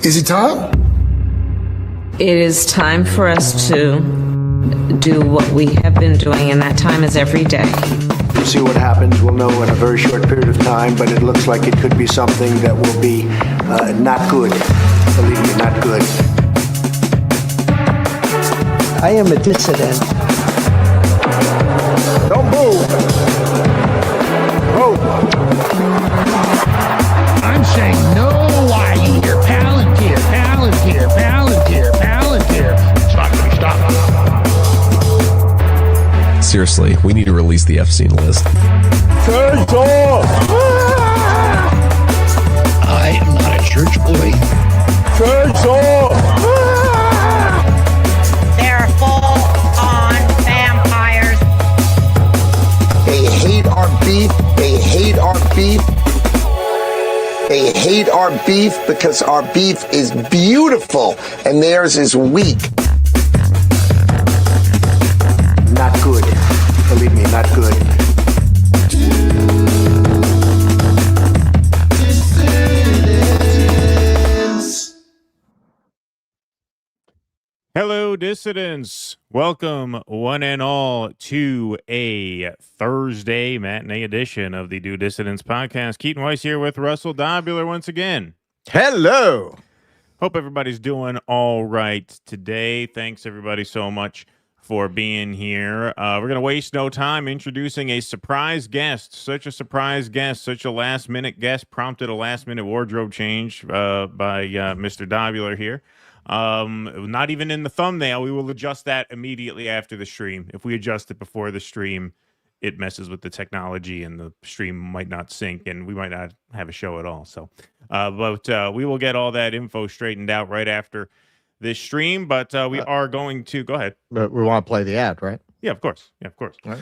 Is it time? It is time for us to do what we have been doing, and that time is every day. We'll see what happens. We'll know in a very short period of time, but it looks like it could be something that will be not good. Believe me, not good. I am a dissident. Don't move. Move. I'm saying no, why you hear Palantir, Palantir, Palantir, Palantir. Stop. Seriously, we need to release the F-scene list. Turns off. I am not a church boy. Turns off. They're full-on vampires. They hate our beef. They hate our beef. They hate our beef because our beef is beautiful and theirs is weak. Not good. Believe me, not good. Hello, dissidents. Welcome, one and all, to a Thursday matinee edition of the Do Dissidents podcast. Keaton Weiss here with Russell Dobular once again. Hello. Hope everybody's doing all right today. Thanks, everybody, so much for being here. We're going to waste no time introducing a surprise guest. Such a surprise guest, such a last-minute guest, prompted a last-minute wardrobe change by Mr. Dobular here. Not even in the thumbnail. We will adjust that immediately after the stream. If we adjust it before the stream, it messes with the technology and the stream might not sync and we might not have a show at all. So, but we will get all that info straightened out right after this stream. But we are going to go ahead. But we want to play the ad, right? Yeah, of course. Yeah, of course. Right.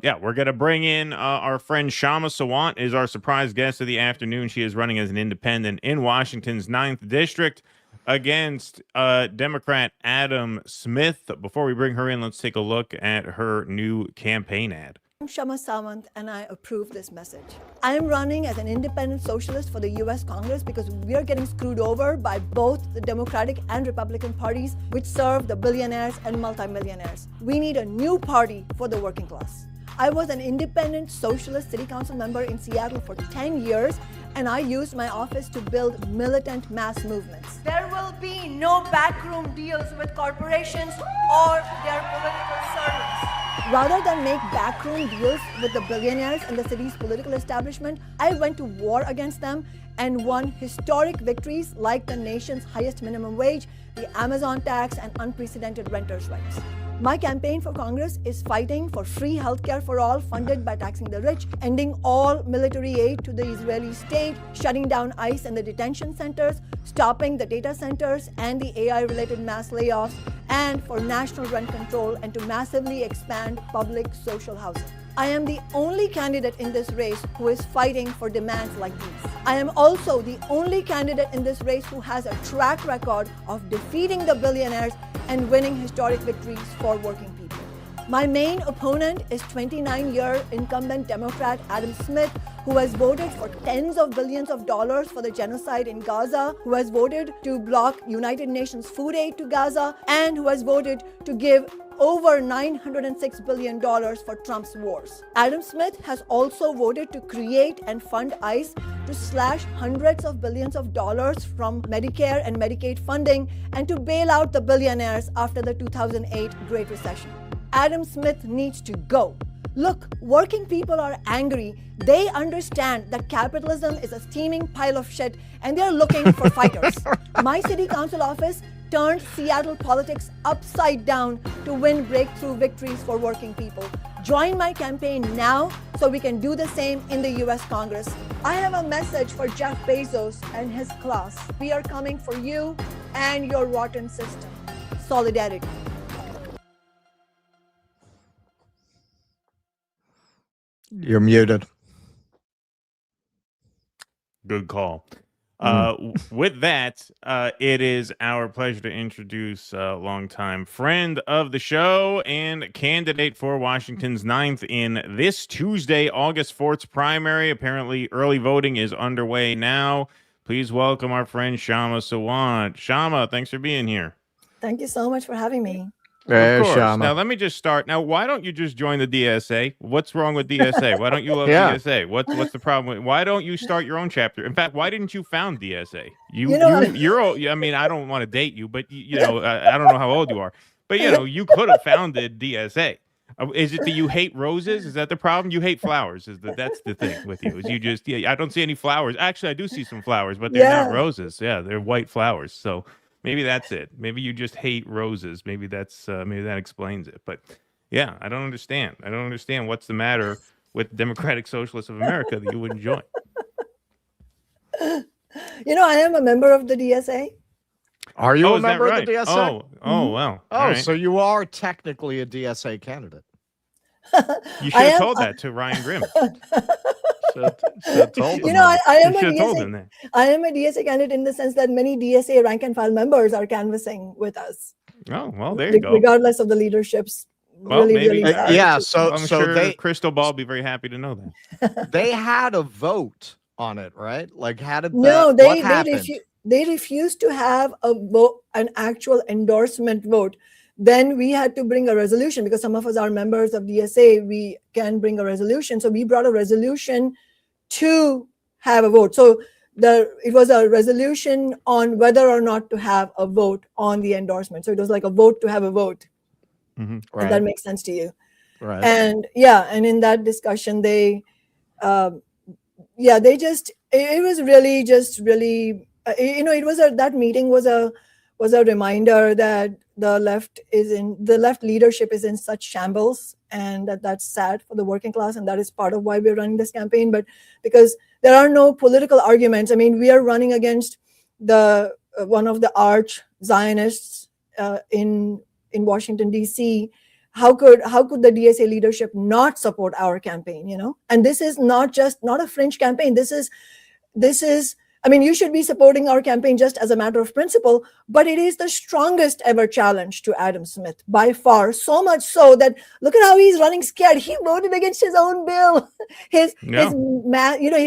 Yeah, we're going to bring in our friend Kshama Sawant is our surprise guest of the afternoon. She is running as an independent in Washington's 9th District against Democrat Adam Smith. Before we bring her in, let's take a look at her new campaign ad. I'm Kshama Sawant, and I approve this message. I'm running as an independent socialist for the U.S. Congress because we are getting screwed over by both the Democratic and Republican parties, which serve the billionaires and multimillionaires. We need a new party for the working class. I was an independent socialist city council member in Seattle for 10 years, and I used my office to build militant mass movements. There will be no backroom deals with corporations or their political servants. Rather than make backroom deals with the billionaires and the city's political establishment, I went to war against them and won historic victories like the nation's highest minimum wage, the Amazon tax, and unprecedented renters' rights. My campaign for Congress is fighting for free healthcare for all funded by taxing the rich, ending all military aid to the Israeli state, shutting down ICE and the detention centers, stopping the data centers and the AI-related mass layoffs, and for national rent control and to massively expand public social housing. I am the only candidate in this race who is fighting for demands like these. I am also the only candidate in this race who has a track record of defeating the billionaires and winning historic victories for working people. My main opponent is 29-year incumbent Democrat Adam Smith, who has voted for tens of billions of dollars for the genocide in Gaza, who has voted to block United Nations food aid to Gaza, and who has voted to give over $906 billion for Trump's wars. Adam Smith has also voted to create and fund ICE to slash hundreds of billions of dollars from Medicare and Medicaid funding and to bail out the billionaires after the 2008 Great Recession. Adam Smith needs to go. Look, working people are angry. They understand that capitalism is a steaming pile of shit and they're looking for fighters. My city council office turned Seattle politics upside down to win breakthrough victories for working people. Join my campaign now so we can do the same in the US Congress. I have a message for Jeff Bezos and his class. We are coming for you and your rotten system. Solidarity. You're muted. Good call. With that, it is our pleasure to introduce a longtime friend of the show and candidate for Washington's 9th in this Tuesday, August 4th primary. Apparently, early voting is underway now. Please welcome our friend Kshama Sawant. Kshama, thanks for being here. Thank you so much for having me. Hey, Of course. Kshama. Now, let me just start. Now, why don't you just join the DSA? What's wrong with DSA? Why don't you love Yeah. DSA? What's the problem? Why don't you start your own chapter? In fact, why didn't you found DSA? You're old. I mean, I don't want to date you, but you know, I don't know how old you are, but you know, you could have founded DSA. Is it that you hate roses? Is that the problem? You hate flowers? That's the thing with you? Is you just I don't see any flowers. Actually, I do see some flowers, but they're not roses. Yeah, they're white flowers. So. Maybe that's it. Maybe you just hate roses. Maybe maybe that explains it. But yeah, I don't understand. I don't understand what's the matter with Democratic Socialists of America that you wouldn't join. You know, I am a member of the DSA. Are you a is that member right? of the DSA? Oh, wow. Oh, All right. so you are technically a DSA candidate. You should have told that to Ryan Grimm. Should told You know, I am You a should have told him DSA. that. I am a DSA candidate in the sense that many DSA rank and file members are canvassing with us, Oh, well, there you go. regardless of the leadership's Well, maybe- sad. Yeah, so I'm so sure they Crystal Ball will be very happy to know that. they had a vote on it, right? Like, how did No, what they happened? they refused to have a vote, an actual endorsement vote. Then we had to bring a resolution because some of us are members of DSA. We can bring a resolution, so we brought a resolution to have a vote. So it was a resolution on whether or not to have a vote on the endorsement. So it was like a vote to have a vote. Mhm. Right. If that makes sense to you. Right. And and in that discussion, they it was really just really it was that meeting was a reminder that the left leadership is in such shambles, and that's sad for the working class, and that is part of why we're running this campaign. But because there are no political arguments, I mean, we are running against the one of the arch Zionists in Washington D.C. How could the DSA leadership not support our campaign? You know, and this is not a fringe campaign. This is. I mean, you should be supporting our campaign just as a matter of principle, but it is the strongest ever challenge to Adam Smith by far. So much so that look at how he's running scared. He voted against his own bill, his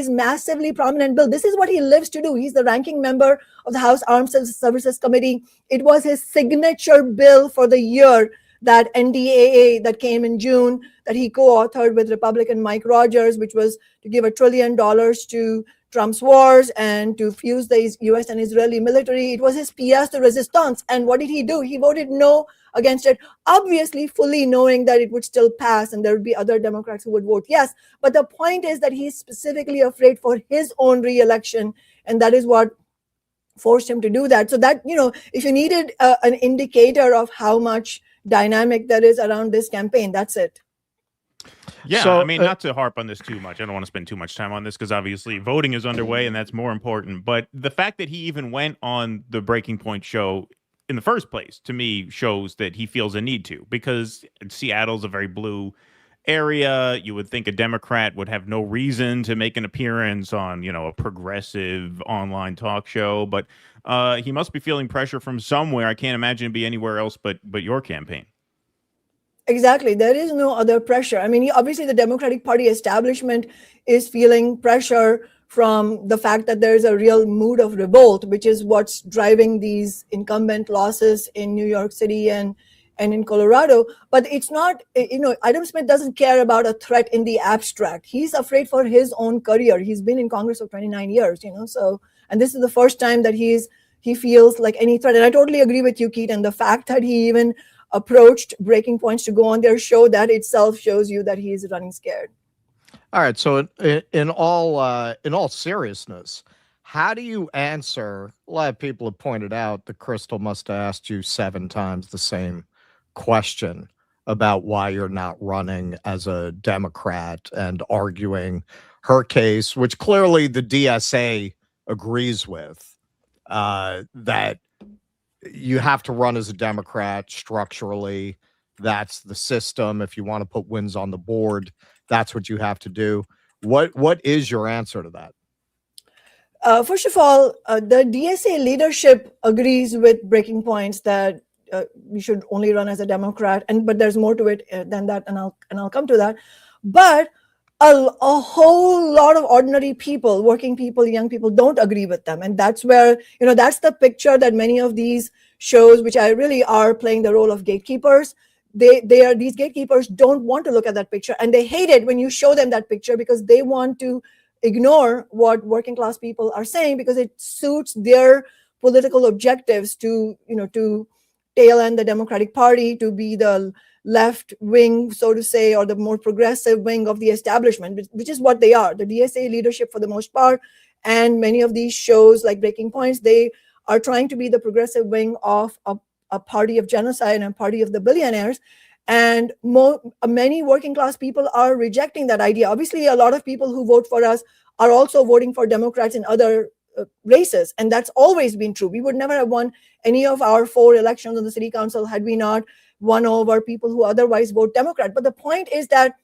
massively prominent bill. This is what he lives to do. He's the ranking member of the House Armed Services Committee. It was his signature bill for the year, that NDAA that came in June that he co-authored with Republican Mike Rogers, which was to give $1 trillion to Trump's wars and to fuse the US and Israeli military. It was his pièce de résistance. And what did he do? He voted no against it, obviously fully knowing that it would still pass and there would be other Democrats who would vote yes. But the point is that he's specifically afraid for his own re-election, and that is what forced him to do that. So that, if you needed an indicator of how much dynamic there is around this campaign, that's it. Yeah, So, I mean, not to harp on this too much. I don't want to spend too much time on this because obviously voting is underway and that's more important. But the fact that he even went on the Breaking Point show in the first place, to me, shows that he feels a need to, because Seattle's a very blue area. You would think a Democrat would have no reason to make an appearance on, a progressive online talk show. But he must be feeling pressure from somewhere. I can't imagine it'd be anywhere else but your campaign. Exactly. There is no other pressure. I mean, obviously, the Democratic Party establishment is feeling pressure from the fact that there is a real mood of revolt, which is what's driving these incumbent losses in New York City and in Colorado. But it's not, Adam Smith doesn't care about a threat in the abstract. He's afraid for his own career. He's been in Congress for 29 years, so, and this is the first time that he feels like any threat. And I totally agree with you, Keith. And the fact that he even approached Breaking Points to go on their show, that itself shows you that he is running scared. All right. So in all seriousness, how do you answer? A lot of people have pointed out that Crystal must have asked you 7 times the same question about why you're not running as a Democrat and arguing her case, which clearly the DSA agrees with, that you have to run as a Democrat structurally. That's the system. If you want to put wins on the board, that's what you have to do. What is your answer to that? First of all, the DSA leadership agrees with Breaking Points that we should only run as a Democrat, but there's more to it than that, and I'll come to that. But a whole lot of ordinary people, working people, young people, don't agree with them, and that's where that's the picture that many of these shows, which I really are playing the role of gatekeepers. These gatekeepers don't want to look at that picture, and they hate it when you show them that picture because they want to ignore what working class people are saying because it suits their political objectives to tail end the Democratic Party, to be the left wing, so to say, or the more progressive wing of the establishment, which is what they are. The DSA leadership, for the most part, and many of these shows like Breaking Points, they are trying to be the progressive wing of a party of genocide and a party of the billionaires. And many working class people are rejecting that idea. Obviously, a lot of people who vote for us are also voting for Democrats in other races. And that's always been true. We would never have won any of our 4 elections on the city council had we not won over people who otherwise vote Democrat. But the point is that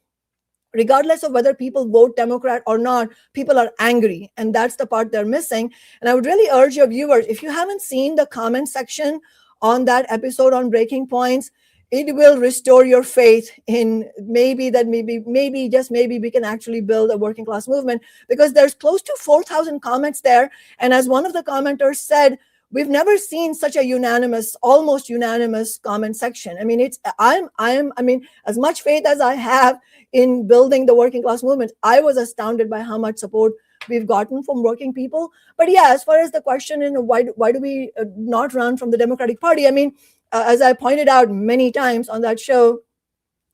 regardless of whether people vote Democrat or not, people are angry. And that's the part they're missing. And I would really urge your viewers, if you haven't seen the comment section on that episode on Breaking Points, it will restore your faith in maybe just maybe we can actually build a working class movement, because there's close to 4,000 comments there. And as one of the commenters said, we've never seen such a almost unanimous comment section. I mean, as much faith as I have in building the working class movement, I was astounded by how much support we've gotten from working people. But yeah, as far as the question, why do we not run from the Democratic Party? I mean, as I pointed out many times on that show,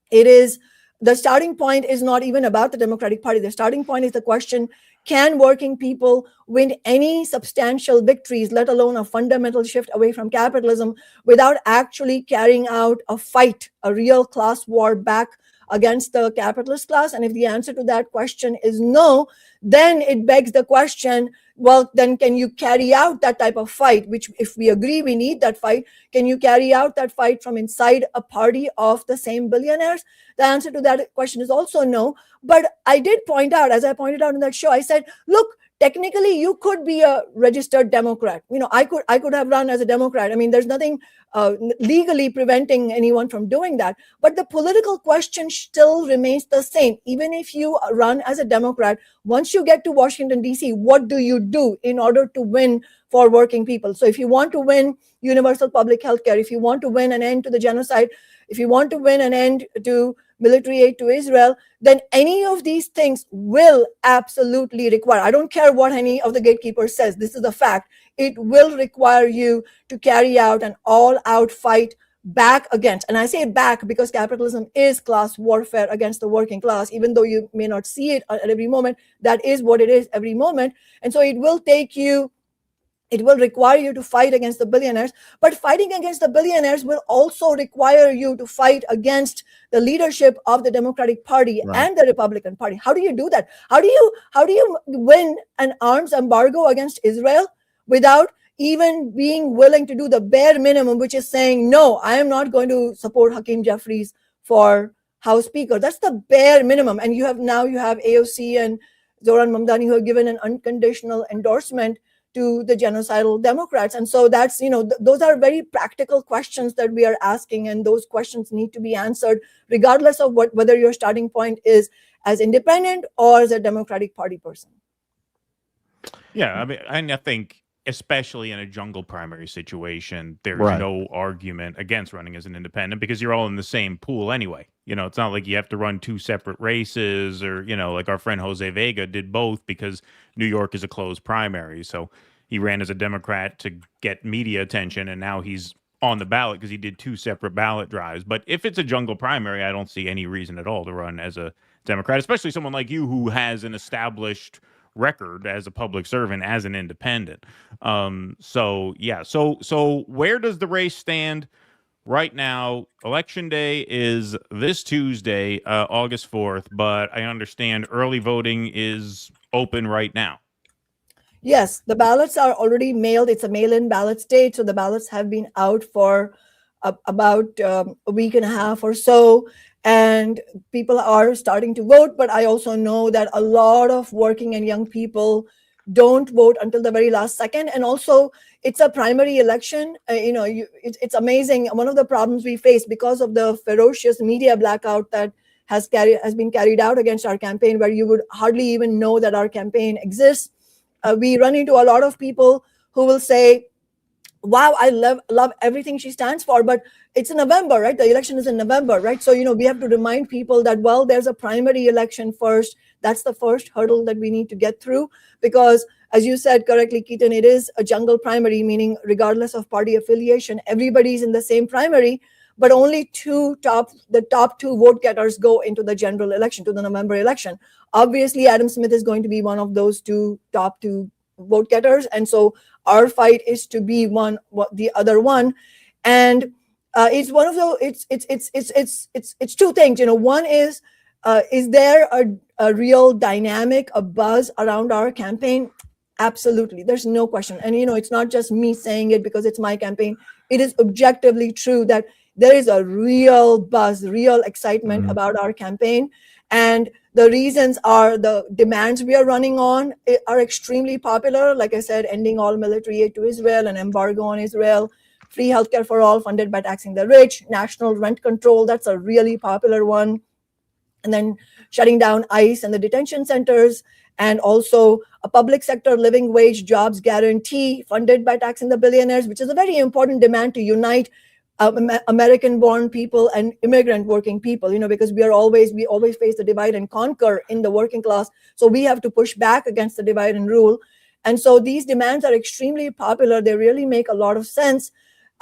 the starting point is not even about the Democratic Party. The starting point is the question, can working people win any substantial victories, let alone a fundamental shift away from capitalism, without actually carrying out a fight, a real class war back against the capitalist class? And if the answer to that question is no, then it begs the question, well, then can you carry out that type of fight, which if we agree we need that fight, can you carry out that fight from inside a party of the same billionaires? The answer to that question is also no. But I did point out, as I pointed out in that show, I said, look, technically you could be a registered Democrat. I could have run as a Democrat. I mean, there's nothing legally preventing anyone from doing that. But the political question still remains the same. Even if you run as a Democrat, once you get to Washington, D.C., what do you do in order to win for working people? So if you want to win universal public health care, if you want to win an end to the genocide, if you want to win an end to military aid to Israel, then any of these things will absolutely require, I don't care what any of the gatekeepers says, this is the fact, it will require you to carry out an all-out fight back against, and I say back because capitalism is class warfare against the working class, even though you may not see it at every moment, that is what it is every moment. And so it will require you to fight against the billionaires, but fighting against the billionaires will also require you to fight against the leadership of the Democratic Party and the Republican Party. How do you do that? How do you win an arms embargo against Israel without even being willing to do the bare minimum, which is saying, no, I am not going to support Hakeem Jeffries for House Speaker. That's the bare minimum. And you have AOC and Zoran Mamdani who have given an unconditional endorsement to the genocidal Democrats. And so that's, those are very practical questions that we are asking, and those questions need to be answered regardless of whether your starting point is as independent or as a Democratic Party person. Yeah, I mean, and I think especially in a jungle primary situation, there's Right. no argument against running as an independent because you're all in the same pool anyway. It's not like you have to run two separate races or, like our friend Jose Vega did both because New York is a closed primary. So he ran as a Democrat to get media attention, and now he's on the ballot because he did two separate ballot drives. But if it's a jungle primary, I don't see any reason at all to run as a Democrat, especially someone like you who has an established record as a public servant, as an independent. So where does the race stand right now? Election day is this Tuesday, August 4th, but I understand early voting is open right now. Yes, the ballots are already mailed. It's a mail-in ballot state, so the ballots have been out for about a week and a half or so, and people are starting to vote. But I also know that a lot of working and young people don't vote until the very last second. And also, it's a primary election. It's amazing. One of the problems we face because of the ferocious media blackout that has been carried out against our campaign, where you would hardly even know that our campaign exists. We run into a lot of people who will say, wow, I love everything she stands for, but it's in November, right? The election is in November, right? So, we have to remind people that, well, there's a primary election first. That's the first hurdle that we need to get through, because as you said correctly, Keaton, it is a jungle primary, meaning regardless of party affiliation, everybody's in the same primary, but only the top two vote getters go into the general election, to the November election. Obviously, Adam Smith is going to be one of those top two vote getters. And so our fight is to be the other one. And it's one of those, it's two things. One is there a real dynamic, a buzz around our campaign? Absolutely. There's no question. And, it's not just me saying it because it's my campaign. It is objectively true that there is a real buzz, real excitement about our campaign. And the reasons are the demands we are running on are extremely popular. Like I said, ending all military aid to Israel, an embargo on Israel, free healthcare for all funded by taxing the rich, national rent control, that's a really popular one. And then shutting down ICE and the detention centers, and also a public sector living wage jobs guarantee funded by taxing the billionaires, which is a very important demand to unite American-born people and immigrant working people, because we always face the divide and conquer in the working class. So we have to push back against the divide and rule. And so these demands are extremely popular. They really make a lot of sense.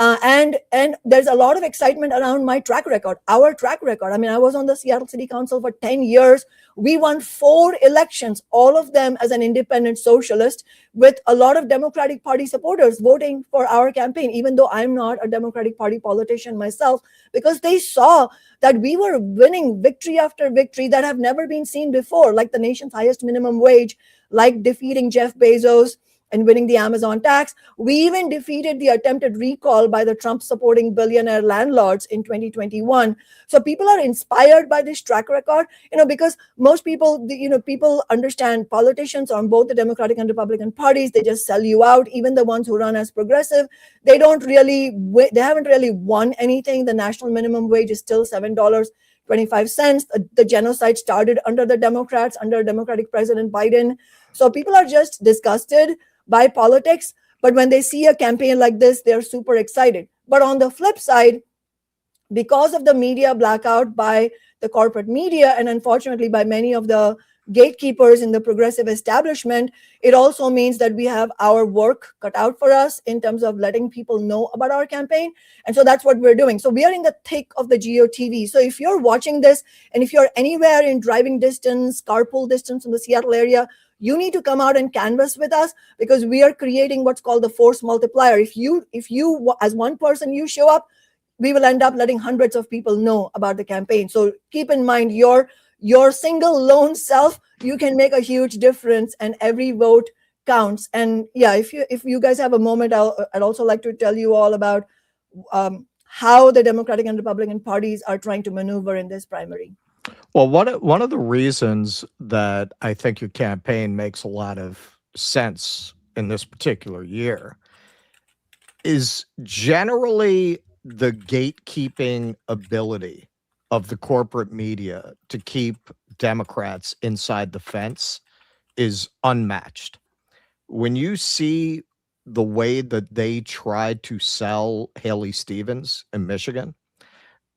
And there's a lot of excitement around my track record, our track record. I mean, I was on the Seattle City Council for 10 years. We won 4 elections, all of them as an independent socialist, with a lot of Democratic Party supporters voting for our campaign, even though I'm not a Democratic Party politician myself, because they saw that we were winning victory after victory that have never been seen before, like the nation's highest minimum wage, like defeating Jeff Bezos and winning the Amazon tax. We even defeated the attempted recall by the Trump-supporting billionaire landlords in 2021. So people are inspired by this track record, because most people, people understand politicians on both the Democratic and Republican parties. They just sell you out. Even the ones who run as progressive, they haven't really won anything. The national minimum wage is still $7.25. The genocide started under the Democrats, under Democratic President Biden. So people are just disgusted by politics, but when they see a campaign like this, they're super excited. But on the flip side, because of the media blackout by the corporate media, and unfortunately by many of the gatekeepers in the progressive establishment, it also means that we have our work cut out for us in terms of letting people know about our campaign. And so that's what we're doing. So we are in the thick of the GOTV. So if you're watching this, and if you're anywhere in driving distance, carpool distance in the Seattle area, you need to come out and canvass with us, because we are creating what's called the force multiplier. If you as one person, you show up, we will end up letting hundreds of people know about the campaign. So keep in mind, your single lone self, you can make a huge difference, and every vote counts. And yeah, if you guys have a moment, I'd also like to tell you all about how the Democratic and Republican parties are trying to maneuver in this primary. Well, one of the reasons that I think your campaign makes a lot of sense in this particular year is generally the gatekeeping ability of the corporate media to keep Democrats inside the fence is unmatched. When you see the way that they tried to sell Haley Stevens in Michigan,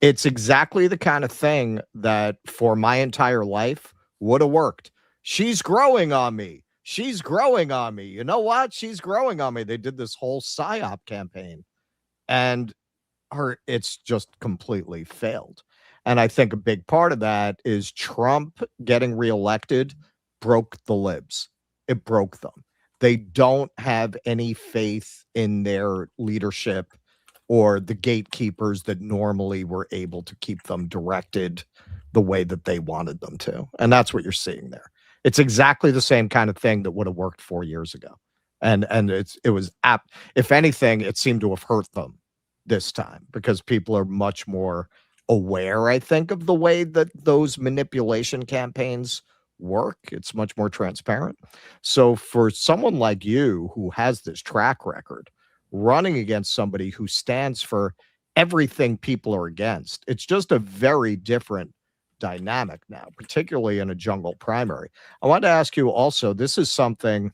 it's exactly the kind of thing that for my entire life would have worked. She's growing on me. She's growing on me. You know what? She's growing on me. They did this whole PSYOP campaign, and it's just completely failed. And I think a big part of that is Trump getting reelected broke the libs. It broke them. They don't have any faith in their leadership or the gatekeepers that normally were able to keep them directed the way that they wanted them to. And that's what you're seeing there. It's exactly the same kind of thing that would have worked 4 years ago. And it was apt. If anything, it seemed to have hurt them this time because people are much more aware, I think, of the way that those manipulation campaigns work. It's much more transparent. So for someone like you who has this track record running against somebody who stands for everything people are against, it's just a very different dynamic now, particularly in a jungle primary. I wanted to ask you also, this is something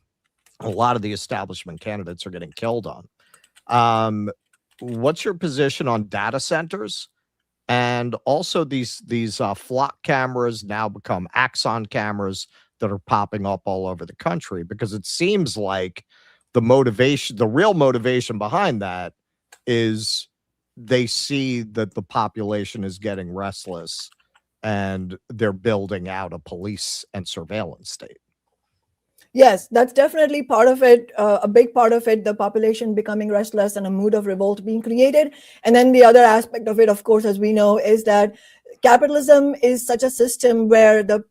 a lot of the establishment candidates are getting killed on. What's your position on data centers? And also these flock cameras now become Axon cameras that are popping up all over the country, because it seems like the real motivation behind that is they see that the population is getting restless and they're building out a police and surveillance state. Yes, that's definitely part of it, a big part of it, the population becoming restless and a mood of revolt being created. And then the other aspect of it, of course, as we know, is that capitalism is such a system where the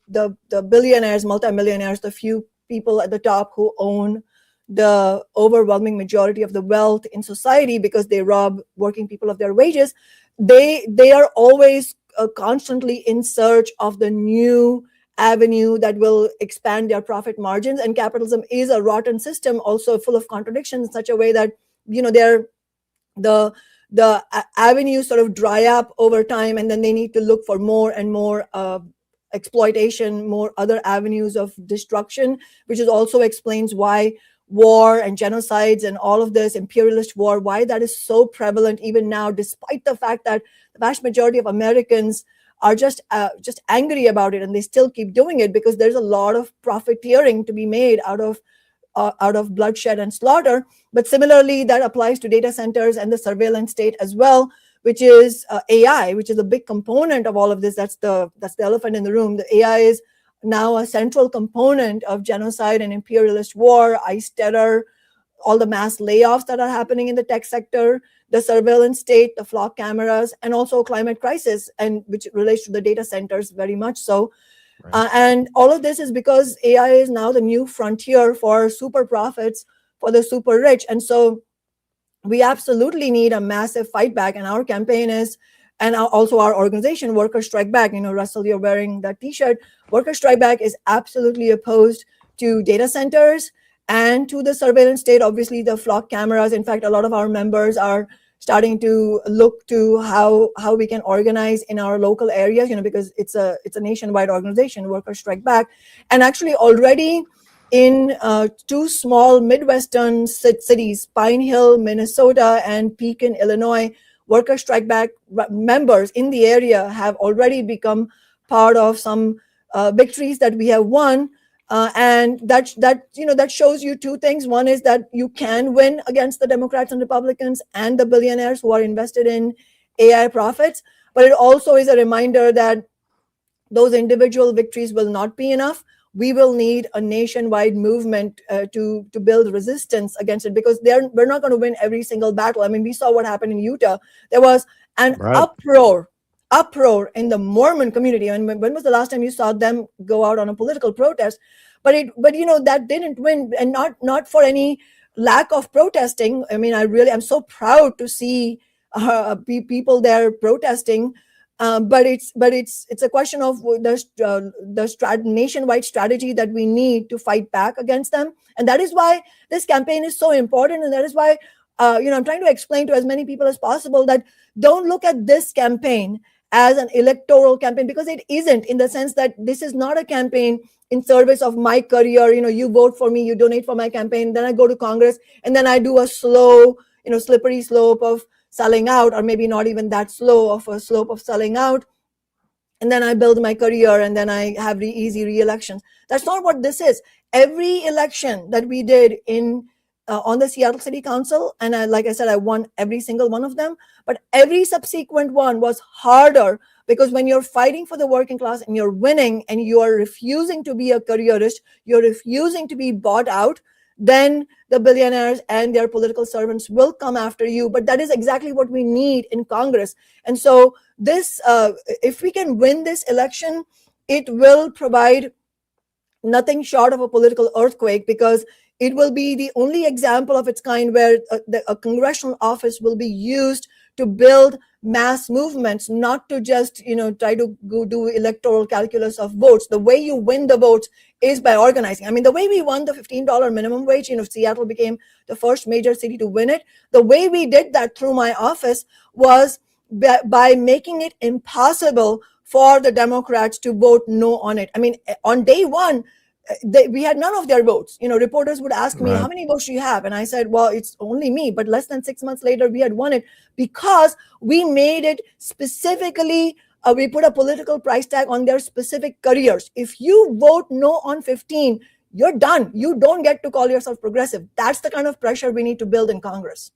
billionaires, multimillionaires, the few people at the top who own the overwhelming majority of the wealth in society because they rob working people of their wages, they are always constantly in search of the new avenue that will expand their profit margins. And capitalism is a rotten system, also full of contradictions in such a way that, you know, the avenues sort of dry up over time, and then they need to look for more and more exploitation, more other avenues of destruction, which is also explains why war and genocides and all of this imperialist war, why that is so prevalent even now, despite the fact that the vast majority of Americans are just angry about it, and they still keep doing it because there's a lot of profiteering to be made out of bloodshed and slaughter. But similarly, that applies to data centers and the surveillance state as well, which is AI, which is a big component of all of this. That's the elephant in the room. The AI is now a central component of genocide and imperialist war, ICE terror, all the mass layoffs that are happening in the tech sector, the surveillance state, the flock cameras, and also climate crisis, and which relates to the data centers very much so. Right. And all of this is because AI is now the new frontier for super profits for the super rich. And so we absolutely need a massive fight back. And our campaign is, and also our organization, Workers Strike Back, you know, Russell, you're wearing that t-shirt. Workers Strike Back is absolutely opposed to data centers and to the surveillance state, obviously the flock cameras. In fact, a lot of our members are starting to look to how we can organize in our local areas, you know, because it's a nationwide organization, Workers Strike Back. And actually already in two small Midwestern cities, Pine Hill, Minnesota, and Pekin, Illinois, Workers Strike Back members in the area have already become part of some victories that we have won. And that shows you two things. One is that you can win against the Democrats and Republicans and the billionaires who are invested in AI profits. But it also is a reminder that those individual victories will not be enough. We will need a nationwide movement to build resistance against it, because we're not going to win every single battle. I mean, we saw what happened in Utah. There was an uproar in the Mormon community. And when was the last time you saw them go out on a political protest? But you know, that didn't win, and not for any lack of protesting. I mean, I'm so proud to see people there protesting. But it's a question of the nationwide strategy that we need to fight back against them, and that is why this campaign is so important, and that is why I'm trying to explain to as many people as possible that don't look at this campaign as an electoral campaign, because it isn't, in the sense that this is not a campaign in service of my career. You vote for me, you donate for my campaign, then I go to Congress, and then I do a slow, slippery slope of selling out, or maybe not even that slow of a slope of selling out, and then I build my career, and then I have easy re-elections. That's not what this is. Every election that we did on the Seattle City Council, and like I said, I won every single one of them, but every subsequent one was harder, because when you're fighting for the working class and you're winning, and you are refusing to be a careerist, you're refusing to be bought out, then the billionaires and their political servants will come after you. But that is exactly what we need in Congress. And so this, if we can win this election, it will provide nothing short of a political earthquake, because it will be the only example of its kind where a congressional office will be used to build mass movements, not to just try to go do electoral calculus of votes. The way you win the votes is by organizing. I mean, the way we won the $15 minimum wage, Seattle became the first major city to win it. The way we did that through my office was by making it impossible for the Democrats to vote no on it. I mean, on day one, we had none of their votes. Reporters would ask me, how many votes do you have? And I said, well, it's only me. But less than 6 months later, we had won it, because we made it specifically, we put a political price tag on their specific careers. If you vote no on 15, you're done. You don't get to call yourself progressive. That's the kind of pressure we need to build in Congress.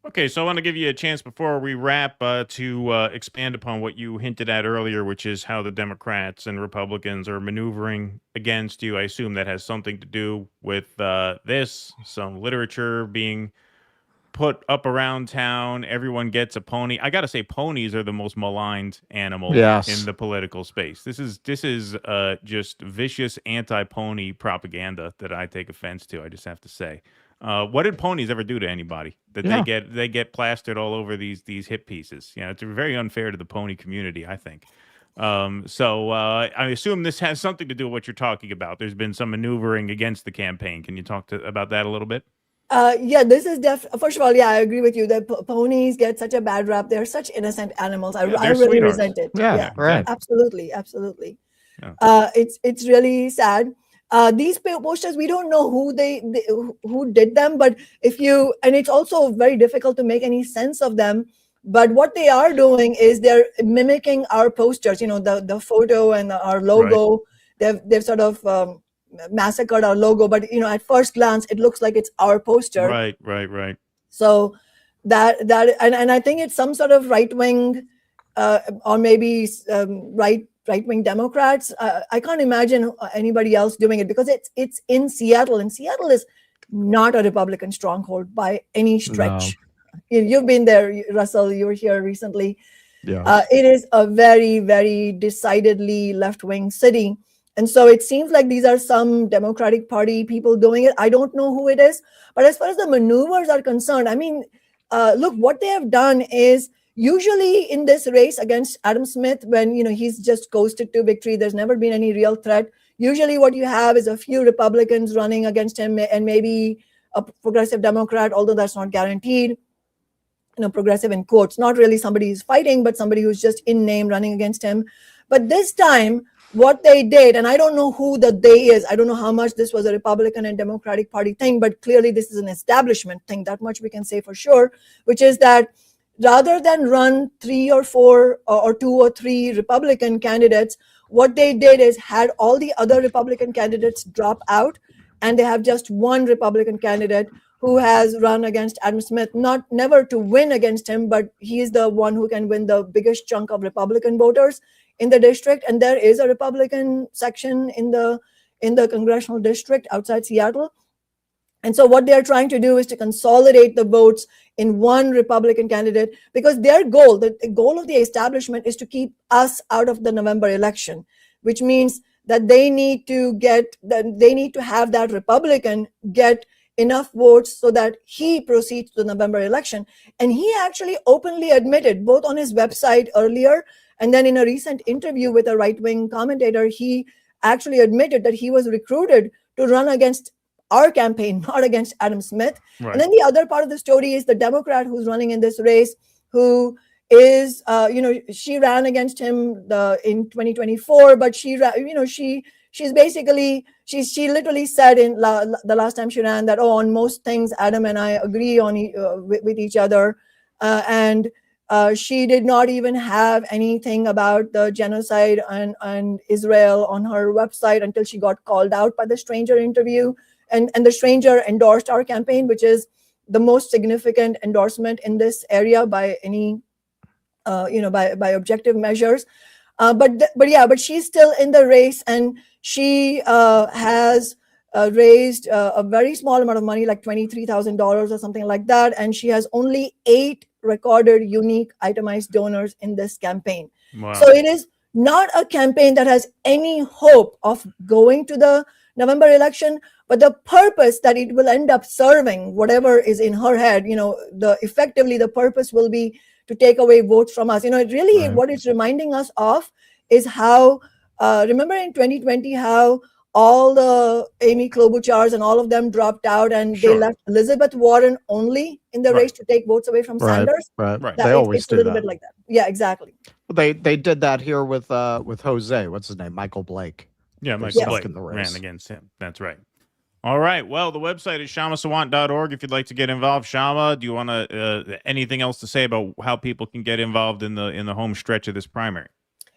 Okay, so I want to give you a chance before we wrap to expand upon what you hinted at earlier, which is how the Democrats and Republicans are maneuvering against you. I assume that has something to do with some literature being put up around town. Everyone gets a pony. I got to say, ponies are the most maligned animal in the political space. This is just vicious anti-pony propaganda that I take offense to. I just have to say. What did ponies ever do to anybody that they get plastered all over these hip pieces? It's very unfair to the pony community, I think. So I assume this has something to do with what you're talking about. There's been some maneuvering against the campaign. Can you talk about that a little bit? This is first of all, I agree with you that ponies get such a bad rap. They're such innocent animals. I really resent it. Right. Absolutely. Yeah. It's really sad. These posters, we don't know who did them, but and it's also very difficult to make any sense of them. But what they are doing is they're mimicking our posters, the photo and our logo. Right. They've sort of massacred our logo, but at first glance it looks like it's our poster. Right. So that and I think it's some sort of right-wing or maybe right-wing Democrats. I can't imagine anybody else doing it, because it's in Seattle, and Seattle is not a Republican stronghold by any stretch. No. You've been there, Russell. You were here recently. Yeah. It is a very, very decidedly left-wing city. And so it seems like these are some Democratic Party people doing it. I don't know who it is. But as far as the maneuvers are concerned, I mean, look, what they have done is, usually in this race against Adam Smith, when he's just coasted to victory, there's never been any real threat. Usually what you have is a few Republicans running against him, and maybe a progressive Democrat, although that's not guaranteed. Progressive in quotes, not really somebody who's fighting, but somebody who's just in name running against him. But this time, what they did, and I don't know who the they is, I don't know how much this was a Republican and Democratic Party thing, but clearly this is an establishment thing. That much we can say for sure, which is that rather than run 3 or 4 or 2 or 3 Republican candidates, what they did is had all the other Republican candidates drop out, and they have just one Republican candidate who has run against Adam Smith, never to win against him, but he is the one who can win the biggest chunk of Republican voters in the district. And there is a Republican section in the congressional district outside Seattle. And so what they're trying to do is to consolidate the votes in one Republican candidate, because their goal, the goal of the establishment, is to keep us out of the November election, which means that they need to have that Republican get enough votes so that he proceeds to the November election. And he actually openly admitted, both on his website earlier and then in a recent interview with a right-wing commentator, he actually admitted that he was recruited to run against our campaign, not against Adam Smith. Right. And then the other part of the story is the Democrat who's running in this race, who is, she ran against him in 2024, but she literally said in the last time she ran that, on most things, Adam and I agree on with each other. And she did not even have anything about the genocide and Israel on her website until she got called out by the Stranger interview. And the Stranger endorsed our campaign, which is the most significant endorsement in this area by any, by objective measures. But she's still in the race, and she has raised a very small amount of money, like $23,000 or something like that. And she has only 8 recorded unique itemized donors in this campaign. Wow. So it is not a campaign that has any hope of going to the November election, but the purpose that it will end up serving, whatever is in her head, effectively the purpose will be to take away votes from us. It really, what it's reminding us of is how, remember in 2020, how all the Amy Klobuchars and all of them dropped out, and they left Elizabeth Warren only in the race to take votes away from Sanders. Right. They always do a little that. bit like that. Yeah, exactly. They did that here with Jose. What's his name? Michael Blake. Yeah, Michael Yes. Blake In the race. ran against him. That's right. All right. Well, the website is shamasawant.org if you'd like to get involved. Shama, do you want to anything else to say about how people can get involved in the home stretch of this primary?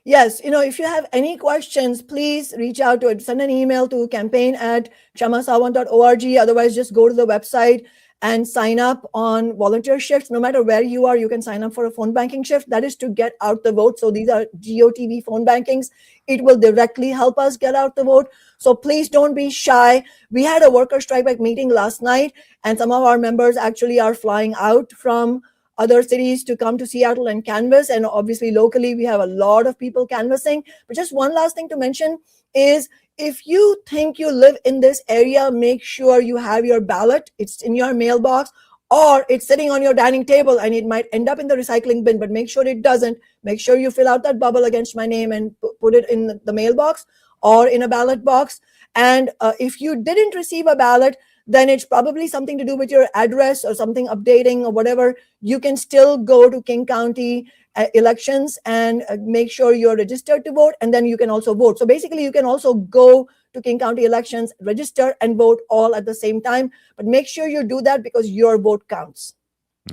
Yes, if you have any questions, please reach out to it. Send an email to campaign@kshamasawant.org. Otherwise, just go to the website and sign up on volunteer shifts. No matter where you are, you can sign up for a phone banking shift. That is to get out the vote. So these are GOTV phone bankings. It will directly help us get out the vote. So please don't be shy. We had a worker strike back meeting last night, and some of our members actually are flying out from other cities to come to Seattle and canvass. And obviously locally, we have a lot of people canvassing. But just one last thing to mention is, if you think you live in this area, make sure you have your ballot. It's in your mailbox, or it's sitting on your dining table, and it might end up in the recycling bin, but make sure it doesn't. Make sure you fill out that bubble against my name and put it in the mailbox or in a ballot box. And if you didn't receive a ballot, then it's probably something to do with your address or something updating or whatever. You can still go to King County elections and make sure you're registered to vote, and then you can also vote. So basically, you can also go to King County elections, register, and vote all at the same time. But make sure you do that because your vote counts.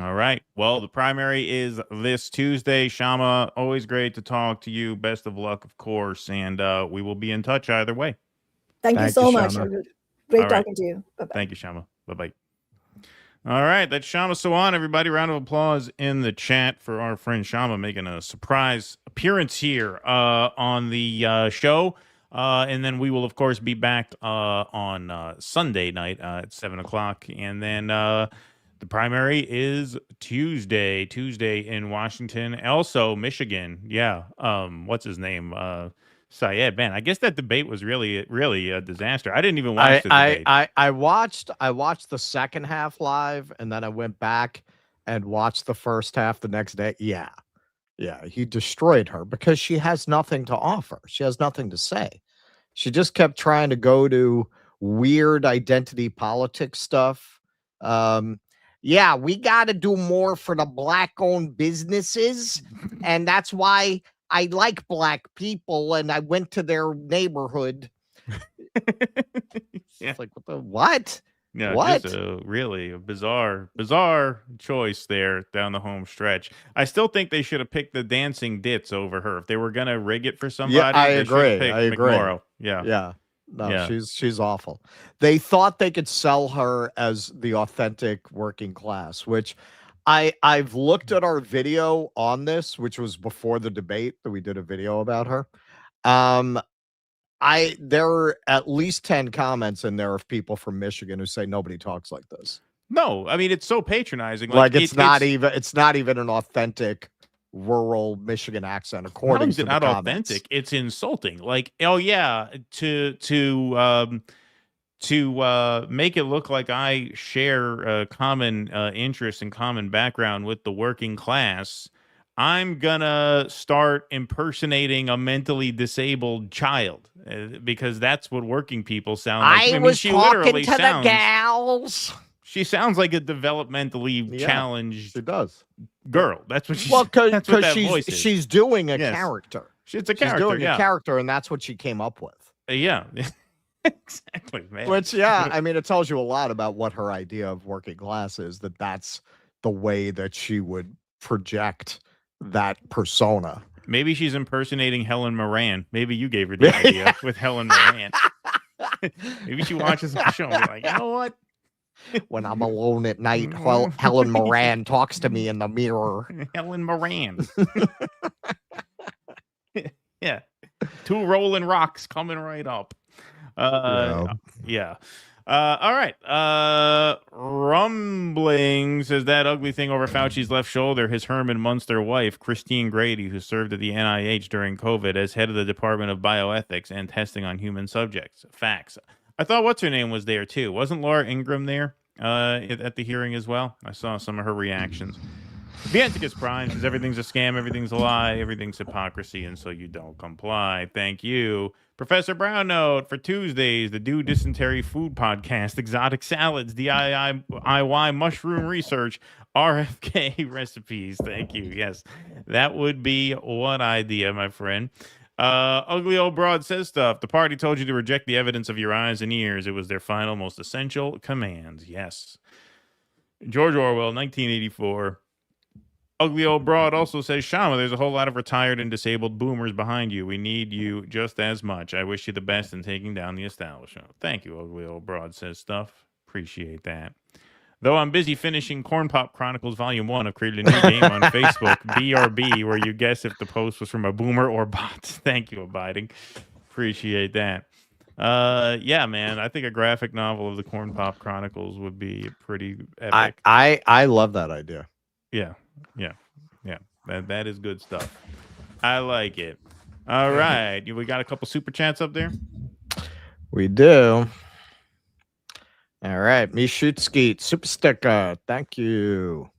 All right. Well, the primary is this Tuesday. Shama, always great to talk to you. Best of luck, of course. And we will be in touch either way. Thank you so much. Shama. Great talking to you. Bye-bye. Thank you, Shama. Bye-bye. All right, that's Kshama Sawant, everybody. Round of applause in the chat for our friend Kshama making a surprise appearance here on the show. And then we will, of course, be back on Sunday night at 7 o'clock. And then the primary is Tuesday in Washington. Also, Michigan. Yeah. What's his name? Syed, man, I guess that debate was really a disaster. I didn't even watch the debate. I watched the second half live, and then I went back and watched the first half the next day. Yeah, he destroyed her because she has nothing to offer. She has nothing to say. She just kept trying to go to weird identity politics stuff. Yeah, we got to do more for the black-owned businesses, and that's why I like black people, and I went to their neighborhood. It's like, what? Yeah, what? Just really a bizarre choice there down the home stretch. I still think they should have picked the dancing dits over her. If they were going to rig it for somebody, I they should have agree. picked I agree. McMorrow. Yeah. No, she's awful. They thought they could sell her as the authentic working class, which I've looked at our video on this, which was before the debate that we did a video about her. There are at least 10 comments in there of people from Michigan who say nobody talks like this. No, I mean, it's so patronizing. Like it's not even an authentic rural Michigan accent. According to the not comments. authentic, it's insulting. Like, oh yeah, to to make it look like I share common interests and common background with the working class, I'm gonna start impersonating a mentally disabled child because that's what working people sound like. I was talking to the gals. She sounds like a developmentally challenged she does. girl. That's what she's. Well, that's what that because voice is. she's doing a character. It's a character. She's doing a character, and that's what she came up with. Yeah. Exactly, man. Which, I mean, it tells you a lot about what her idea of working class is, that's the way that she would project that persona. Maybe she's impersonating Helen Moran. Maybe you gave her the idea with Helen Moran. Maybe she watches the show and be like, you know what? When I'm alone at night, Helen Moran talks to me in the mirror. Helen Moran. Yeah. 2 rolling rocks coming right up. Yeah. All right. Rumbling says that ugly thing over Fauci's left shoulder, his Herman Munster wife, Christine Grady, who served at the NIH during COVID as head of the Department of Bioethics and Testing on Human Subjects. Facts. I thought what's her name was there too. Wasn't Laura Ingraham there at the hearing as well? I saw some of her reactions. The Anticus Prime says everything's a scam, everything's a lie, everything's hypocrisy, and so you don't comply. Thank you. Professor Brown Note for Tuesdays, the Do Dysentery Food Podcast, Exotic Salads, DIY Mushroom Research, RFK Recipes. Thank you. Yes, that would be one idea, my friend. Ugly Old Broad says stuff. The party told you to reject the evidence of your eyes and ears. It was their final, most essential commands. Yes. George Orwell, 1984. Ugly Old Broad also says, Kshama, there's a whole lot of retired and disabled boomers behind you. We need you just as much. I wish you the best in taking down the establishment. Thank you, Ugly Old Broad says stuff. Appreciate that. Though I'm busy finishing Corn Pop Chronicles Volume 1, I've created a new game on Facebook, BRB, where you guess if the post was from a boomer or bots. Thank you, Abiding. Appreciate that. Yeah, man, I think a graphic novel of the Corn Pop Chronicles would be pretty epic. I love that idea. Yeah. That is good stuff. I like it. All right. We got a couple super chats up there? We do. All right. Mishutski, super sticker. Thank you.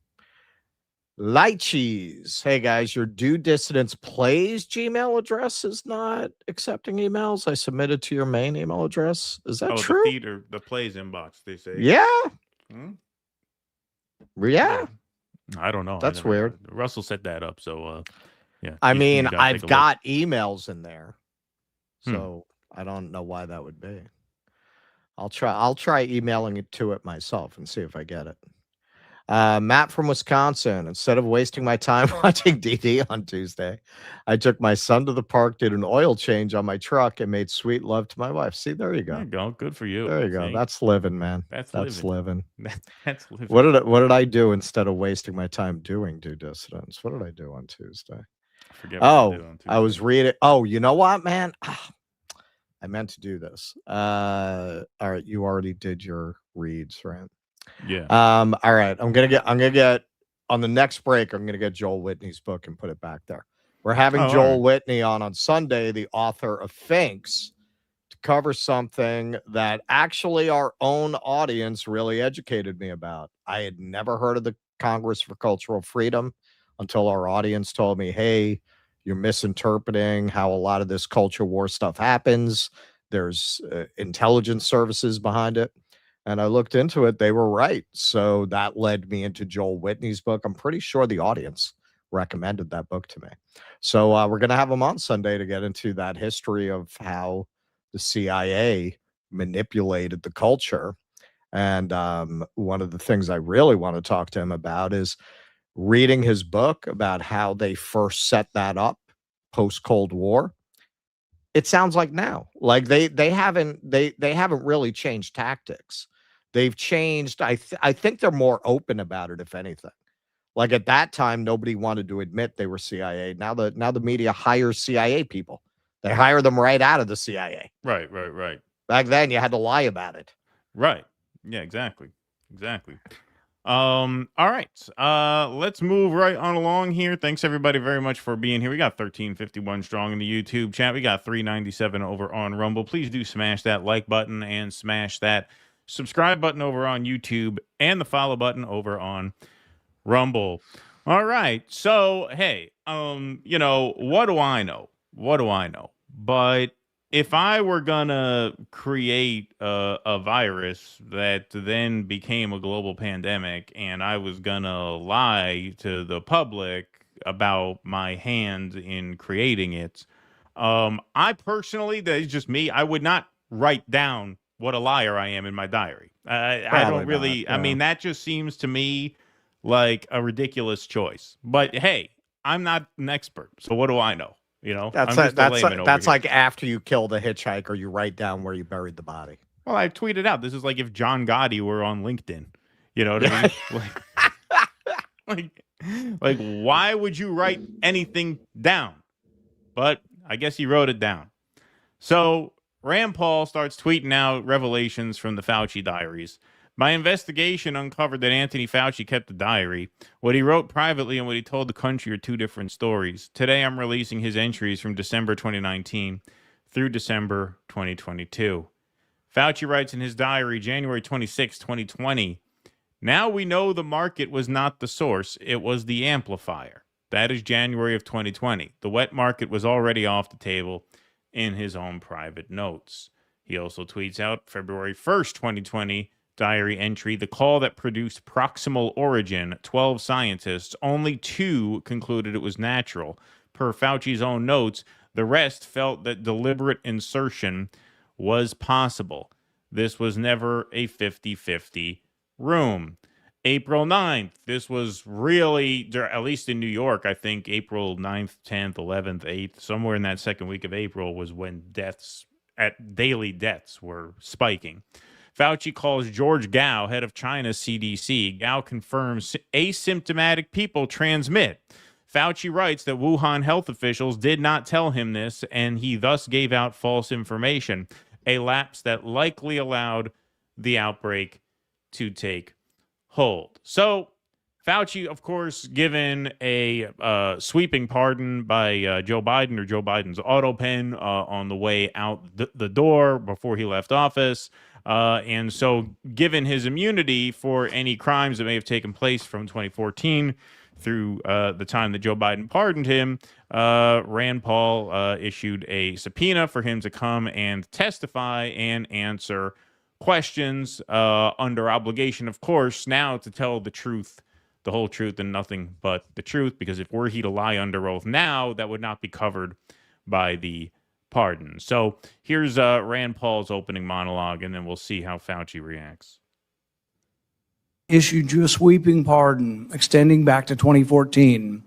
Light cheese. Hey, guys, your Due Dissidence Plays Gmail address is not accepting emails. I submitted to your main email address. Is that true? The feed or the plays inbox, they say. Yeah. Yeah. I don't know. That's weird. Russell set that up, so yeah. I mean, I've got emails in there, so I don't know why that would be. I'll try emailing it to it myself and see if I get it. Matt from Wisconsin. Instead of wasting my time watching DD on Tuesday, I took my son to the park, did an oil change on my truck, and made sweet love to my wife. See, there you go. There you go. Good for you. There you go. That's living, man. That's living. That's living. What did I do instead of wasting my time doing Due Dissidence? What did I do on Tuesday? Forget what I did on Tuesday. I was reading. Oh, you know what, man? I meant to do this. All right, you already did your reads, right? Yeah. All right. I'm gonna get on the next break. I'm gonna get Joel Whitney's book and put it back there. We're having Joel Whitney on Sunday, the author of Finks, to cover something that actually our own audience really educated me about. I had never heard of the Congress for Cultural Freedom until our audience told me, hey, you're misinterpreting how a lot of this culture war stuff happens. There's intelligence services behind it. And I looked into it. They were right. So that led me into Joel Whitney's book. I'm pretty sure the audience recommended that book to me. So we're going to have him on Sunday to get into that history of how the CIA manipulated the culture. And one of the things I really want to talk to him about is reading his book about how they first set that up post-Cold War. It sounds like now, like they haven't really changed tactics. They've changed. I think they're more open about it, if anything. Like at that time, nobody wanted to admit they were CIA. Now the media hires CIA people. They hire them right out of the CIA. Right. Back then, you had to lie about it. Right. Yeah, exactly. All right. Let's move right on along here. Thanks everybody very much for being here. We got 1351 strong in the YouTube chat. We got 397 over on Rumble. Please do smash that like button and smash that subscribe button over on YouTube and the follow button over on Rumble. All right. So, hey, what do I know? What do I know? But if I were gonna create a virus that then became a global pandemic, and I was gonna lie to the public about my hand in creating it, I personally, that is just me, I would not write down what a liar I am in my diary. I don't really. Not, I mean, that just seems to me like a ridiculous choice. But hey, I'm not an expert, so what do I know? That's I'm just a layman over that's here. like after you kill the hitchhiker, you write down where you buried the body. Well, I tweeted out. This is like if John Gotti were on LinkedIn. You know what I mean? like, why would you write anything down? But I guess he wrote it down. So Rand Paul starts tweeting out revelations from the Fauci diaries. My investigation uncovered that Anthony Fauci kept a diary. What he wrote privately and what he told the country are two different stories. Today, I'm releasing his entries from December 2019 through December 2022. Fauci writes in his diary, January 26, 2020, now we know the market was not the source, it was the amplifier. That is January of 2020. The wet market was already off the table in his own private notes. He also tweets out February 1st, 2020, diary entry, the call that produced proximal origin, 12 scientists, only 2 concluded it was natural. Per Fauci's own notes, the rest felt that deliberate insertion was possible. This was never a 50-50 room. April 9th, this was really, at least in New York, I think April 9th, 10th, 11th, 8th, somewhere in that second week of April was when daily deaths were spiking. Fauci calls George Gao, head of China's CDC. Gao confirms asymptomatic people transmit. Fauci writes that Wuhan health officials did not tell him this, and he thus gave out false information, a lapse that likely allowed the outbreak to take hold. So Fauci, of course, given a sweeping pardon by Joe Biden, or Joe Biden's auto pen on the way out the door before he left office. And so given his immunity for any crimes that may have taken place from 2014 through the time that Joe Biden pardoned him, Rand Paul issued a subpoena for him to come and testify and answer questions under obligation, of course, now to tell the truth, the whole truth, and nothing but the truth, because if were he to lie under oath now, that would not be covered by the pardon. So here's Rand Paul's opening monologue, and then we'll see how Fauci reacts. Issued you a sweeping pardon extending back to 2014,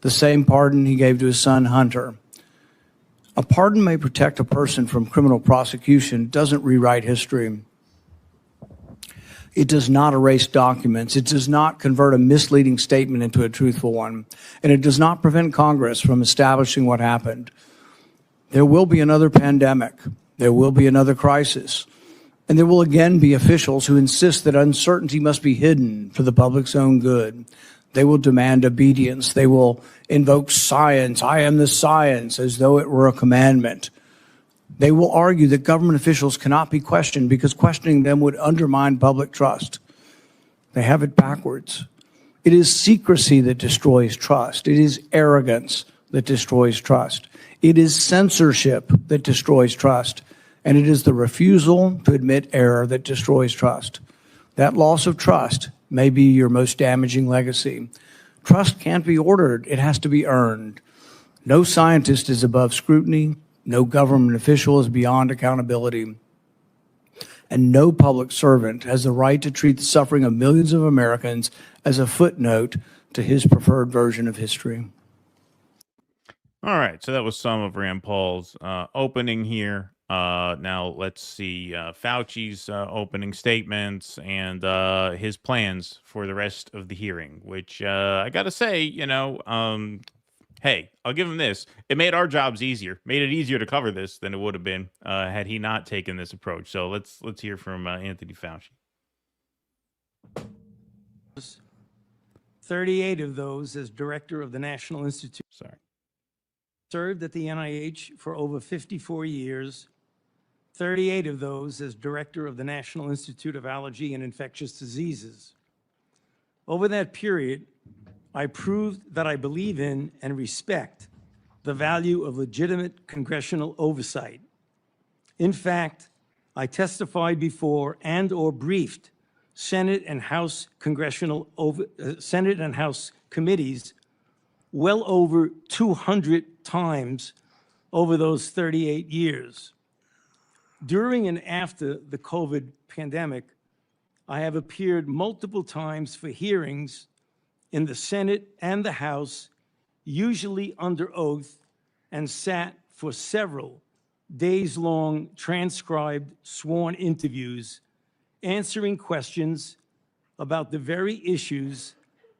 the same pardon he gave to his son Hunter. A pardon may protect a person from criminal prosecution, doesn't rewrite history. It does not erase documents. It does not convert a misleading statement into a truthful one. And it does not prevent Congress from establishing what happened. There will be another pandemic. There will be another crisis. And there will again be officials who insist that uncertainty must be hidden for the public's own good. They will demand obedience. They will invoke science. I am the science, as though it were a commandment. They will argue that government officials cannot be questioned because questioning them would undermine public trust. They have it backwards. It is secrecy that destroys trust. It is arrogance that destroys trust. It is censorship that destroys trust. And it is the refusal to admit error that destroys trust. That loss of trust may be your most damaging legacy. Trust can't be ordered. It has to be earned. No scientist is above scrutiny. No government official is beyond accountability. And no public servant has the right to treat the suffering of millions of Americans as a footnote to his preferred version of history. All right, so that was some of Rand Paul's opening here. Now let's see Fauci's opening statements and his plans for the rest of the hearing, which I got to say, hey, I'll give him this. It made our jobs easier, made it easier to cover this than it would have been had he not taken this approach. So let's hear from Anthony Fauci. 38 of those as director of the National Institute. Served at the NIH for over 54 years, 38 of those as director of the National Institute of Allergy and Infectious Diseases. Over that period, I proved that I believe in and respect the value of legitimate congressional oversight. In fact, I testified before and/or briefed Senate and House Senate and House committees well over 200 times over those 38 years. During and after the COVID pandemic, I have appeared multiple times for hearings in the Senate and the House, usually under oath, and sat for several days-long transcribed sworn interviews, answering questions about the very issues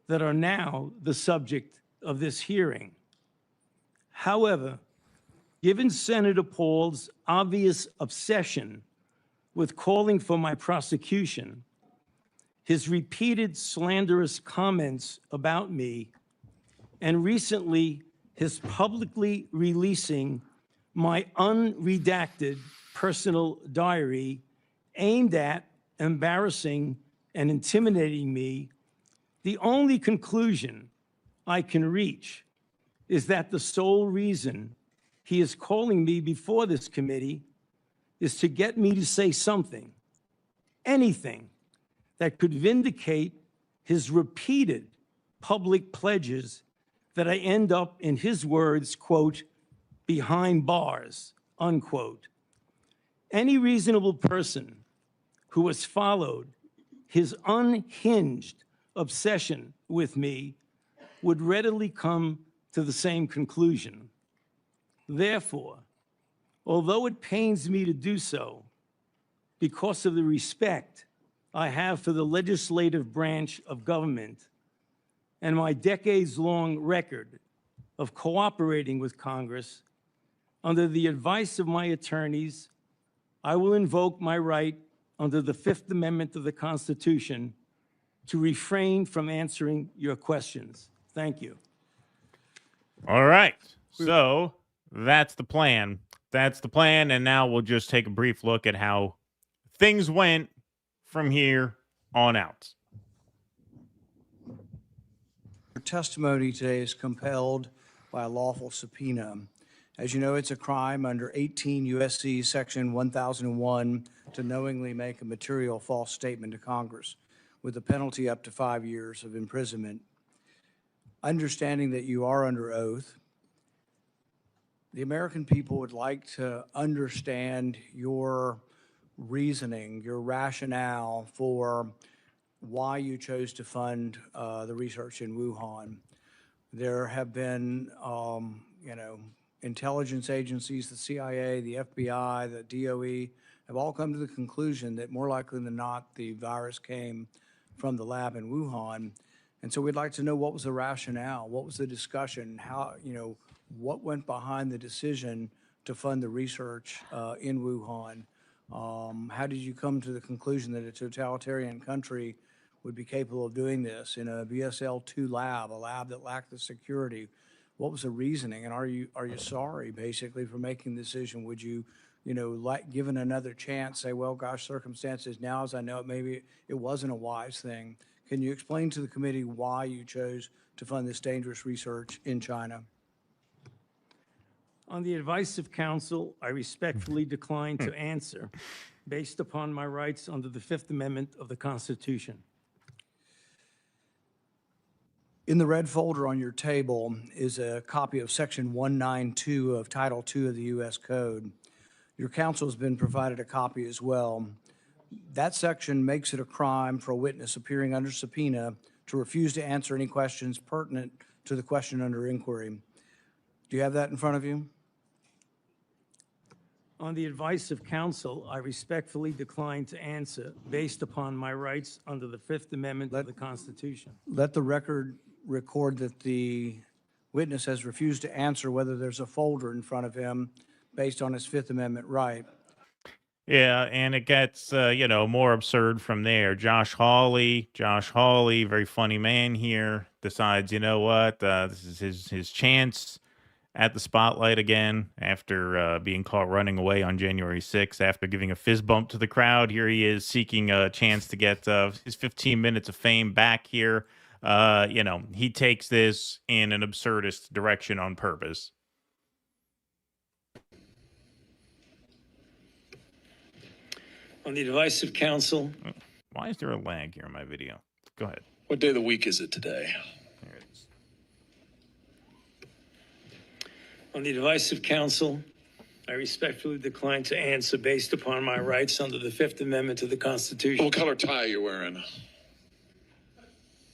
that are now the subject of this hearing. However, given Senator Paul's obvious obsession with calling for my prosecution, his repeated slanderous comments about me, and recently his publicly releasing my unredacted personal diary aimed at embarrassing and intimidating me, the only conclusion I can reach is that the sole reason he is calling me before this committee is to get me to say something, anything, that could vindicate his repeated public pledges that I end up, in his words, quote, behind bars, unquote. Any reasonable person who has followed his unhinged obsession with me would readily come to the same conclusion. Therefore, although it pains me to do so, because of the respect I have for the legislative branch of government and my decades-long record of cooperating with Congress, under the advice of my attorneys, I will invoke my right under the Fifth Amendment of the Constitution to refrain from answering your questions. Thank you. All right. So that's the plan. That's the plan. And now we'll just take a brief look at how things went from here on out. Your testimony today is compelled by a lawful subpoena. As you know, it's a crime under 18 U.S.C. Section 1001 to knowingly make a material false statement to Congress, with a penalty up to 5 years of imprisonment. Understanding that you are under oath, the American people would like to understand your reasoning, your rationale for why you chose to fund the research in Wuhan. There have been, intelligence agencies, the CIA, the FBI, the DOE, have all come to the conclusion that more likely than not, the virus came from the lab in Wuhan. And so we'd like to know, what was the rationale? What was the discussion? How, what went behind the decision to fund the research in Wuhan? How did you come to the conclusion that a totalitarian country would be capable of doing this in a BSL-2 lab, a lab that lacked the security? What was the reasoning? And are you sorry, basically, for making the decision? Would you, given another chance, say, well, gosh, circumstances now, as I know it, maybe it wasn't a wise thing. Can you explain to the committee why you chose to fund this dangerous research in China? On the advice of counsel, I respectfully decline to answer based upon my rights under the Fifth Amendment of the Constitution. In the red folder on your table is a copy of Section 192 of Title II of the U.S. Code. Your counsel has been provided a copy as well. That section makes it a crime for a witness appearing under subpoena to refuse to answer any questions pertinent to the question under inquiry. Do you have that in front of you? On the advice of counsel, I respectfully decline to answer based upon my rights under the Fifth Amendment of the Constitution. Let the record record that the witness has refused to answer whether there's a folder in front of him based on his Fifth Amendment right. Yeah, and it gets more absurd from there. Josh Hawley, very funny man here, decides, you know what, this is his chance at the spotlight again after being caught running away on January 6th after giving a fist bump to the crowd. Here he is seeking a chance to get his 15 minutes of fame back here. He takes this in an absurdist direction on purpose. On the advice of counsel. Why is there a lag here in my video? Go ahead. What day of the week is it today? There it is. On the advice of counsel, I respectfully decline to answer based upon my rights under the Fifth Amendment to the Constitution. What color tie are you wearing?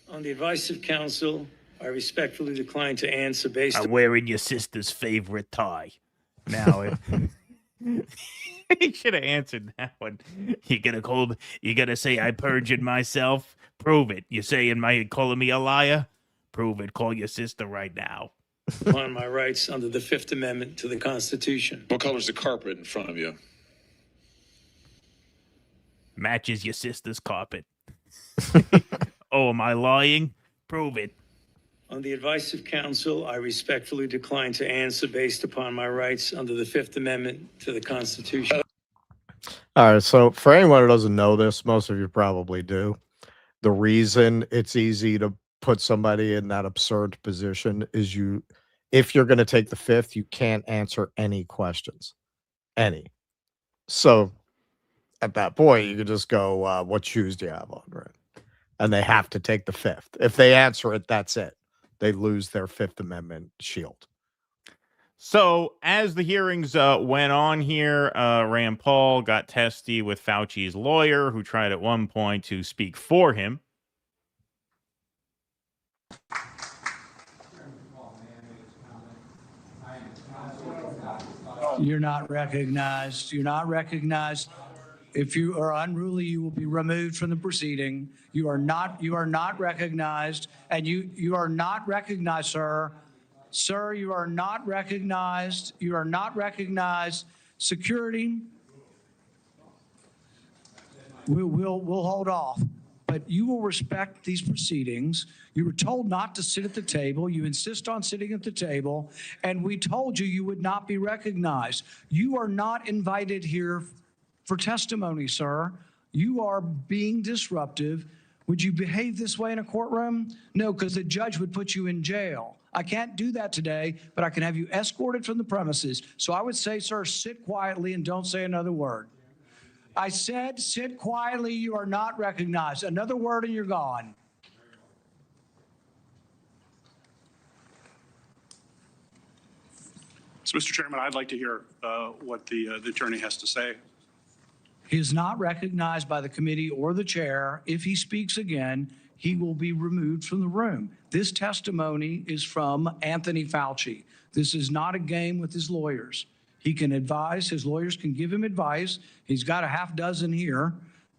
On the advice of counsel, I respectfully decline to answer based I'm wearing your sister's favorite tie. Now, he should have answered that one. You gonna say I perjured myself? Prove it. You calling me a liar? Prove it. Call your sister right now. upon my rights under the Fifth Amendment to the Constitution. What color's the carpet in front of you? Matches your sister's carpet. Oh, am I lying? Prove it. On the advice of counsel, I respectfully decline to answer based upon my rights under the Fifth Amendment to the Constitution. All right, so for anyone who doesn't know this, most of you probably do. The reason it's easy to put somebody in that absurd position is if you're going to take the fifth, you can't answer any questions. Any. So at that point, you could just go, what shoes do you have on, right? And they have to take the fifth. If they answer it, that's it. They lose their Fifth Amendment shield. So as the hearings went on here, Rand Paul got testy with Fauci's lawyer, who tried at one point to speak for him. You're not recognized. You're not recognized. If you are unruly, you will be removed from the proceeding. You are not recognized, and you are not recognized, sir. Sir, you are not recognized. You are not recognized. Security, we'll hold off, but you will respect these proceedings. You were told not to sit at the table. You insist on sitting at the table, and we told you you would not be recognized. You are not invited here for testimony, sir. You are being disruptive. Would you behave this way in a courtroom? No, because the judge would put you in jail. I can't do that today, but I can have you escorted from the premises. So I would say, sir, sit quietly and don't say another word. I said, sit quietly. You are not recognized. Another word and you're gone. So, Mr. Chairman, I'd like to hear what the attorney has to say. He is not recognized by the committee or the chair. If he speaks again, he will be removed from the room. This testimony is from Anthony Fauci. This is not a game with his lawyers. He can advise, his lawyers can give him advice. He's got a half dozen here.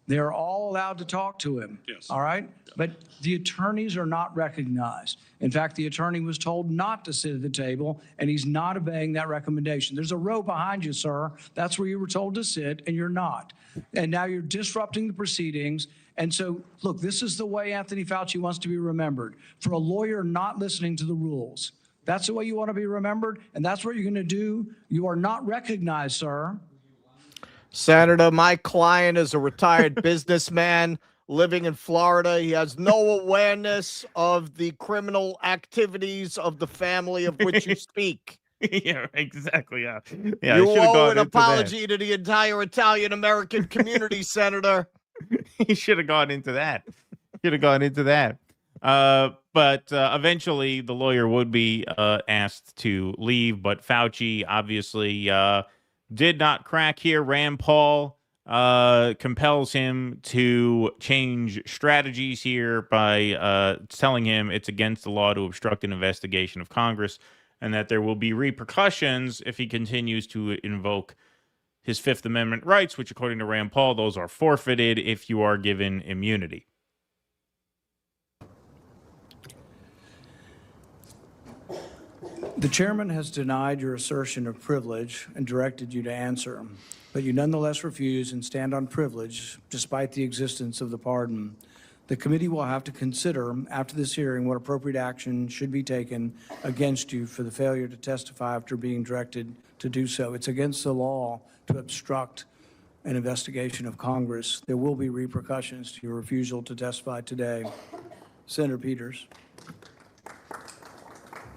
They're all allowed to talk to him. Yes. All right? But the attorneys are not recognized. In fact, the attorney was told not to sit at the table, and he's not obeying that recommendation. There's a row behind you, sir. That's where you were told to sit, and you're not. And now you're disrupting the proceedings. And so, look, this is the way Anthony Fauci wants to be remembered, for a lawyer not listening to the rules. That's the way you want to be remembered, and that's what you're going to do. You are not recognized, sir. Senator, my client is a retired businessman living in Florida. He has no awareness of the criminal activities of the family of which you speak. Yeah, exactly. Yeah, you owe an apology to the entire Italian-American community, Senator. He should have gone into that. But eventually the lawyer would be asked to leave, but Fauci obviously did not crack here. Rand Paul compels him to change strategies here by telling him it's against the law to obstruct an investigation of Congress and that there will be repercussions if he continues to invoke his Fifth Amendment rights, which according to Rand Paul, those are forfeited if you are given immunity. The chairman has denied your assertion of privilege and directed you to answer, but you nonetheless refuse and stand on privilege despite the existence of the pardon. The committee will have to consider after this hearing what appropriate action should be taken against you for the failure to testify after being directed to do so. It's against the law to obstruct an investigation of Congress. There will be repercussions to your refusal to testify today. Senator Peters.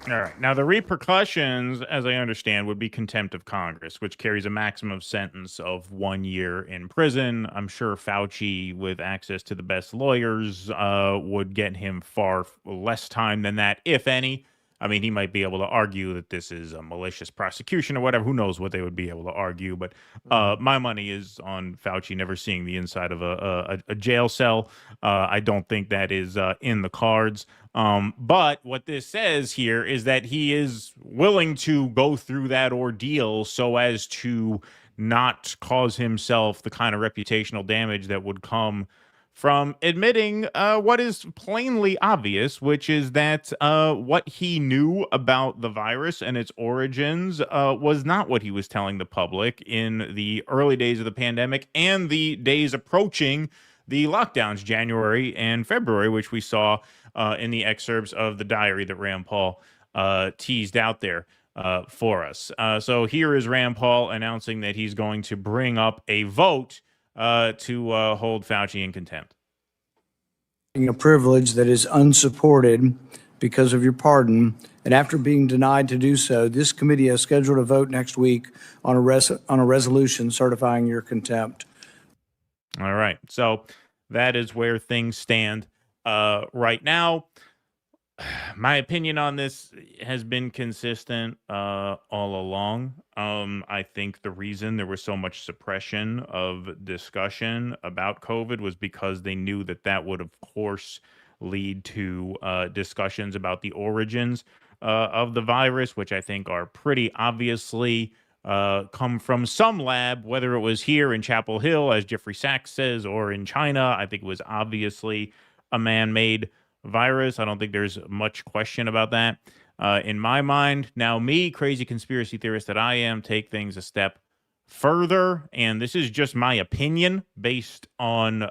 All right. Now, the repercussions, as I understand, would be contempt of Congress, which carries a maximum sentence of 1 year in prison. I'm sure Fauci, with access to the best lawyers, would get him far less time than that, if any. I mean, he might be able to argue that this is a malicious prosecution or whatever. Who knows what they would be able to argue. But my money is on Fauci never seeing the inside of a jail cell. I don't think that is in the cards. But what this says here is that he is willing to go through that ordeal so as to not cause himself the kind of reputational damage that would come from admitting what is plainly obvious, which is that what he knew about the virus and its origins was not what he was telling the public in the early days of the pandemic and the days approaching the lockdowns, January and February, which we saw in the excerpts of the diary that Rand Paul teased out there for us. So here is Rand Paul announcing that he's going to bring up a vote to hold Fauci in contempt. A privilege that is unsupported because of your pardon, and after being denied to do so, this committee has scheduled a vote next week on a resolution certifying your contempt. All right, so that is where things stand right now. My opinion on this has been consistent all along. I think the reason there was so much suppression of discussion about COVID was because they knew that that would, of course, lead to discussions about the origins of the virus, which I think are pretty obviously come from some lab, whether it was here in Chapel Hill, as Jeffrey Sachs says, or in China. I think it was obviously a man-made virus. I don't think there's much question about that in my mind. Now, me, crazy conspiracy theorist that I am, take things a step further, and this is just my opinion based on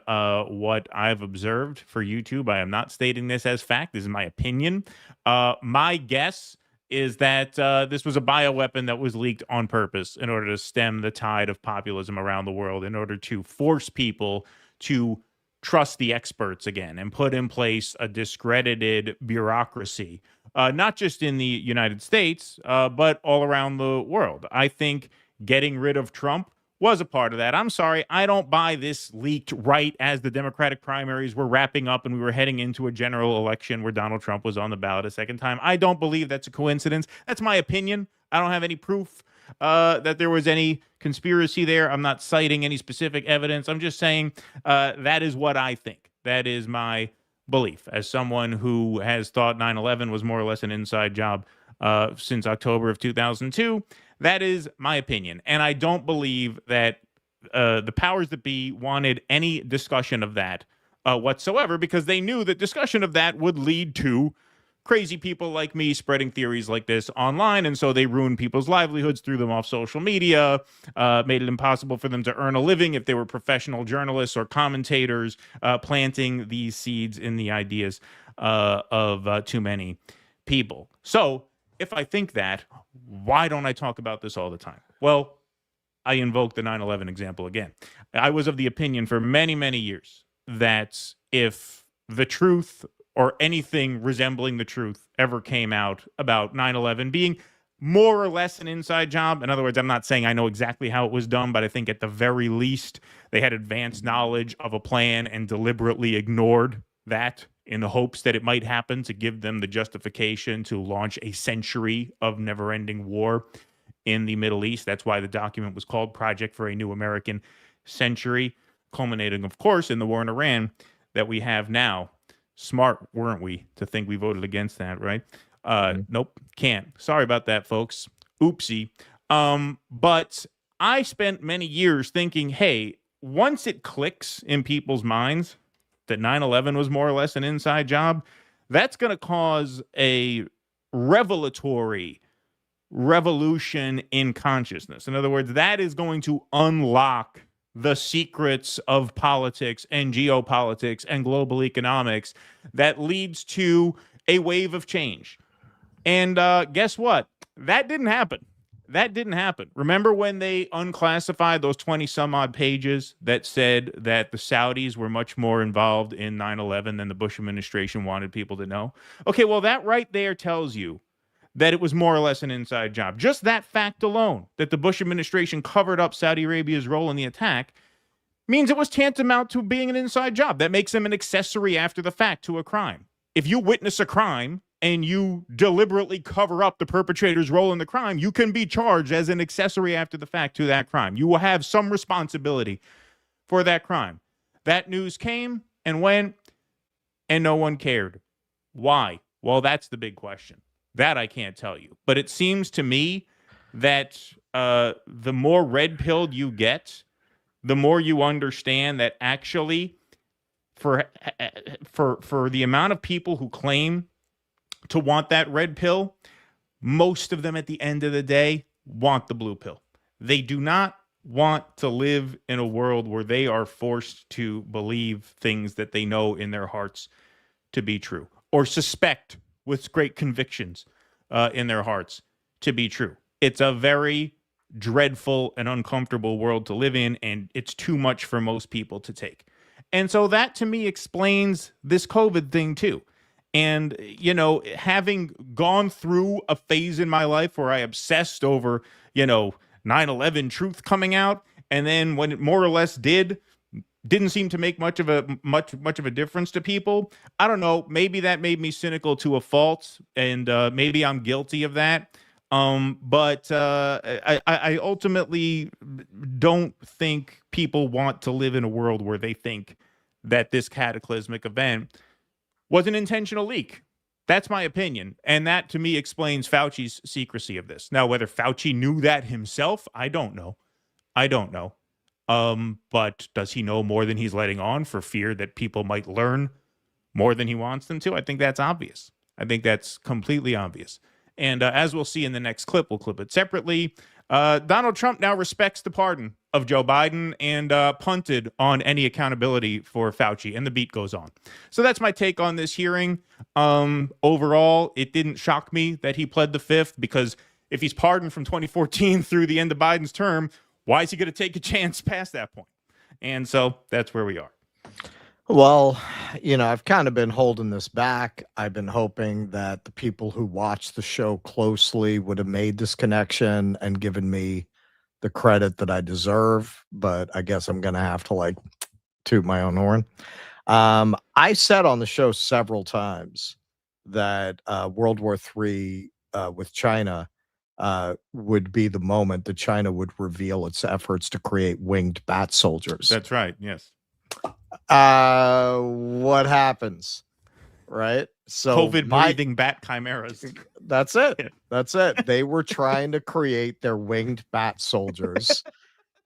what I've observed for YouTube. I am not stating this as fact. This is my opinion. My guess is that this was a bioweapon that was leaked on purpose in order to stem the tide of populism around the world, in order to force people to trust the experts again and put in place a discredited bureaucracy, not just in the United States, but all around the world. I think getting rid of Trump was a part of that. I'm sorry, I don't buy this leaked right as the Democratic primaries were wrapping up and we were heading into a general election where Donald Trump was on the ballot a second time. I don't believe that's a coincidence. That's my opinion. I don't have any proof that there was any conspiracy there. I'm not citing any specific evidence. I'm just saying that is what I think. That is my belief as someone who has thought 9/11 was more or less an inside job since October of 2002. That is my opinion. And I don't believe that the powers that be wanted any discussion of that whatsoever, because they knew that discussion of that would lead to crazy people like me spreading theories like this online, and so they ruined people's livelihoods, threw them off social media, made it impossible for them to earn a living if they were professional journalists or commentators, planting these seeds in the ideas of too many people. So if I think that, why don't I talk about this all the time? Well, I invoke the 9/11 example again. I was of the opinion for many, many years that if the truth or anything resembling the truth ever came out about 9/11 being more or less an inside job. In other words, I'm not saying I know exactly how it was done, but I think at the very least they had advanced knowledge of a plan and deliberately ignored that in the hopes that it might happen to give them the justification to launch a century of never-ending war in the Middle East. That's why the document was called Project for a New American Century, culminating, of course, in the war in Iran that we have now. Smart, weren't we, to think we voted against that, right? Nope, can't. Sorry about that, folks. Oopsie. But I spent many years thinking, hey, once it clicks in people's minds that 9/11 was more or less an inside job, that's going to cause a revelatory revolution in consciousness. In other words, that is going to unlock the secrets of politics and geopolitics and global economics that leads to a wave of change. And guess what? That didn't happen. That didn't happen. Remember when they unclassified those 20 some odd pages that said that the Saudis were much more involved in 9/11 than the Bush administration wanted people to know? Okay, well, that right there tells you that it was more or less an inside job. Just that fact alone, that the Bush administration covered up Saudi Arabia's role in the attack, means it was tantamount to being an inside job. That makes them an accessory after the fact to a crime. If you witness a crime and you deliberately cover up the perpetrator's role in the crime, you can be charged as an accessory after the fact to that crime. You will have some responsibility for that crime. That news came and went, and no one cared. Why? Well, that's the big question. That I can't tell you. But it seems to me that the more red-pilled you get, the more you understand that actually for the amount of people who claim to want that red pill, most of them at the end of the day want the blue pill. They do not want to live in a world where they are forced to believe things that they know in their hearts to be true, or suspect with great convictions in their hearts to be true. It's a very dreadful and uncomfortable world to live in, and it's too much for most people to take. And so that, to me, explains this COVID thing, too. And, you know, having gone through a phase in my life where I obsessed over, 9/11 truth coming out, and then when it more or less didn't seem to make much of a difference to people. I don't know. Maybe that made me cynical to a fault, and maybe I'm guilty of that. But I ultimately don't think people want to live in a world where they think that this cataclysmic event was an intentional leak. That's my opinion. And that, to me, explains Fauci's secrecy of this. Now, whether Fauci knew that himself, I don't know. But does he know more than he's letting on for fear that people might learn more than he wants them to? I think that's obvious. I think that's completely obvious. And as we'll see in the next clip, we'll clip it separately. Donald Trump now respects the pardon of Joe Biden and punted on any accountability for Fauci, and the beat goes on. So that's my take on this hearing. Overall, it didn't shock me that he pled the fifth, because if he's pardoned from 2014 through the end of Biden's term, why is he going to take a chance past that point? And so that's where we are. Well, I've kind of been holding this back. I've been hoping that the people who watch the show closely would have made this connection and given me the credit that I deserve. But I guess I'm going to have to toot my own horn. I said on the show several times that World War III with China would be the moment that China would reveal its efforts to create winged bat soldiers. That's right. Yes. What happens, right? So COVID breathing bat chimeras. That's it. That's it. They were trying to create their winged bat soldiers,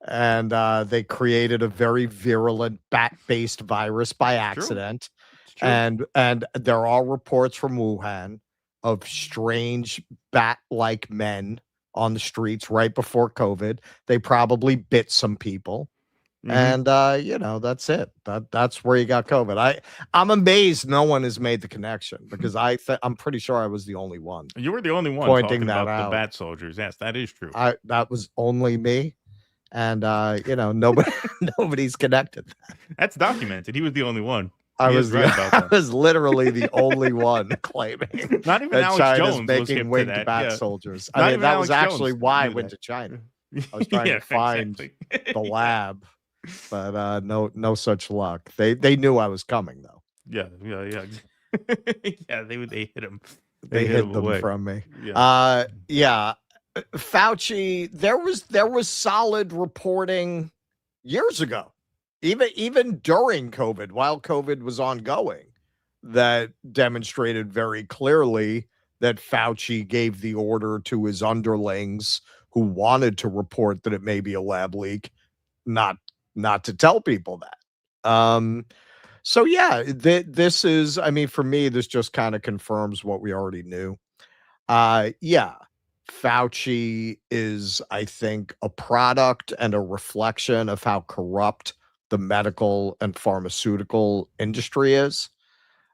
and they created a very virulent bat-based virus by accident. True. And there are reports from Wuhan of strange bat-like men on the streets right before COVID. They probably bit some people. And that's it. That's where you got COVID. I'm amazed no one has made the connection, because I'm pretty sure I was the only one. You were the only one pointing talking that about out. The bat soldiers. Yes, that is true. That was only me, and nobody's connected. That's documented. He was the only one. I was literally the only one claiming not even that Alex China's Jones making winged bat soldiers. I mean, that was actually why I went to China. I was trying to find the lab. But no such luck. They knew I was coming, though. Yeah. Yeah, they hit him. They hid them away from me. Yeah. Fauci, there was solid reporting years ago, even during COVID, while COVID was ongoing, that demonstrated very clearly that Fauci gave the order to his underlings who wanted to report that it may be a lab leak, not to tell people that. So yeah, this is, for me, this just kind of confirms what we already knew. Yeah, Fauci is, I think, a product and a reflection of how corrupt the medical and pharmaceutical industry is.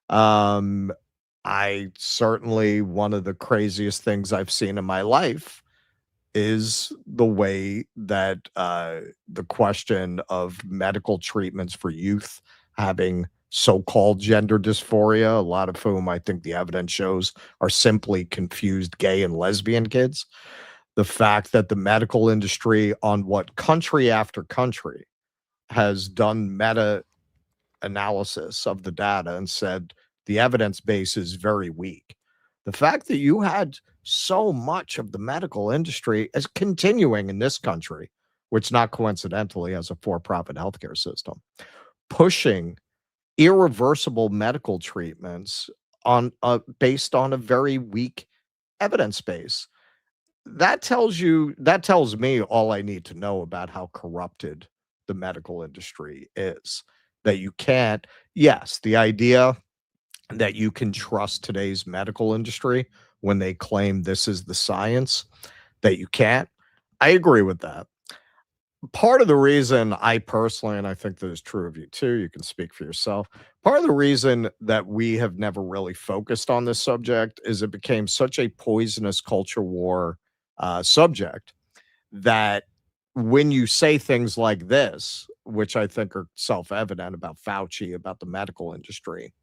I certainly, one of the craziest things I've seen in my life is the way that the question of medical treatments for youth having so-called gender dysphoria, a lot of whom I think the evidence shows are simply confused gay and lesbian kids. The fact that the medical industry, on what country after country has done meta analysis of the data and said the evidence base is very weak. The fact that you had so much of the medical industry as continuing in this country, which not coincidentally has a for-profit healthcare system, pushing irreversible medical treatments on based on a very weak evidence base. That tells me all I need to know about how corrupted the medical industry is. That you can't, yes, the idea that you can trust today's medical industry when they claim this is the science, that you can't. I agree with that. Part of the reason I personally, and I think that is true of you too, you can speak for yourself. Part of the reason that we have never really focused on this subject is it became such a poisonous culture war subject that when you say things like this, which I think are self-evident about Fauci, about the medical industry,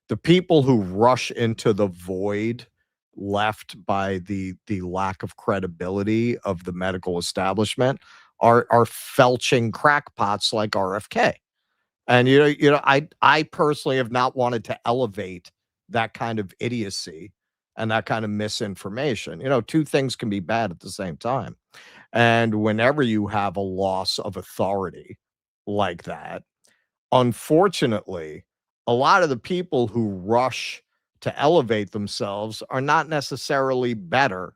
the people who rush into the void left by the lack of credibility of the medical establishment are felching crackpots like RFK. And I personally have not wanted to elevate that kind of idiocy and that kind of misinformation. Two things can be bad at the same time. And whenever you have a loss of authority like that, unfortunately, a lot of the people who rush to elevate themselves are not necessarily better.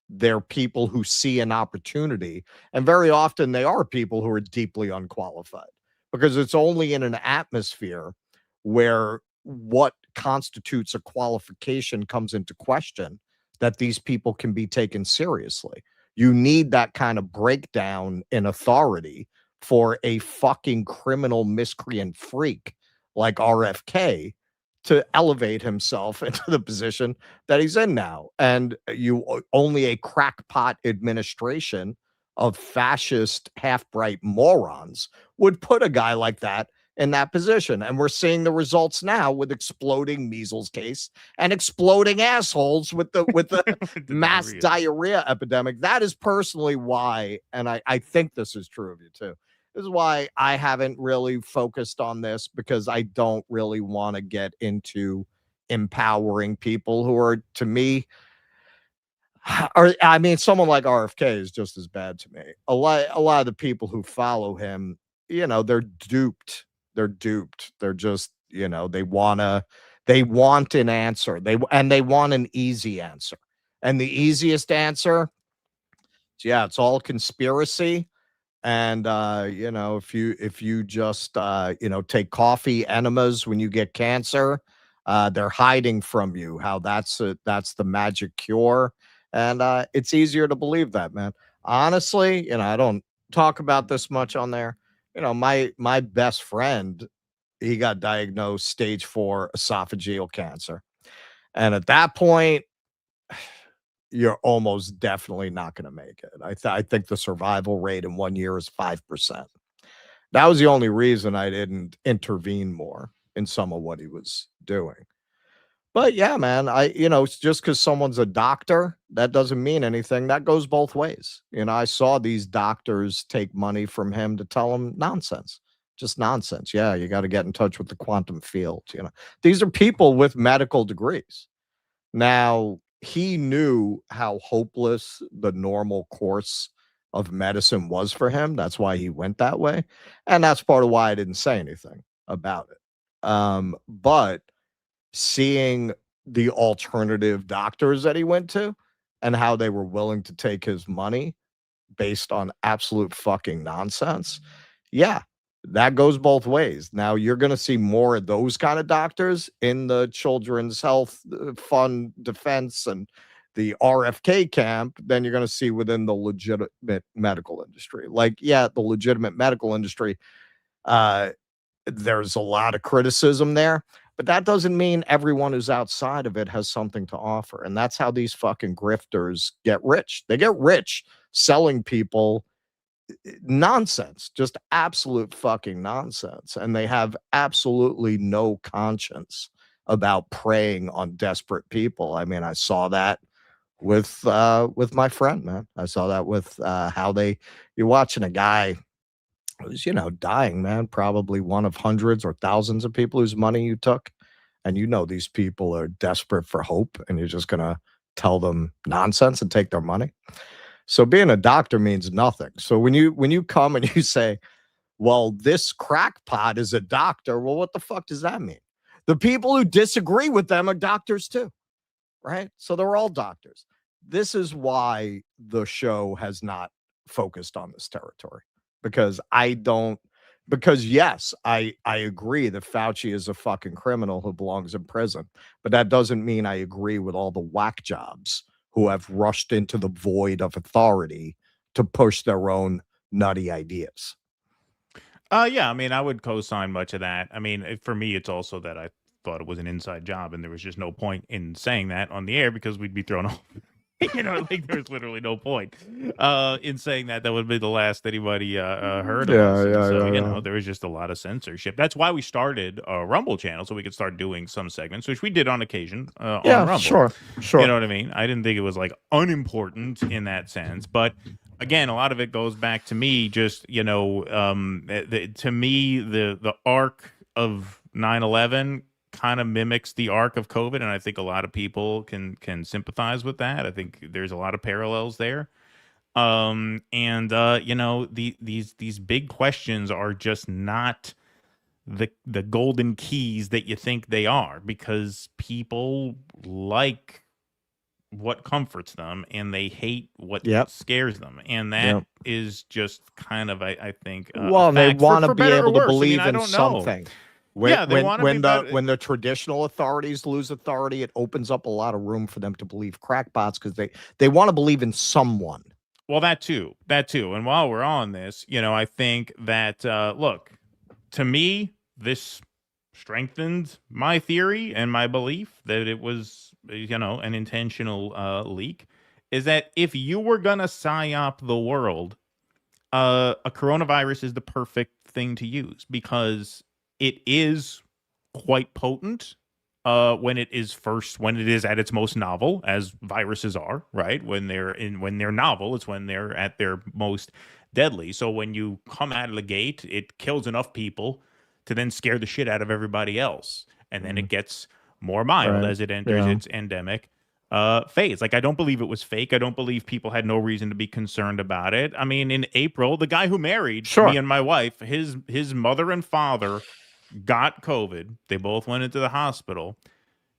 They're people who see an opportunity. And very often they are people who are deeply unqualified, because it's only in an atmosphere where what constitutes a qualification comes into question that these people can be taken seriously. You need that kind of breakdown in authority for a fucking criminal miscreant freak like RFK to elevate himself into the position that he's in now. And only a crackpot administration of fascist half-bright morons would put a guy like that in that position. And we're seeing the results now with exploding measles case and exploding assholes with the mass diarrhea epidemic. That is personally why, and I think this is true of you too, this is why I haven't really focused on this, because I don't really want to get into empowering people who are, to me, someone like RFK is just as bad to me. A lot of the people who follow him, they're duped. They're duped. They're just, they want an answer. They want an easy answer. And the easiest answer, it's all conspiracy. And if you just take coffee enemas when you get cancer, they're hiding from you how that's the magic cure. And it's easier to believe that, man. Honestly, I don't talk about this much on there. My best friend, he got diagnosed stage 4 esophageal cancer. And at that point, you're almost definitely not going to make it. I think the survival rate in 1 year is 5%. That was the only reason I didn't intervene more in some of what he was doing. But yeah, man, it's just because someone's a doctor, that doesn't mean anything. That goes both ways. I saw these doctors take money from him to tell him nonsense, just nonsense. Yeah, you got to get in touch with the quantum field. These are people with medical degrees. Now, he knew how hopeless the normal course of medicine was for him. That's why he went that way. And that's part of why I didn't say anything about it. But seeing the alternative doctors that he went to and how they were willing to take his money based on absolute fucking nonsense. Yeah, that goes both ways. Now you're going to see more of those kind of doctors in the children's health fund defense and the RFK camp than you're going to see within the legitimate medical industry. Like, yeah, the legitimate medical industry, there's a lot of criticism there, but that doesn't mean everyone who's outside of it has something to offer. And that's how these fucking grifters get rich. They get rich selling people nonsense, just absolute fucking nonsense. And they have absolutely no conscience about preying on desperate people. I mean, I saw that with my friend, man. I saw that with how you're watching a guy who's, dying, man, probably one of hundreds or thousands of people whose money you took. And these people are desperate for hope, and you're just gonna tell them nonsense and take their money. So being a doctor means nothing. So when you come and you say, well, this crackpot is a doctor, well, what the fuck does that mean? The people who disagree with them are doctors too, right? So they're all doctors. This is why the show has not focused on this territory, because yes, I agree that Fauci is a fucking criminal who belongs in prison, but that doesn't mean I agree with all the whack jobs who have rushed into the void of authority to push their own nutty ideas. Yeah, I mean, I would co-sign much of that. I mean, for me, it's also that I thought it was an inside job, and there was just no point in saying that on the air because we'd be thrown off. Like there's literally no point in saying that. That would be the last anybody heard of us. So, there was just a lot of censorship. That's why we started a Rumble channel, so we could start doing some segments, which we did on occasion on Rumble. Sure. You know what I mean? I didn't think it was like unimportant in that sense, but again, a lot of it goes back to me. Just to me, the arc of 9/11 kind of mimics the arc of COVID, and I think a lot of people can sympathize with that. I think there's a lot of parallels there. These big questions are just not the golden keys that you think they are, because people like what comforts them and they hate what scares them, and that is just kind of I think they want to be able to believe in something. When the traditional authorities lose authority, it opens up a lot of room for them to believe crackpots, because they want to believe in someone. Well, that too. And while we're on this, I think that look, to me, this strengthened my theory and my belief that it was an intentional leak. Is that if you were gonna psyop the world, a coronavirus is the perfect thing to use, because it is quite potent when it is at its most novel, as viruses are, right? When they're novel, it's when they're at their most deadly. So when you come out of the gate, it kills enough people to then scare the shit out of everybody else, and then it gets more mild as it enters its endemic phase. Like, I don't believe it was fake. I don't believe people had no reason to be concerned about it. I mean, in April, the guy who married me and my wife, his mother and father got COVID. They both went into the hospital.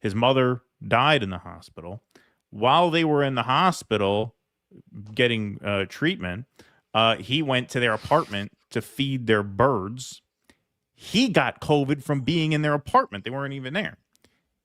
His mother died in the hospital. While they were in the hospital getting treatment, he went to their apartment to feed their birds. He got COVID from being in their apartment. They weren't even there.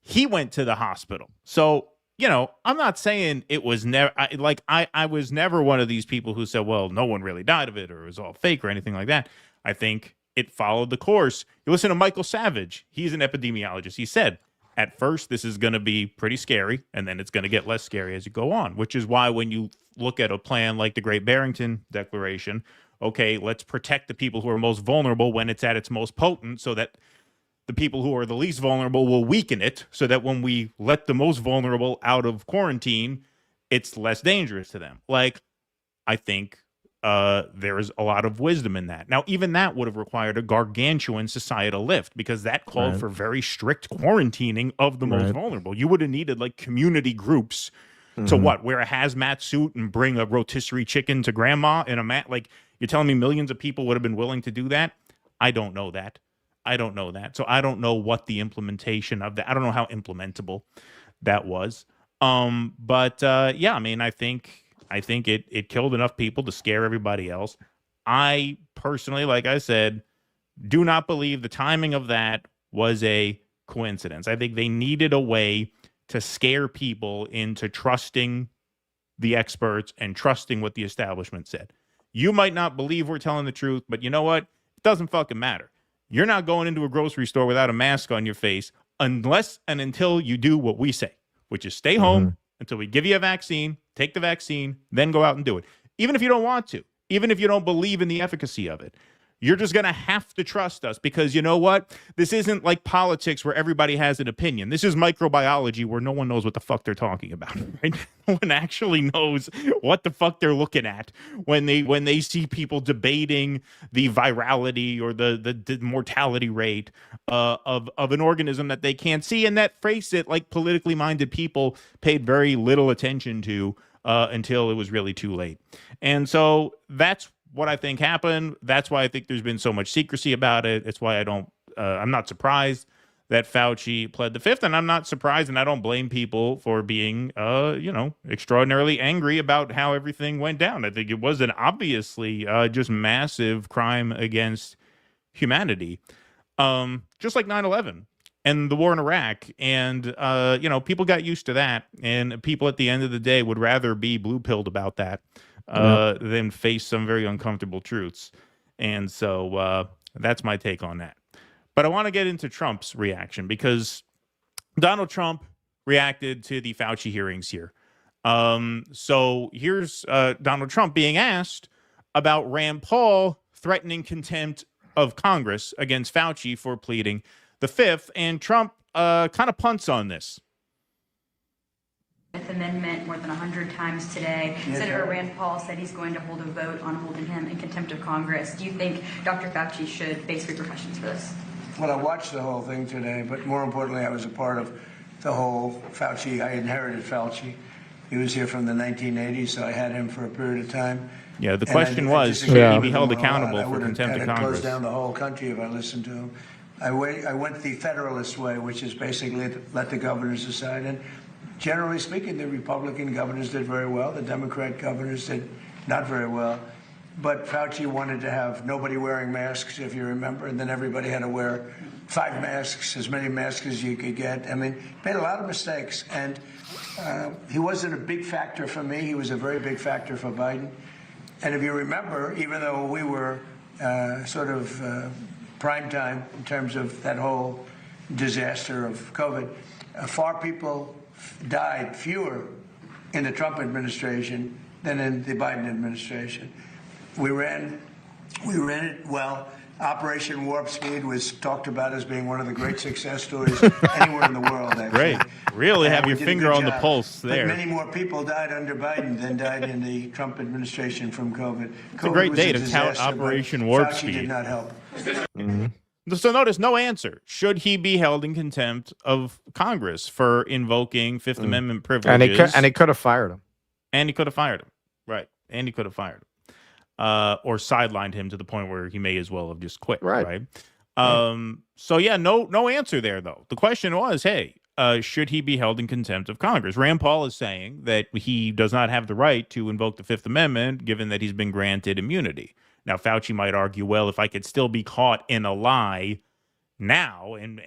He went to the hospital. So, I'm not saying it was never I was never one of these people who said, well, no one really died of it or it was all fake or anything like that. I think it followed the course. You listen to Michael Savage. He's an epidemiologist. He said, at first, this is going to be pretty scary, and then it's going to get less scary as you go on, which is why when you look at a plan like the Great Barrington Declaration, okay, let's protect the people who are most vulnerable when it's at its most potent, so that the people who are the least vulnerable will weaken it, so that when we let the most vulnerable out of quarantine, it's less dangerous to them. Like, I think there is a lot of wisdom in that. Now, even that would have required a gargantuan societal lift, because that called for very strict quarantining of the most vulnerable. You would have needed like community groups to wear a hazmat suit and bring a rotisserie chicken to grandma in a mat. Like, you're telling me millions of people would have been willing to do that? I don't know that. So I don't know what the implementation of that. I don't know how implementable that was. I mean, I think it killed enough people to scare everybody else. I personally, like I said, do not believe the timing of that was a coincidence. I think they needed a way to scare people into trusting the experts and trusting what the establishment said. You might not believe we're telling the truth, but you know what? It doesn't fucking matter. You're not going into a grocery store without a mask on your face unless and until you do what we say, which is stay home until we give you a vaccine, take the vaccine, then go out and do it. Even if you don't want to, even if you don't believe in the efficacy of it. You're just going to have to trust us because you know what? This isn't like politics where everybody has an opinion. This is microbiology where no one knows what the fuck they're talking about, right? No one actually knows what the fuck they're looking at when they see people debating the virality or the mortality rate of an organism that they can't see, and that, face it, like politically minded people paid very little attention to until it was really too late. And so that's what I think happened. That's why I think there's been so much secrecy about it. It's why I'm not surprised that Fauci pled the fifth, and I'm not surprised, and I don't blame people for being, extraordinarily angry about how everything went down. I think it was an obviously just massive crime against humanity, just like 9/11 and the war in Iraq. And, people got used to that, and people at the end of the day would rather be blue-pilled about that than face some very uncomfortable truths. And so that's my take on that. But I want to get into Trump's reaction because Donald Trump reacted to the Fauci hearings here. So here's Donald Trump being asked about Rand Paul threatening contempt of Congress against Fauci for pleading the fifth. And Trump kind of punts on this. Fifth Amendment more than 100 times today. Senator Rand Paul said he's going to hold a vote on holding him in contempt of Congress. Do you think Dr. Fauci should face repercussions for this? Well, I watched the whole thing today, but more importantly, I was a part of the whole Fauci. I inherited Fauci. He was here from the 1980s, so I had him for a period of time. Yeah, the question was, should he be held accountable for contempt of Congress? I would have closed down the whole country if I listened to him. I went the Federalist way, which is basically let the governors decide. And generally speaking, the Republican governors did very well. The Democrat governors did not very well. But Fauci wanted to have nobody wearing masks, if you remember, and then everybody had to wear 5 masks, as many masks as you could get. I mean, made a lot of mistakes. And he wasn't a big factor for me. He was a very big factor for Biden. And if you remember, even though we were prime time in terms of that whole disaster of COVID, fewer in the Trump administration than in the Biden administration. We ran it well. Operation Warp Speed was talked about as being one of the great success stories anywhere in the world. Actually. Great. Really have your finger on the pulse there. But many more people died under Biden than died in the Trump administration from COVID. It's a great day to tout Operation Warp Speed. Fauci did not help. So notice, no answer. Should he be held in contempt of Congress for invoking Fifth Amendment privileges? And he could have fired him. And he could have fired him. Right. And he could have fired him. Or sidelined him to the point where he may as well have just quit. Right. So yeah, no answer there though. The question was, hey, should he be held in contempt of Congress? Rand Paul is saying that he does not have the right to invoke the Fifth Amendment, given that he's been granted immunity. Now, Fauci might argue, well, if I could still be caught in a lie now, and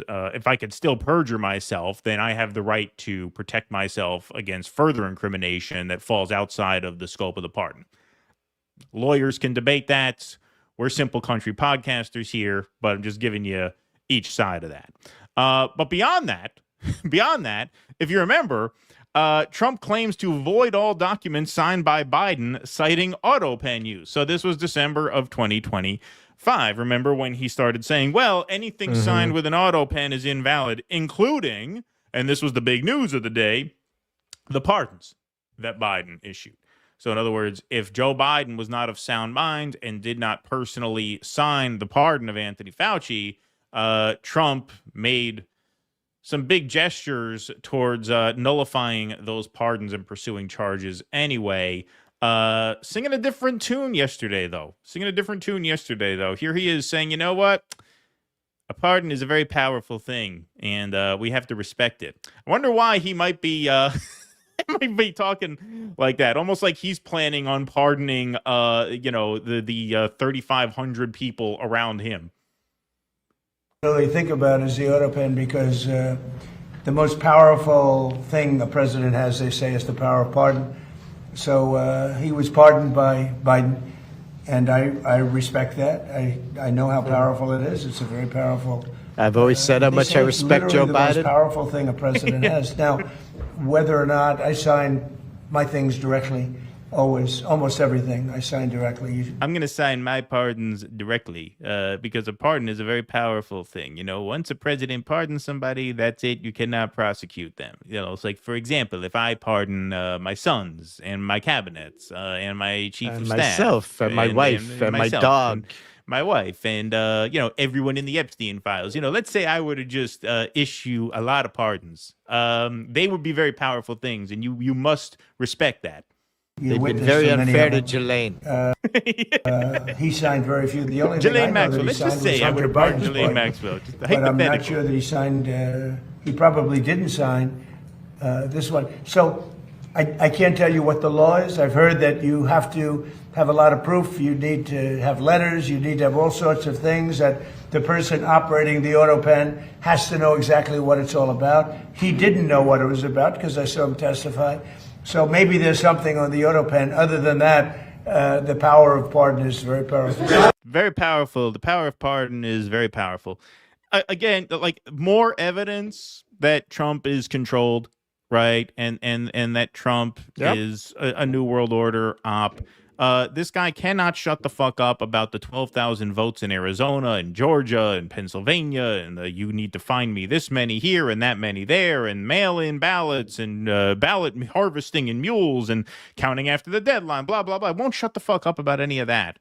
if I could still perjure myself, then I have the right to protect myself against further incrimination that falls outside of the scope of the pardon. Lawyers can debate that. We're simple country podcasters here, but I'm just giving you each side of that. But beyond that, if you remember, Trump claims to void all documents signed by Biden, citing auto pen use. So this was December of 2025. Remember when he started saying, well, anything signed with an auto pen is invalid, including, and this was the big news of the day, the pardons that Biden issued. So in other words, if Joe Biden was not of sound mind and did not personally sign the pardon of Anthony Fauci, Trump made some big gestures towards nullifying those pardons and pursuing charges anyway. Singing a different tune yesterday, though. Here he is saying, you know what? A pardon is a very powerful thing, and we have to respect it. I wonder why he might be talking like that, almost like he's planning on pardoning, the 3,500 people around him. Really think about is the auto pen, because the most powerful thing a president has, they say, is the power of pardon. So he was pardoned by Biden, and I respect that. I know how powerful it is. It's a very powerful. I've always said how much I respect Joe the Biden. Most powerful thing a president has. Now, whether or not I sign my things directly, almost everything I sign directly. I'm going to sign my pardons directly because a pardon is a very powerful thing. You know, once a president pardons somebody, that's it. You cannot prosecute them. You know, it's like, for example, if I pardon my sons and my cabinets and my chief of staff. Myself and my wife and my dog. And my wife and, you know, everyone in the Epstein files. You know, let's say I were to just issue a lot of pardons. They would be very powerful things, and you must respect that. They've been very unfair to Ghislaine. He signed very few. The only Ghislaine thing I know Maxwell. that he Let's just signed say was I would Hunter have pardoned Biden's Ghislaine pardon. Maxwell. Just But I'm not hypothetical. sure that he signed. He probably didn't sign this one. So I can't tell you what the law is. I've heard that you have to have a lot of proof. You need to have letters. You need to have all sorts of things that the person operating the auto pen has to know exactly what it's all about. He didn't know what it was about because I saw him testify. So maybe there's something on the auto pen. Other than that, the power of pardon is very powerful. Very powerful. The power of pardon is very powerful. Again, like more evidence that Trump is controlled, right? And that Trump is a new world order op. This guy cannot shut the fuck up about the 12,000 votes in Arizona and Georgia and Pennsylvania and you need to find me this many here and that many there and mail-in ballots and ballot harvesting and mules and counting after the deadline, blah, blah, blah. Won't shut the fuck up about any of that.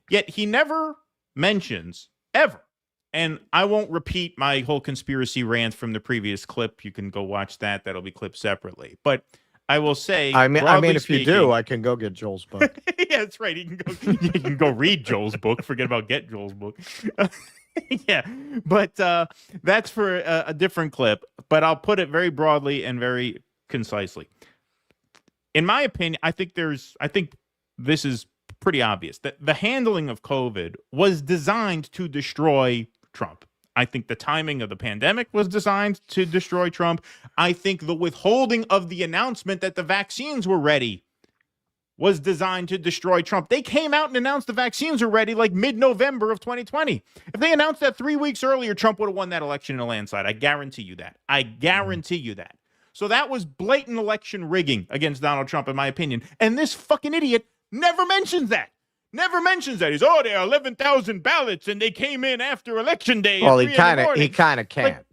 Yet he never mentions, ever, and I won't repeat my whole conspiracy rant from the previous clip. You can go watch that. That'll be clipped separately. But I will say, I mean, if you do, I can go get Joel's book. Yeah, that's right. You can go read Joel's book. Forget about get Joel's book. Yeah, but that's for a different clip. But I'll put it very broadly and very concisely. In my opinion, I think this is pretty obvious that the handling of COVID was designed to destroy Trump. I think the timing of the pandemic was designed to destroy Trump. I think the withholding of the announcement that the vaccines were ready was designed to destroy Trump. They came out and announced the vaccines are ready like mid-November of 2020. If they announced that 3 weeks earlier, Trump would have won that election in a landslide. I guarantee you that. I guarantee you that. So that was blatant election rigging against Donald Trump, in my opinion. And this fucking idiot never mentions that. Never mentions that. He's, there are 11,000 ballots and they came in after election day. Well, he kind of can't. Like,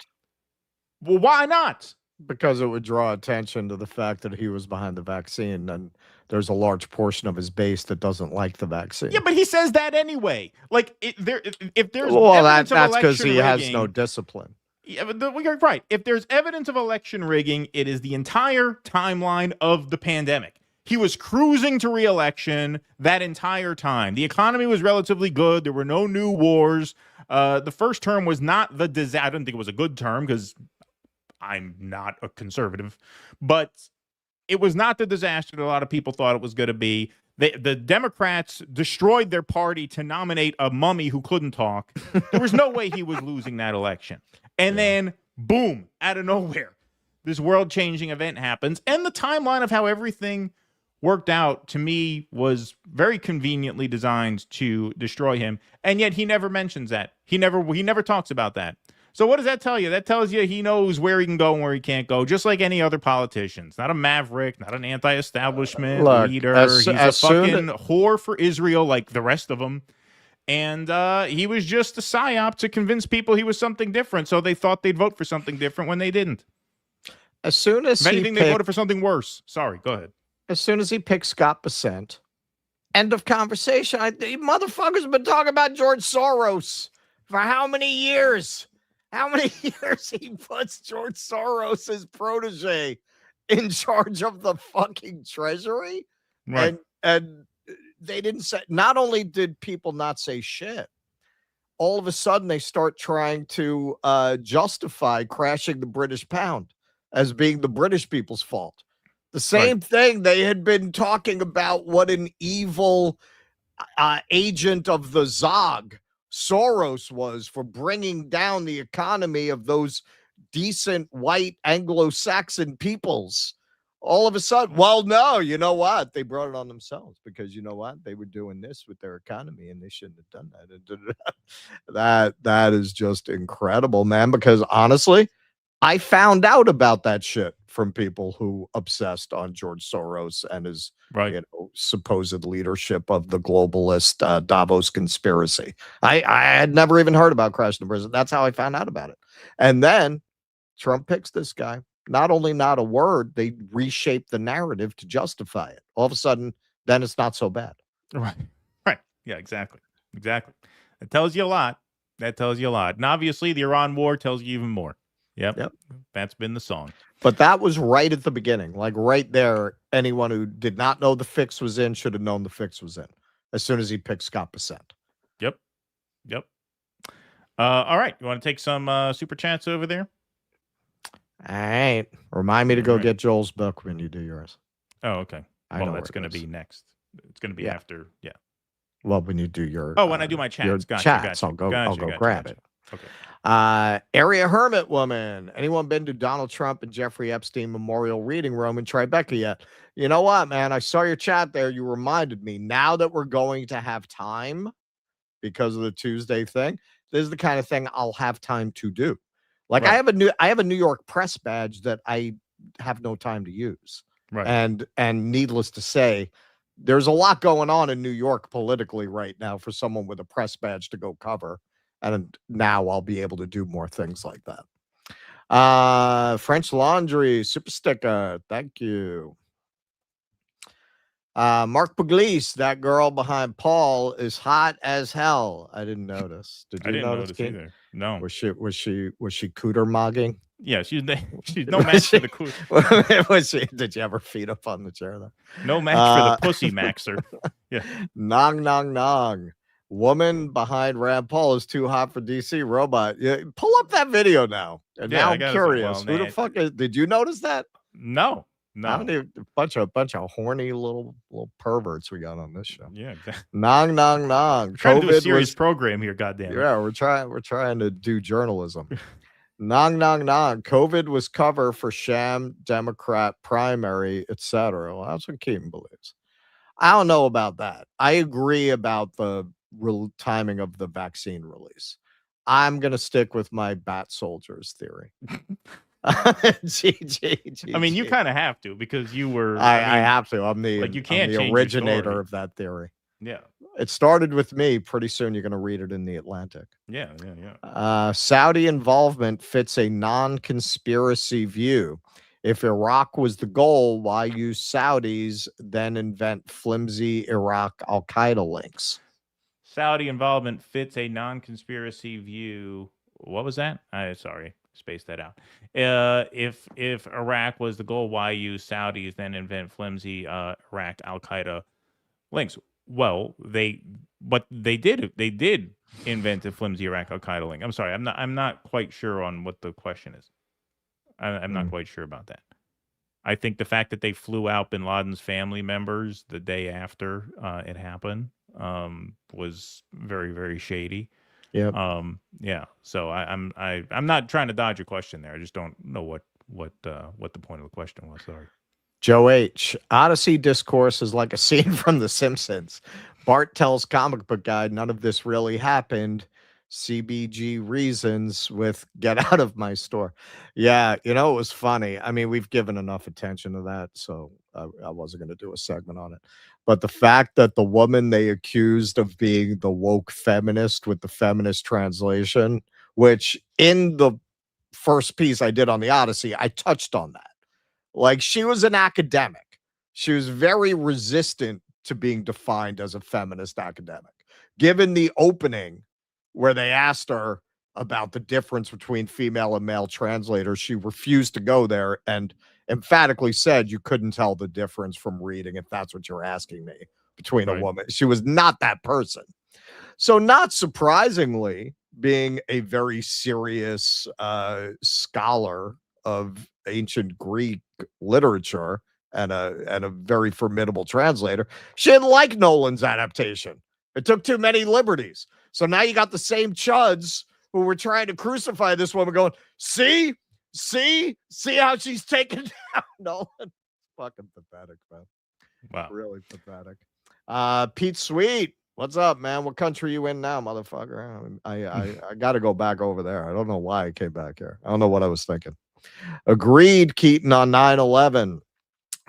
well, why not? Because it would draw attention to the fact that he was behind the vaccine, and there's a large portion of his base that doesn't like the vaccine. Yeah, but he says that anyway. Like, if there's that's because he has no discipline. Yeah, but you're right. If there's evidence of election rigging, it is the entire timeline of the pandemic. He was cruising to re-election that entire time. The economy was relatively good. There were no new wars. The first term was not the disaster. I don't think it was a good term because I'm not a conservative. But it was not the disaster that a lot of people thought it was going to be. The Democrats destroyed their party to nominate a mummy who couldn't talk. There was no way he was losing that election. And then, boom, out of nowhere, this world-changing event happens. And the timeline of how everything worked out, to me, was very conveniently designed to destroy him. And yet he never mentions that. He never talks about that. So what does that tell you? That tells you he knows where he can go and where he can't go, just like any other politician. Not a maverick, not an anti-establishment leader. He's a fucking whore for Israel like the rest of them. And he was just a psyop to convince people he was something different, so they thought they'd vote for something different when they didn't. As soon as if anything, they voted for something worse. Sorry, go ahead. As soon as he picked Scott Bessent, end of conversation. Motherfuckers have been talking about George Soros for how many years? How many years he puts George Soros, his protege, in charge of the fucking treasury? Right. And they didn't say, not only did people not say shit, all of a sudden they start trying to justify crashing the British pound as being the British people's fault. The same thing they had been talking about, what an evil agent of the Zog Soros was for bringing down the economy of those decent white Anglo-Saxon peoples. All of a sudden, well, no, you know what? They brought it on themselves because you know what? They were doing this with their economy and they shouldn't have done that. That is just incredible, man, because honestly, I found out about that shit from people who obsessed on George Soros and his supposed leadership of the globalist Davos conspiracy. I had never even heard about Crash in Prison. That's how I found out about it. And then Trump picks this guy. Not only not a word, they reshape the narrative to justify it. All of a sudden, then it's not so bad. Right. Yeah, exactly. It tells you a lot. That tells you a lot. And obviously, the Iran war tells you even more. Yep. That's been the song. But that was right at the beginning. Like right there, anyone who did not know the fix was in should have known the fix was in as soon as he picked Scott Bessent. Yep. All right. You want to take some super chats over there? All right. Remind me to go get Joel's book when you do yours. Oh, okay. Well, that's going to be next. It's going to be after. Yeah. Well, when you do your when I do my chats, gotcha. I'll go grab it. Okay. Area Hermit Woman. Anyone been to Donald Trump and Jeffrey Epstein Memorial Reading Room in Tribeca yet? You know what, man? I saw your chat there. You reminded me. Now that we're going to have time because of the Tuesday thing, this is the kind of thing I'll have time to do. Like I have a New York press badge that I have no time to use. Right. And needless to say, there's a lot going on in New York politically right now for someone with a press badge to go cover. And now I'll be able to do more things like that. French Laundry, super sticker. Thank you. Mark Pugliese, that girl behind Paul is hot as hell. I didn't notice. Did you notice either? No. Was she cooter mogging? Yeah, she's no match for the cooter. Did you ever feed up on the chair though? No match for the pussy maxer. Yeah. Nong. Woman behind Rand Paul is too hot for DC robot. Yeah, pull up that video now. And now I'm curious. Who the fuck is? Did you notice that? No. How many bunch of horny little perverts we got on this show? Yeah, exactly. Nong. Trying to do a serious program here, goddamn. Yeah, we're trying to do journalism. Nong. COVID was cover for sham Democrat primary, etc. Well, that's what Keaton believes. I don't know about that. I agree about the timing of the vaccine release. I'm gonna stick with my bat soldiers theory. I mean, you kind of have to because you were. I have to. I'm the originator of that theory. Yeah, it started with me. Pretty soon, you're going to read it in the Atlantic. Yeah. Saudi involvement fits a non-conspiracy view. If Iraq was the goal, why use Saudis then invent flimsy Iraq Al-Qaeda links? Saudi involvement fits a non-conspiracy view. What was that? Sorry. Space that out. If Iraq was the goal, why use Saudis then invent flimsy Iraq Al-Qaeda links? Well, they did invent a flimsy Iraq Al-Qaeda link. I'm sorry, I'm not quite sure on what the question is. I'm not quite sure about that. I think the fact that they flew out Bin Laden's family members the day after it happened was very, very shady. Yeah. So I'm not trying to dodge your question there. I just don't know what the point of the question was. Sorry. Joe H. Odyssey discourse is like a scene from The Simpsons. Bart tells comic book guy none of this really happened. CBG reasons with get out of my store. Yeah, it was funny. I mean, we've given enough attention to that, so I wasn't going to do a segment on it. But the fact that the woman they accused of being the woke feminist with the feminist translation, which in the first piece I did on the Odyssey, I touched on that. Like, she was an academic. She was very resistant to being defined as a feminist academic. Given the opening where they asked her about the difference between female and male translators, she refused to go there and emphatically said you couldn't tell the difference from reading, if that's what you're asking me, between a woman. She was not that person. So not surprisingly, being a very serious scholar of ancient Greek literature and a very formidable translator, she didn't like Nolan's adaptation. It took too many liberties. So now you got the same chuds who were trying to crucify this woman going, see, See how she's taken down Nolan. Fucking pathetic, man. Wow. Really pathetic. Pete Sweet, what's up, man? What country you in now, motherfucker? I got to go back over there. I don't know why I came back here. I don't know what I was thinking. Agreed, Keaton, on 9/11.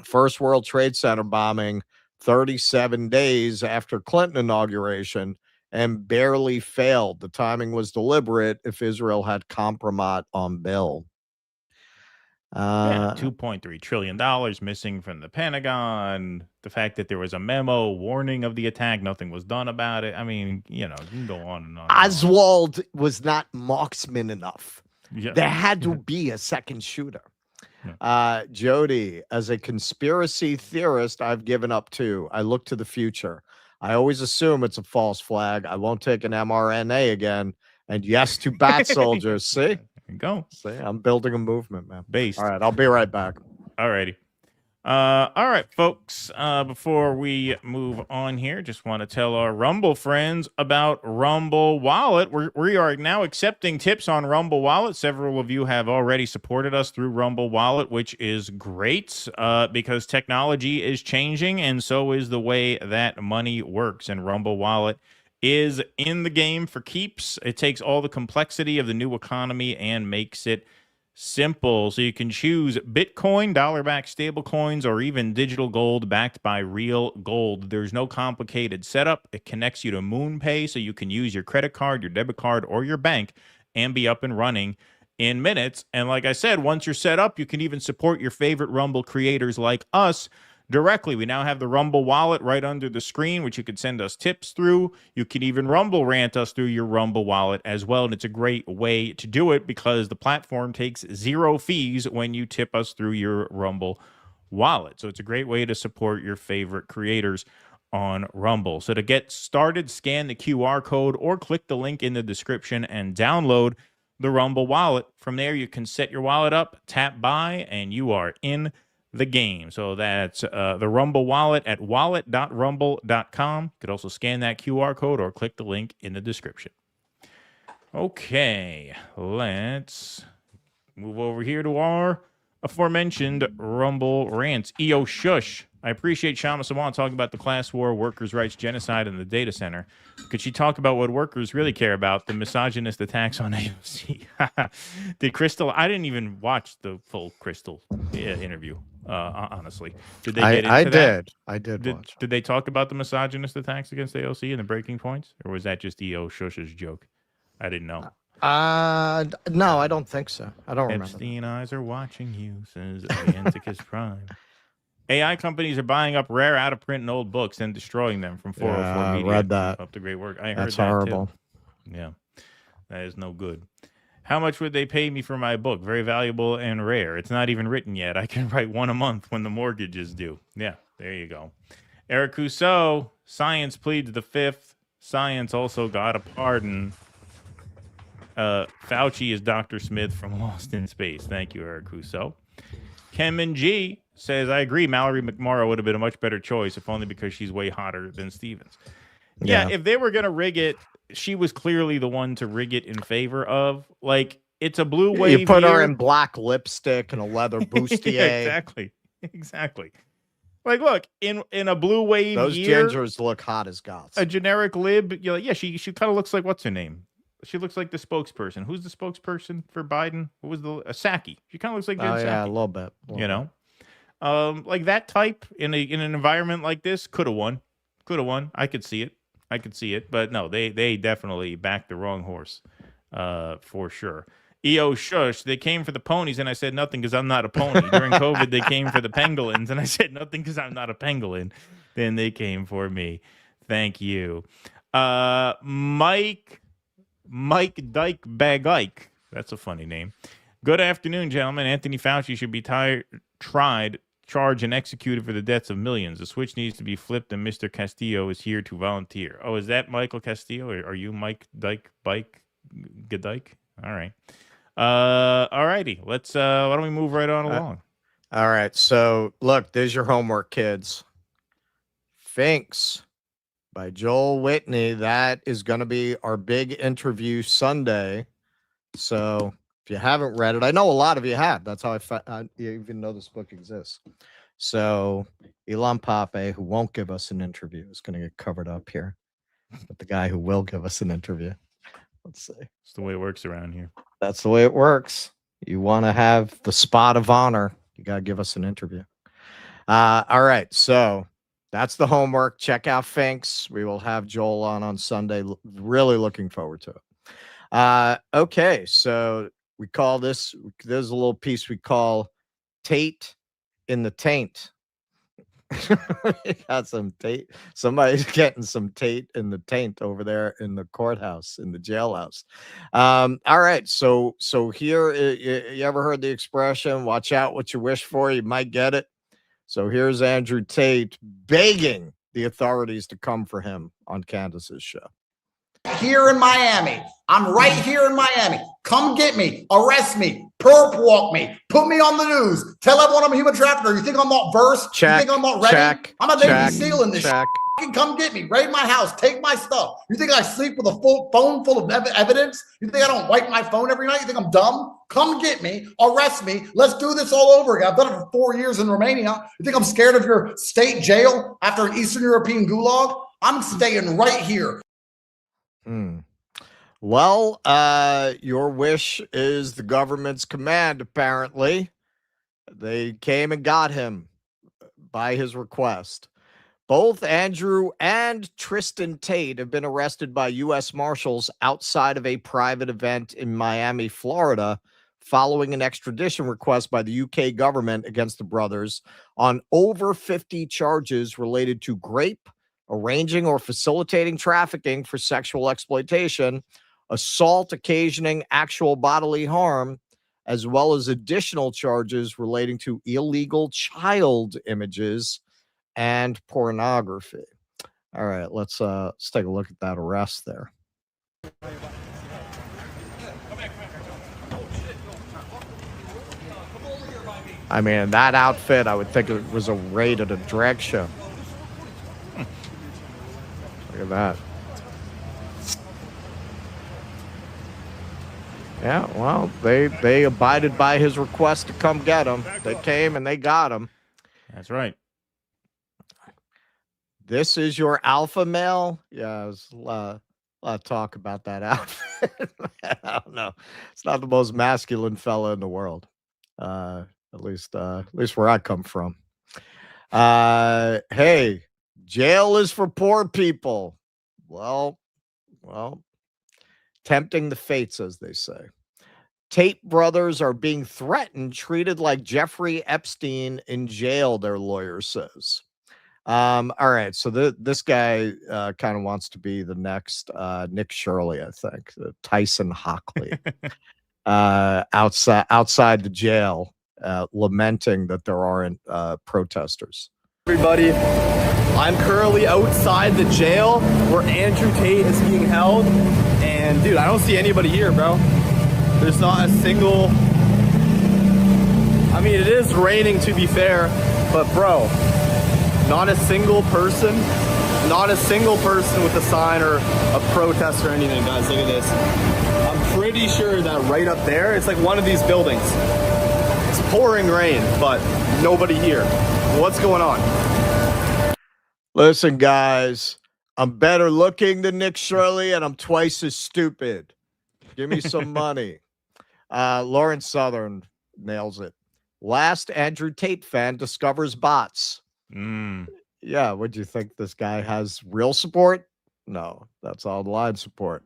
First World Trade Center bombing 37 days after Clinton inauguration and barely failed. The timing was deliberate if Israel had compromise on Bill. $2.3 trillion missing from the Pentagon. The fact that there was a memo warning of the attack, nothing was done about it. I mean, you can go on and on. Oswald was not marksman enough. Yeah. There had to be a second shooter. Jody, as a conspiracy theorist, I've given up too. I look to the future. I always assume it's a false flag. I won't take an mRNA again. And yes to bat soldiers. See? There you go. See, I'm building a movement, man. Based. All right, I'll be right back. All righty. All right, folks. Before we move on here, just want to tell our Rumble friends about Rumble Wallet. We are now accepting tips on Rumble Wallet. Several of you have already supported us through Rumble Wallet, which is great because technology is changing, and so is the way that money works. And Rumble Wallet is in the game for keeps. It takes all the complexity of the new economy and makes it simple. So you can choose Bitcoin, dollar-backed stable coins, or even digital gold backed by real gold. There's no complicated setup. It connects you to MoonPay, so you can use your credit card, your debit card, or your bank and be up and running in minutes. And like I said, once you're set up, you can even support your favorite Rumble creators like us directly. We now have the Rumble Wallet right under the screen, which you can send us tips through. You can even Rumble rant us through your Rumble Wallet as well, and it's a great way to do it because the platform takes 0 fees when you tip us through your Rumble Wallet. So it's a great way to support your favorite creators on Rumble. So to get started, scan the QR code or click the link in the description and download the Rumble Wallet. From there, you can set your wallet up, tap buy, and you are in the game. So that's the Rumble Wallet at wallet.rumble.com. You could also scan that QR code or click the link in the description. Okay, let's move over here to our aforementioned Rumble rants. EO Shush. I appreciate Kshama Sawant talking about the class war, workers' rights, genocide, and the data center. Could she talk about what workers really care about, the misogynist attacks on AOC? Did Crystal? I didn't even watch the full Crystal interview, honestly. Did they get into that? I did watch. Did they talk about the misogynist attacks against AOC and the breaking points? Or was that just EO Shush's joke? I didn't know. No, I don't think so. I don't remember. Epstein eyes are watching you, says Anticus Prime. AI companies are buying up rare, out-of-print and old books and destroying them from 404 Media. Read that. Up to great work. I heard That's that horrible. Too. Yeah, that is no good. How much would they pay me for my book? Very valuable and rare. It's not even written yet. I can write one a month when the mortgage is due. Yeah, there you go. Eric Rousseau, science pleads the fifth. Science also got a pardon. Fauci is Dr. Smith from Lost in Space. Thank you, Eric Rousseau. Kemen G says, I agree, Mallory McMorrow would have been a much better choice, if only because she's way hotter than Stevens. Yeah, if they were going to rig it, she was clearly the one to rig it in favor of. Like, it's a blue wave. You put her in black lipstick and a leather bustier. Yeah, exactly. Like, look, in a blue wave those year, gingers look hot as gods. A generic lib, you're like, yeah, she kind of looks like, what's her name? She looks like the spokesperson. Who's the spokesperson for Biden? What was the Psaki? She kind of looks like Jen Psaki. Yeah, a little bit. Like that type in an environment like this could have won. I could see it. But no, they definitely backed the wrong horse, for sure. EO Shush, they came for the ponies, and I said nothing because I'm not a pony. During COVID, they came for the pangolins, and I said nothing because I'm not a pangolin. Then they came for me. Thank you. Mike Dyke Bagike. That's a funny name. Good afternoon, gentlemen. Anthony Fauci should be tried, charged, and executed for the deaths of millions. The switch needs to be flipped, and Mr. Castillo is here to volunteer. Oh, is that Michael Castillo? Or are you Mike Dyke Gadike? All right. All righty. Let's why don't we move right on along? All right. So look, there's your homework, kids. Finks by Joel Whitney. That is going to be our big interview Sunday. So If you haven't read it, I know a lot of you have. That's how I even know this book exists. So Elon Pape, who won't give us an interview, is going to get covered up here. But the guy who will give us an interview, let's see. It's the way it works around here. That's the way it works. You want to have the spot of honor, you got to give us an interview. All right, so that's the homework. Check out Finks. We will have Joel on Sunday. Really looking forward to it. Okay, so we call this, there's a little piece we call Tate in the Taint. We got some Tate. Somebody's getting some Tate in the taint over there in the courthouse, in the jailhouse. All right, so here, you ever heard the expression, watch out what you wish for, you might get it? So here's Andrew Tate begging the authorities to come for him on Candace's show. Here in Miami. I'm right here in Miami. Come get me. Arrest me. Perp walk me. Put me on the news. Tell everyone I'm a human trafficker. You think I'm not versed? Check, you think I'm not ready? I'm a Navy SEAL in this check. shit. Come get me. Raid my house. Take my stuff. You think I sleep with a full phone full of evidence? You think I don't wipe my phone every night? You think I'm dumb? Come get me. Arrest me. Let's do this all over again. I've done it for 4 years in Romania. You think I'm scared of your state jail after an Eastern European gulag? I'm staying right here. Well, your wish is the government's command, apparently. They came and got him by his request. Both Andrew and Tristan Tate have been arrested by U.S. Marshals outside of a private event in Miami, Florida, following an extradition request by the U.K. government against the brothers on over 50 charges related to rape, arranging or facilitating trafficking for sexual exploitation, assault occasioning actual bodily harm, as well as additional charges relating to illegal child images and pornography. All right, let's take a look at that arrest there. I mean, in that outfit, I would think it was a raid at a drag show. Look at that. Yeah, well, they abided by his request to come get him. They came and they got him. That's right. This is your alpha male? Yeah, there's a lot of talk about that outfit. I don't know. It's not the most masculine fella in the world. At least where I come from. Hey, jail is for poor people. Well, tempting the fates, as they say. Tate Brothers are being threatened, treated like Jeffrey Epstein in jail, their lawyer says. All right, so this guy kind of wants to be the next Nick Shirley, I think, Tyson Hockley, outside the jail, lamenting that there aren't protesters. Everybody, I'm currently outside the jail where Andrew Tate is being held, and dude, I don't see anybody here, bro. There's not a single, I mean, it is raining to be fair, but bro, not a single person with a sign or a protest or anything, guys. Look at this. I'm pretty sure that right up there, it's like one of these buildings. It's pouring rain, but nobody here. What's going on? Listen, guys, I'm better looking than Nick Shirley, and I'm twice as stupid. Give me some money. Lawrence Southern nails it. Last Andrew Tate fan discovers bots. Yeah, what do you think? This guy has real support? No, that's online support.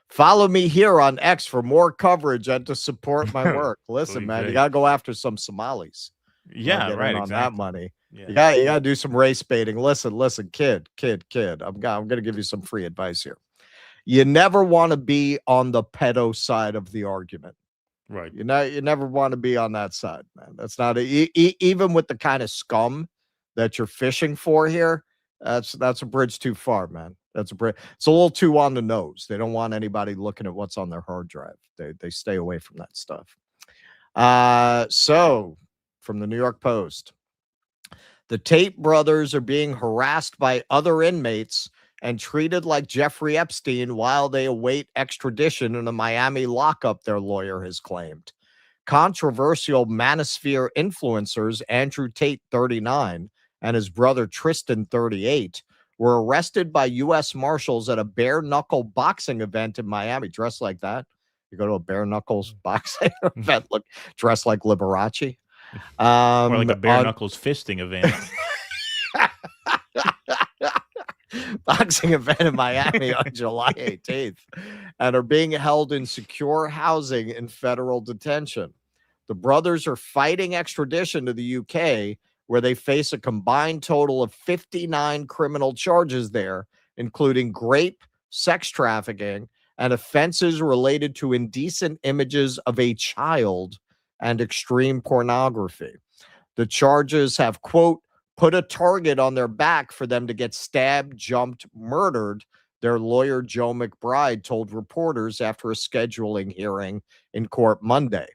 Follow me here on X for more coverage and to support my work. Listen, man, you gotta go after some Somalis. Yeah, right. On exactly. that money. Yeah. You gotta do some race baiting. Listen, kid. I'm gonna give you some free advice here. You never want to be on the pedo side of the argument. Right. You never want to be on that side, man. That's not even with the kind of scum that you're fishing for here. That's a bridge too far, man. It's a little too on the nose. They don't want anybody looking at what's on their hard drive. They stay away from that stuff. So from the New York Post, the Tate brothers are being harassed by other inmates and treated like Jeffrey Epstein while they await extradition in a Miami lockup, their lawyer has claimed. Controversial manosphere influencers Andrew Tate, 39, and his brother Tristan, 38, were arrested by U.S. Marshals at a bare-knuckle boxing event in Miami. Dressed like that? You go to a bare-knuckles boxing event, dressed like Liberace? Or like a bare-knuckles fisting event. Boxing event in Miami on July 18th, and are being held in secure housing in federal detention. The brothers are fighting extradition to the UK, where they face a combined total of 59 criminal charges there, including rape, sex trafficking, and offenses related to indecent images of a child and extreme pornography. The charges have, quote, put a target on their back for them to get stabbed, jumped, murdered, their lawyer Joe McBride told reporters after a scheduling hearing in court Monday.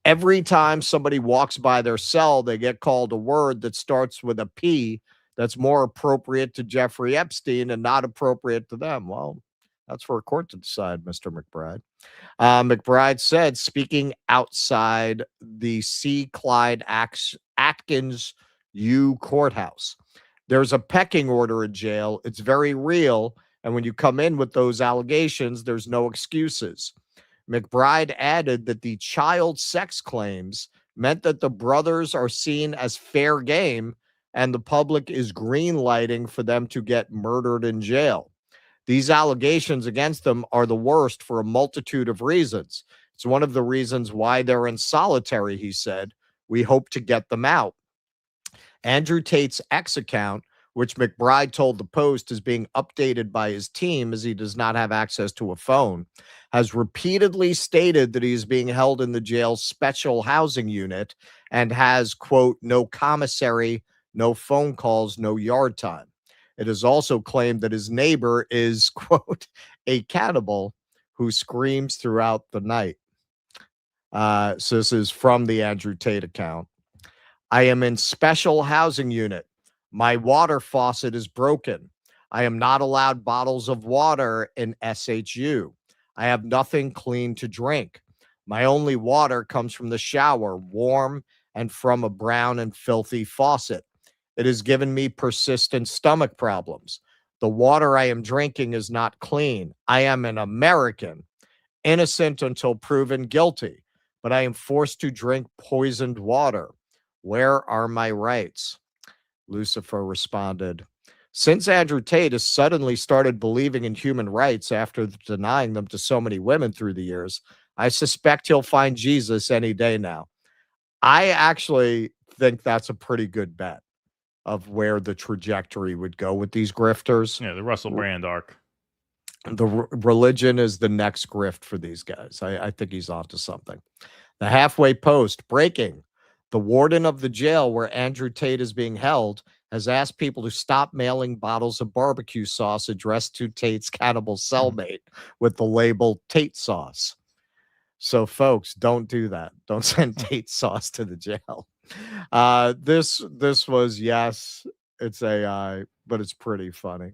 Every time somebody walks by their cell, they get called a word that starts with a P that's more appropriate to Jeffrey Epstein and not appropriate to them. Well, that's for a court to decide, Mr. McBride. McBride said, speaking outside the C. Clyde Atkins U courthouse, there's a pecking order in jail. It's very real. And when you come in with those allegations, there's no excuses. McBride added that the child sex claims meant that the brothers are seen as fair game and the public is green lighting for them to get murdered in jail. These allegations against them are the worst for a multitude of reasons. It's one of the reasons why they're in solitary, he said. We hope to get them out. Andrew Tate's X account, which McBride told the Post is being updated by his team as he does not have access to a phone, has repeatedly stated that he is being held in the jail's special housing unit and has, quote, no commissary, no phone calls, no yard time. It is also claimed that his neighbor is, quote, a cannibal who screams throughout the night. So this is from the Andrew Tate account. I am in special housing unit. My water faucet is broken. I am not allowed bottles of water in SHU. I have nothing clean to drink. My only water comes from the shower, warm and from a brown and filthy faucet. It has given me persistent stomach problems. The water I am drinking is not clean. I am an American, innocent until proven guilty, but I am forced to drink poisoned water. Where are my rights? Lucifer responded, since Andrew Tate has suddenly started believing in human rights after denying them to so many women through the years, I suspect he'll find Jesus any day now. I actually think that's a pretty good bet of where the trajectory would go with these grifters. Yeah, the Russell Brand arc. The religion is the next grift for these guys. I think he's onto something. The Halfway Post, breaking. The warden of the jail where Andrew Tate is being held has asked people to stop mailing bottles of barbecue sauce addressed to Tate's cannibal cellmate with the label Tate sauce. So, folks, don't do that. Don't send Tate sauce to the jail. This was, yes, it's AI, but it's pretty funny.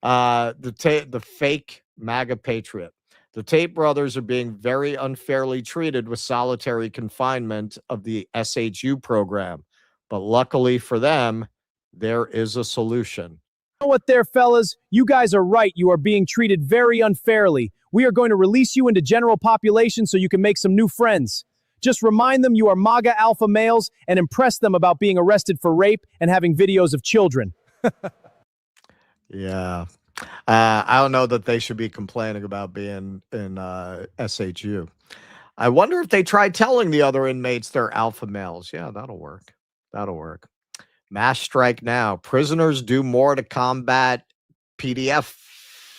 The fake MAGA patriot. The Tate brothers are being very unfairly treated with solitary confinement of the SHU program. But luckily for them, there is a solution. You know what there, fellas? You guys are right. You are being treated very unfairly. We are going to release you into general population so you can make some new friends. Just remind them you are MAGA alpha males and impress them about being arrested for rape and having videos of children. Yeah. I don't know that they should be complaining about being in SHU. I wonder if they tried telling the other inmates they're alpha males. Yeah, that'll work. That'll work. Mass strike now. Prisoners do more to combat PDF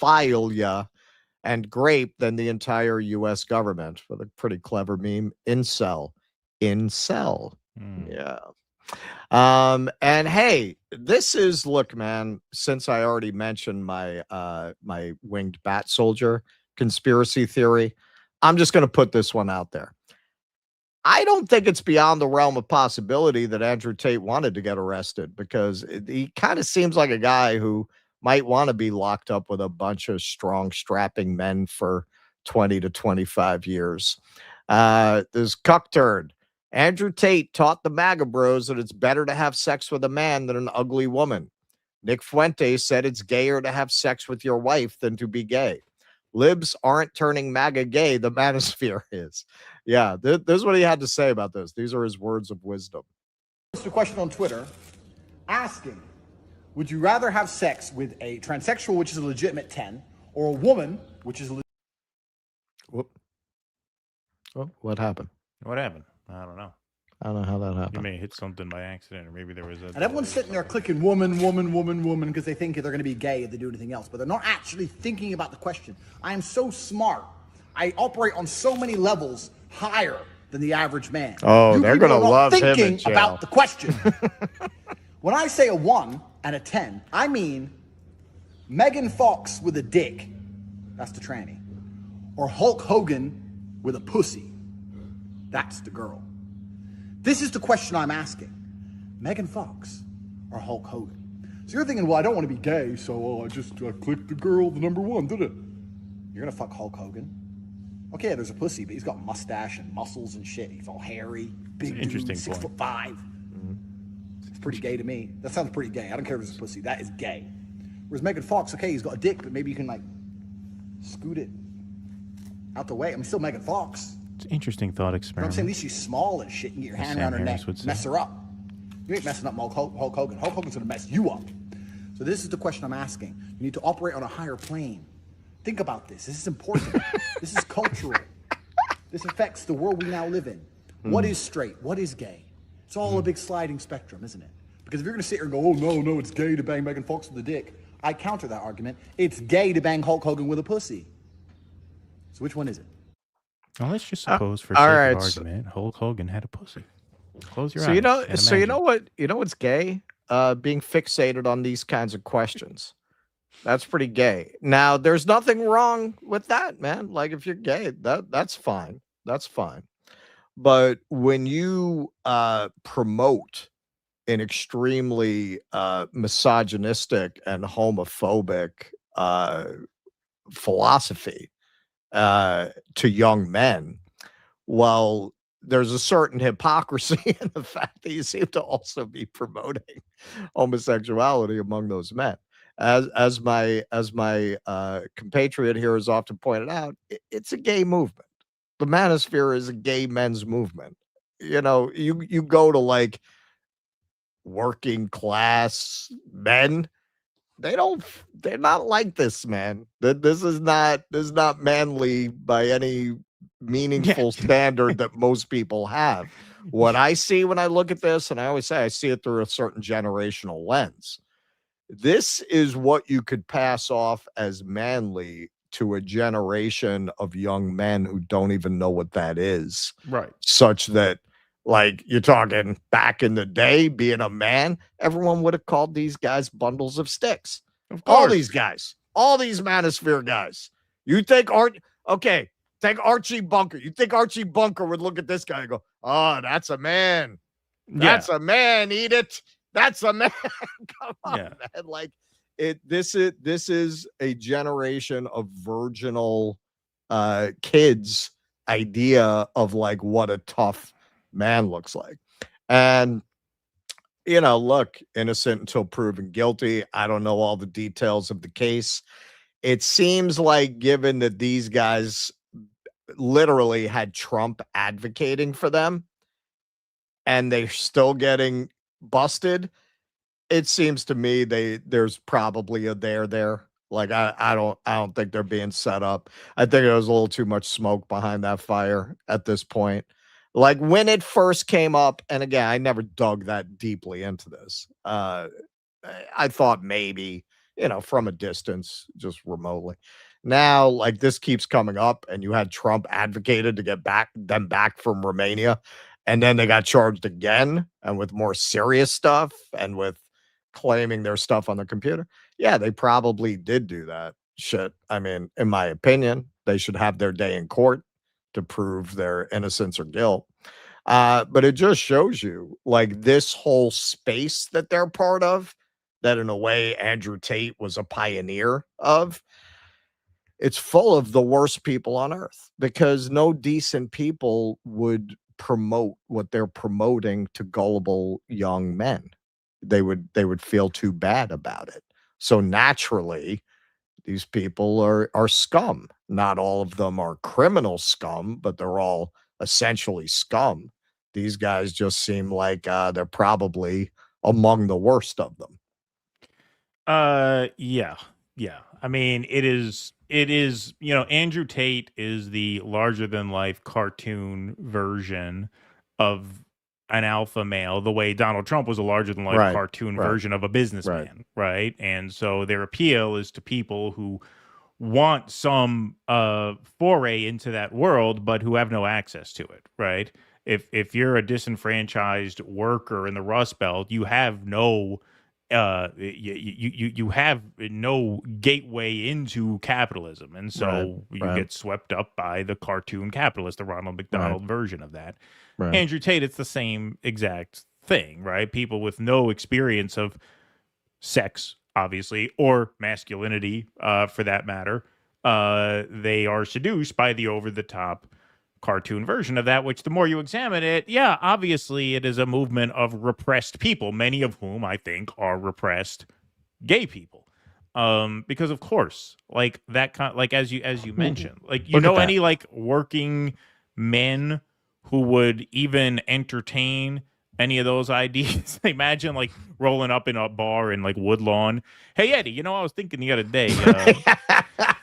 philia and grape than the entire U.S. government. With a pretty clever meme. Incel. Yeah. And hey, this is, look, man, since I already mentioned my my winged bat soldier conspiracy theory, I'm just going to put this one out there. I don't think it's beyond the realm of possibility that Andrew Tate wanted to get arrested, because he kind of seems like a guy who might want to be locked up with a bunch of strong, strapping men for 20 to 25 years. There's Cuckturd. Andrew Tate taught the MAGA bros that it's better to have sex with a man than an ugly woman. Nick Fuentes said it's gayer to have sex with your wife than to be gay. Libs aren't turning MAGA gay. The manosphere is. Yeah, this is what he had to say about this. These are his words of wisdom. Just a question on Twitter asking, would you rather have sex with a transsexual, which is a legitimate 10, or a woman, which is a Whoop. Oh, what happened? What happened? I don't know. I don't know how that happened. You may have hit something by accident, or maybe there was a. And everyone's sitting there clicking woman, woman, woman, woman, because they think they're going to be gay if they do anything else, but they're not actually thinking about the question. I am so smart. I operate on so many levels higher than the average man. Oh, You they're people gonna are not love him in thinking jail. about the question. When I say a 1 and a 10, I mean Megan Fox with a dick. That's the tranny. Or Hulk Hogan with a pussy. That's the girl. This is the question I'm asking. Megan Fox or Hulk Hogan? So you're thinking, well, I don't want to be gay, so I just clicked the girl, the number 1, did it? You're going to fuck Hulk Hogan? Okay, there's a pussy, but he's got mustache and muscles and shit. He's all hairy, big dude, interesting 6'5". Mm-hmm. It's pretty gay to me. That sounds pretty gay. I don't care if it's a pussy. That is gay. Whereas Megan Fox, okay, he's got a dick, but maybe you can like scoot it out the way. I'm still Megan Fox. It's an interesting thought You know what I'm experiment. saying? At least she's small and shit. You can get your hand around her neck, mess her up. You ain't messing up Hulk Hogan. Hulk Hogan's gonna mess you up. So this is the question I'm asking. You need to operate on a higher plane. Think about this. This is important. This is cultural. This affects the world we now live in. What is straight? What is gay? It's all a big sliding spectrum, isn't it? Because if you're gonna sit here and go, oh no, it's gay to bang Megan Fox with a dick, I counter that argument. It's gay to bang Hulk Hogan with a pussy. So which one is it? Well, let's just suppose, for sake all of right, argument, Hulk Hogan had a pussy. Close your So eyes. you know, and so you imagine. know what, what's gay? Being fixated on these kinds of questions. That's pretty gay. Now, there's nothing wrong with that, man. Like if you're gay, that's fine. That's fine. But when you promote an extremely misogynistic and homophobic philosophy to young men, well, there's a certain hypocrisy in the fact that you seem to also be promoting homosexuality among those men. As my compatriot here has often pointed out, it's a gay movement. The manosphere is a gay men's movement. You know, you go to like working class men, they're not like this, man. This is not manly by any meaningful standard that most people have. What I see when I look at this, and I always say I see it through a certain generational lens. This is what you could pass off as manly to a generation of young men who don't even know what that is. Right. Such that, like, you're talking back in the day, being a man, everyone would have called these guys bundles of sticks. All these guys, all these manosphere guys. You think take Archie Bunker. You think Archie Bunker would look at this guy and go, oh, that's a man. That's a man, eat it. That's a man. Come on, man. Like this is a generation of virginal kids idea of like what a tough man looks like. And you know, look, innocent until proven guilty. I don't know all the details of the case. It seems like, given that these guys literally had Trump advocating for them and they're still getting busted, it seems to me there's probably a there. Like I don't think they're being set up. I think there was a little too much smoke behind that fire at this point. Like when it first came up, and again, I never dug that deeply into this. I thought maybe, from a distance, just remotely. Now, like this keeps coming up, and you had Trump advocated to get them back from Romania, and then they got charged again, and with more serious stuff, and with claiming their stuff on the computer. Yeah, they probably did do that shit. I mean, in my opinion, they should have their day in court to prove their innocence or guilt. But it just shows you, like, this whole space that they're part of that in a way Andrew Tate was a pioneer of, it's full of the worst people on earth, because no decent people would promote what they're promoting to gullible young men. They would feel too bad about it. So naturally, these people are scum. Not all of them are criminal scum, but they're all essentially scum. These guys just seem like they're probably among the worst of them. Yeah. I mean, it is, Andrew Tate is the larger than life cartoon version of an alpha male, the way Donald Trump was a larger than life cartoon version of a businessman, right? And so their appeal is to people who want some foray into that world, but who have no access to it, right? If you're a disenfranchised worker in the Rust Belt, you have no you have no gateway into capitalism, and so you get swept up by the cartoon capitalist, the Ronald McDonald version of that. Andrew Tate, it's the same exact thing, right? People with no experience of sex, obviously, or masculinity, for that matter, they are seduced by the over-the-top cartoon version of that, which the more you examine it, obviously it is a movement of repressed people, many of whom I think are repressed gay people. Because of course, like that kind, like as you mentioned, like any like working men who would even entertain any of those ideas. Imagine like rolling up in a bar in like Woodlawn. Hey Eddie, I was thinking the other day,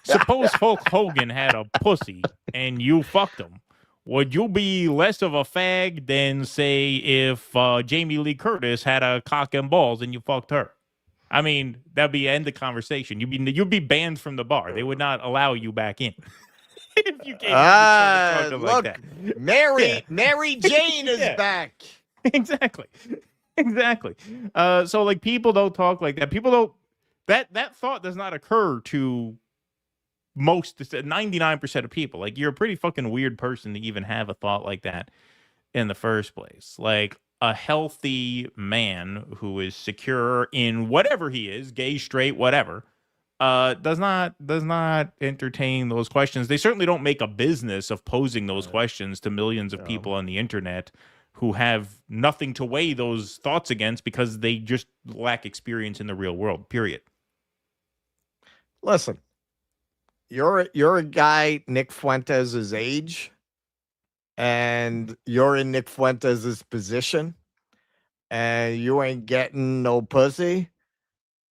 suppose Hulk Hogan had a pussy and you fucked him. Would you be less of a fag than, say, if Jamie Lee Curtis had a cock and balls and you fucked her? I mean, that'd be end the conversation. You'd be banned from the bar. They would not allow you back in. If you came look, like that. Mary Jane is back. Exactly. So like people don't talk like that. People don't. That thought does not occur to most 99% of people. Like, you're a pretty fucking weird person to even have a thought like that in the first place. Like, a healthy man who is secure in whatever he is, gay, straight, whatever, does not entertain those questions. They certainly don't make a business of posing those questions to millions of people on the internet who have nothing to weigh those thoughts against because they just lack experience in the real world, period. Listen, you're a guy Nick Fuentes' age, and you're in Nick Fuentes' position, and you ain't getting no pussy.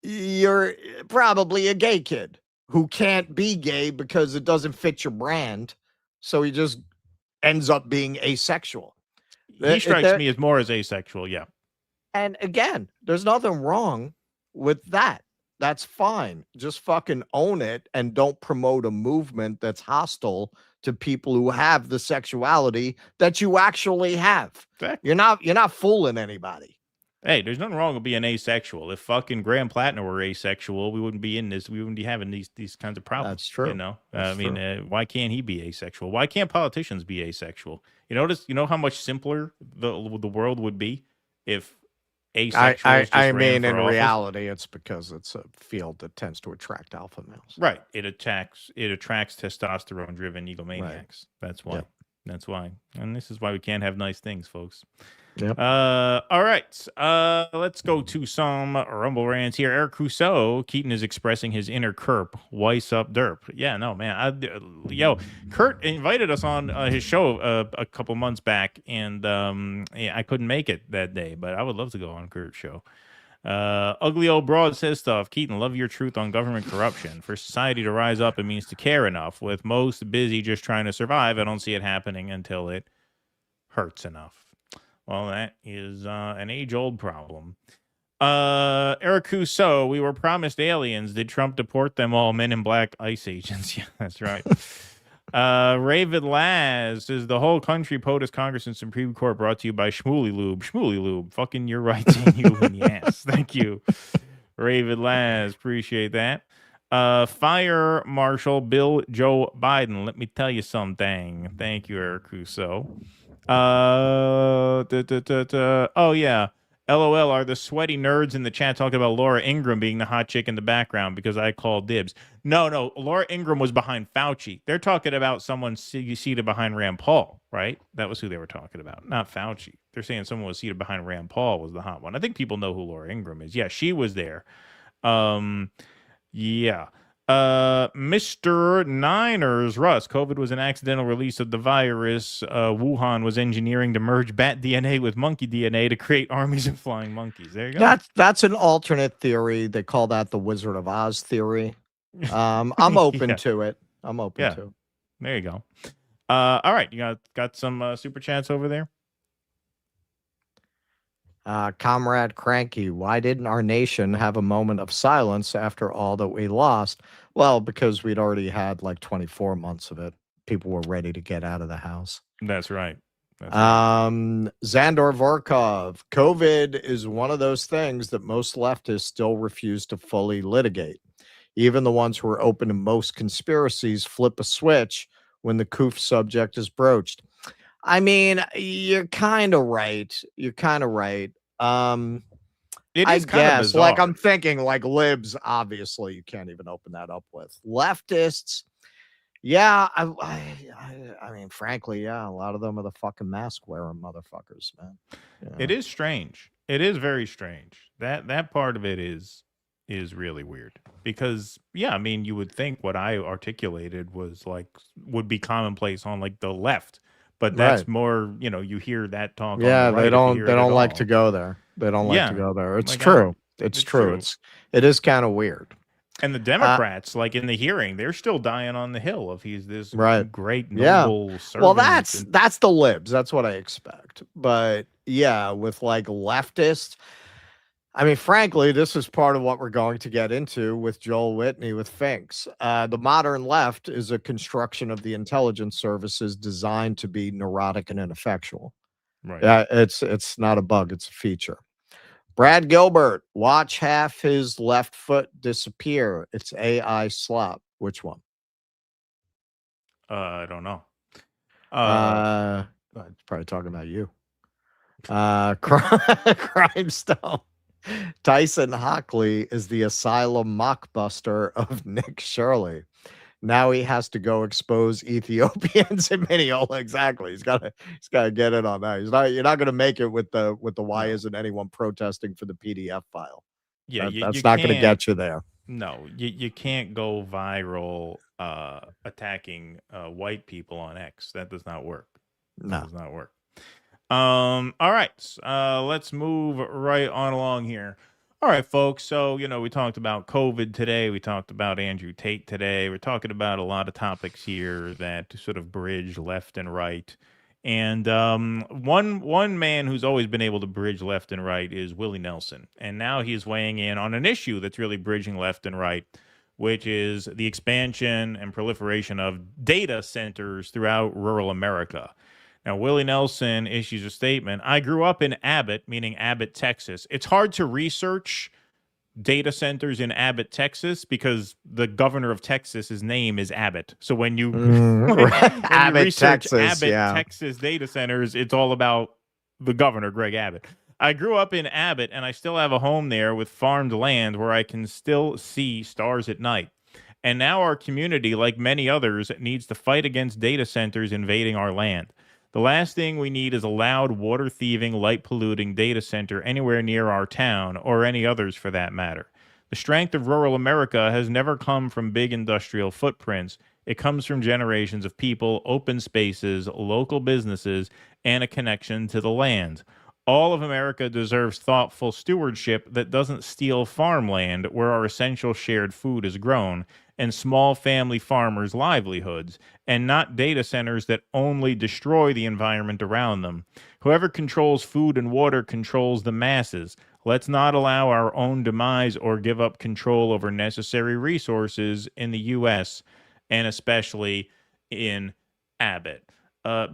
You're probably a gay kid who can't be gay because it doesn't fit your brand, so he just ends up being asexual. He strikes me as more as asexual, yeah. And again, there's nothing wrong with that. That's fine. Just fucking own it and don't promote a movement that's hostile to people who have the sexuality that you actually have. Exactly. You're not fooling anybody. Hey, there's nothing wrong with being asexual. If fucking Graham Plattner were asexual, we wouldn't be in this. We wouldn't be having these kinds of problems. That's true. Why can't he be asexual? Why can't politicians be asexual? You know how much simpler the world would be if asexuals I mean, in reality, it's because it's a field that tends to attract alpha males. Right. It attracts testosterone-driven egomaniacs. Right. That's why. Yep. That's why. And this is why we can't have nice things, folks. Yep. All right. Let's go to some Rumble rants here. Eric Rousseau, Keaton is expressing his inner Kerp. Weiss up derp. Yeah, no, man. Kurt invited us on his show a couple months back, and I couldn't make it that day, but I would love to go on Kurt's show. Ugly old broad says stuff. Keaton, love your truth on government corruption. For society to rise up, it means to care enough. With most busy just trying to survive, I don't see it happening until it hurts enough. Well, that is an age-old problem. Eric Rousseau, we were promised aliens. Did Trump deport them all? Men in black ICE agents. Yeah, that's right. Raven Laz says the whole country, POTUS, Congress, and Supreme Court brought to you by Shmooly Lube. Shmooly Lube. Fucking you're right, you in the ass. Thank you, Raven Laz. Appreciate that. Fire Marshal Bill Joe Biden. Let me tell you something. Thank you, Eric Rousseau. Oh yeah. LOL, are the sweaty nerds in the chat talking about Laura Ingraham being the hot chick in the background because I called dibs? No, Laura Ingraham was behind Fauci. They're talking about someone seated behind Rand Paul, right? That was who they were talking about, not Fauci. They're saying someone was seated behind Rand Paul was the hot one. I think people know who Laura Ingraham is. Yeah, she was there. Yeah. Mr. Niners, Russ, COVID was an accidental release of the virus. Wuhan was engineering to merge bat DNA with monkey DNA to create armies of flying monkeys. There you go. That's an alternate theory. They call that the Wizard of Oz theory. I'm open to it. I'm open to it. There you go. All right, you got some super chats over there? Comrade Cranky, why didn't our nation have a moment of silence after all that we lost? Well, because we'd already had like 24 months of it. People were ready to get out of the house. That's right. Xandor Vorkov, COVID is one of those things that most leftists still refuse to fully litigate. Even the ones who are open to most conspiracies flip a switch when the COOF subject is broached. I mean, you're kind of right. You're kind of right. It I is kind of guess, bizarre. like, I'm thinking, like, libs, obviously, you can't even open that up with. Leftists, yeah, I mean, frankly, yeah, a lot of them are the fucking mask-wearing motherfuckers, man. Yeah. It is strange. It is very strange. That part of it is really weird because, yeah, I mean, you would think what I articulated would be commonplace on like the left. But that's Right. more, you hear that talk. Yeah, on the right they if you don't hear they it don't at like all. to go there. They don't like to Yeah. go there. It's Like, true. It's it's true. true. It is kind of weird. And the Democrats, like in the hearing, they're still dying on the hill of he's this Right. great Yeah. noble servant. Well, that's the libs. That's what I expect. But yeah, with like leftists, I mean, frankly, this is part of what we're going to get into with Joel Whitney with Finks. The modern left is a construction of the intelligence services designed to be neurotic and ineffectual. Right. Yeah, it's not a bug, it's a feature. Brad Gilbert, watch half his left foot disappear. It's AI slop. Which one? I don't know. It's probably talking about you. Crime Stone. Tyson Hockley is the asylum mockbuster of Nick Shirley. Now he has to go expose Ethiopians in Mineola. Exactly. He's got to get in on that. You're not going to make it with the why isn't anyone protesting for the PDF file. Yeah, That's you not going to can't- get you there. No, you can't go viral attacking white people on X. That does not work. No. That does not work. All right. Let's move right on along here. All right, folks. So, we talked about COVID today. We talked about Andrew Tate today. We're talking about a lot of topics here that sort of bridge left and right. And one man who's always been able to bridge left and right is Willie Nelson. And now he's weighing in on an issue that's really bridging left and right, which is the expansion and proliferation of data centers throughout rural America. Now, Willie Nelson issues a statement. I grew up in Abbott, meaning Abbott, Texas. It's hard to research data centers in Abbott, Texas, because the governor of Texas's name is Abbott. So when you, when you Abbott, research Texas, Abbott, yeah. Texas data centers, it's all about the governor, Greg Abbott. I grew up in Abbott, and I still have a home there with farmed land where I can still see stars at night. And now our community, like many others, needs to fight against data centers invading our land. The last thing we need is a loud, water-thieving, light-polluting data center anywhere near our town, or any others for that matter. The strength of rural America has never come from big industrial footprints. It comes from generations of people, open spaces, local businesses, and a connection to the land. All of America deserves thoughtful stewardship that doesn't steal farmland where our essential shared food is grown, and small family farmers' livelihoods, and not data centers that only destroy the environment around them. Whoever controls food and water controls the masses. Let's not allow our own demise or give up control over necessary resources in the U.S., and especially in Abbott.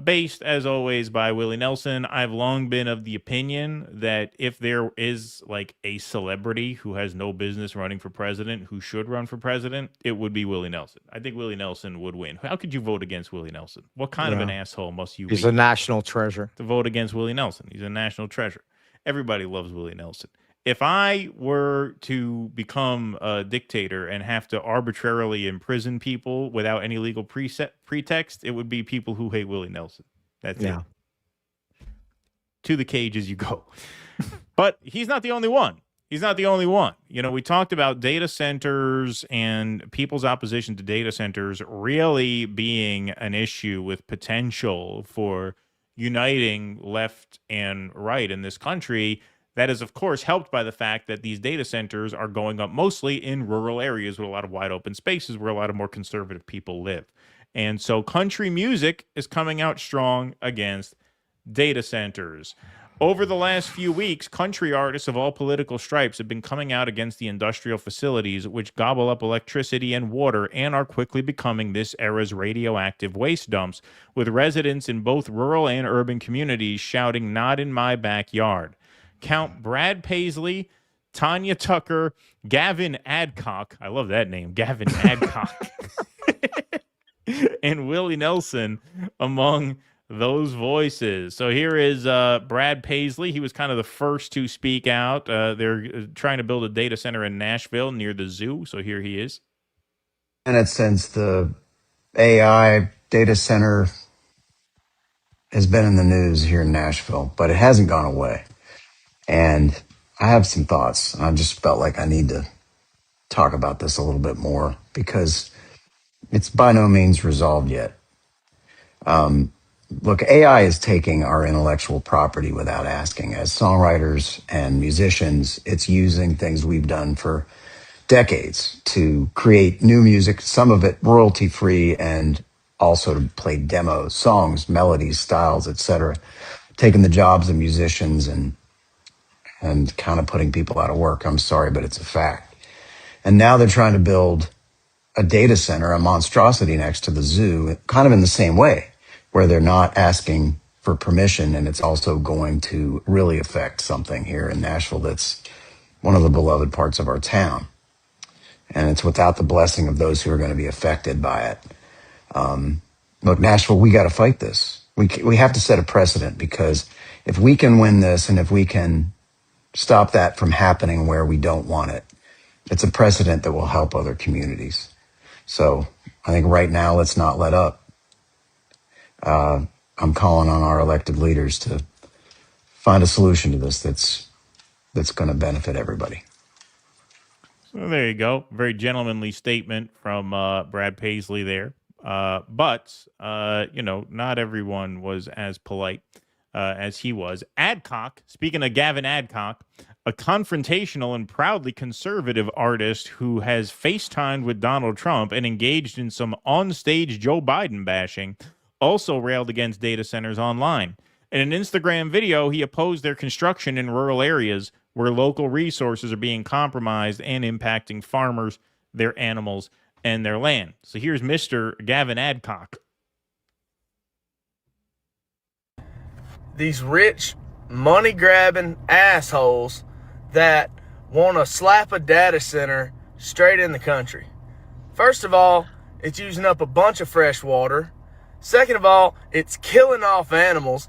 Based, as always, by Willie Nelson. I've long been of the opinion that if there is like a celebrity who has no business running for president, who should run for president, it would be Willie Nelson. I think Willie Nelson would win. How could you vote against Willie Nelson? What kind of an asshole must you He's be a national treasure. to vote against Willie Nelson? He's a national treasure. everybody loves Willie Nelson. If I were to become a dictator and have to arbitrarily imprison people without any legal pretext, it would be people who hate Willie Nelson. That's it. To the cage as you go. But he's not the only one. He's not the only one. You know, we talked about data centers and people's opposition to data centers really being an issue with potential for uniting left and right in this country. That is, of course, helped by the fact that these data centers are going up mostly in rural areas with a lot of wide open spaces where a lot of more conservative people live. And so country music is coming out strong against data centers. Over the last few weeks, country artists of all political stripes have been coming out against the industrial facilities which gobble up electricity and water and are quickly becoming this era's radioactive waste dumps, with residents in both rural and urban communities shouting, "Not in my backyard." Count Brad Paisley, Tanya Tucker, Gavin Adcock, I love that name, Gavin Adcock, and Willie Nelson among those voices. So here is Brad Paisley. He was kind of the first to speak out. They're trying to build a data center in Nashville near the zoo. So here he is. And since the AI data center has been in the news here in Nashville, but it hasn't gone away. And I have some thoughts. I just felt like I need to talk about this a little bit more because it's by no means resolved yet. Look, AI is taking our intellectual property without asking. As songwriters and musicians, it's using things we've done for decades to create new music, some of it royalty-free, and also to play demos, songs, melodies, styles, etc. Taking the jobs of musicians and kind of putting people out of work. I'm sorry, but it's a fact. And now they're trying to build a data center, a monstrosity next to the zoo, kind of in the same way, where they're not asking for permission, and it's also going to really affect something here in Nashville that's one of the beloved parts of our town. And it's without the blessing of those who are going to be affected by it. Look, Nashville, we got to fight this. We have to set a precedent, because if we can win this and if we can stop that from happening where we don't want it, it's a precedent that will help other communities. So I think right now, let's not let up. I'm calling on our elected leaders to find a solution to this that's going to benefit everybody. So there you go. Very gentlemanly statement from Brad Paisley there. But not everyone was as polite as he was. Adcock, speaking of Gavin Adcock, a confrontational and proudly conservative artist who has FaceTimed with Donald Trump and engaged in some onstage Joe Biden bashing, also railed against data centers online. In an Instagram video, he opposed their construction in rural areas where local resources are being compromised and impacting farmers, their animals, and their land. So here's Mr. Gavin Adcock. These rich, money-grabbing assholes that want to slap a data center straight in the country. First of all, it's using up a bunch of fresh water. Second of all, it's killing off animals.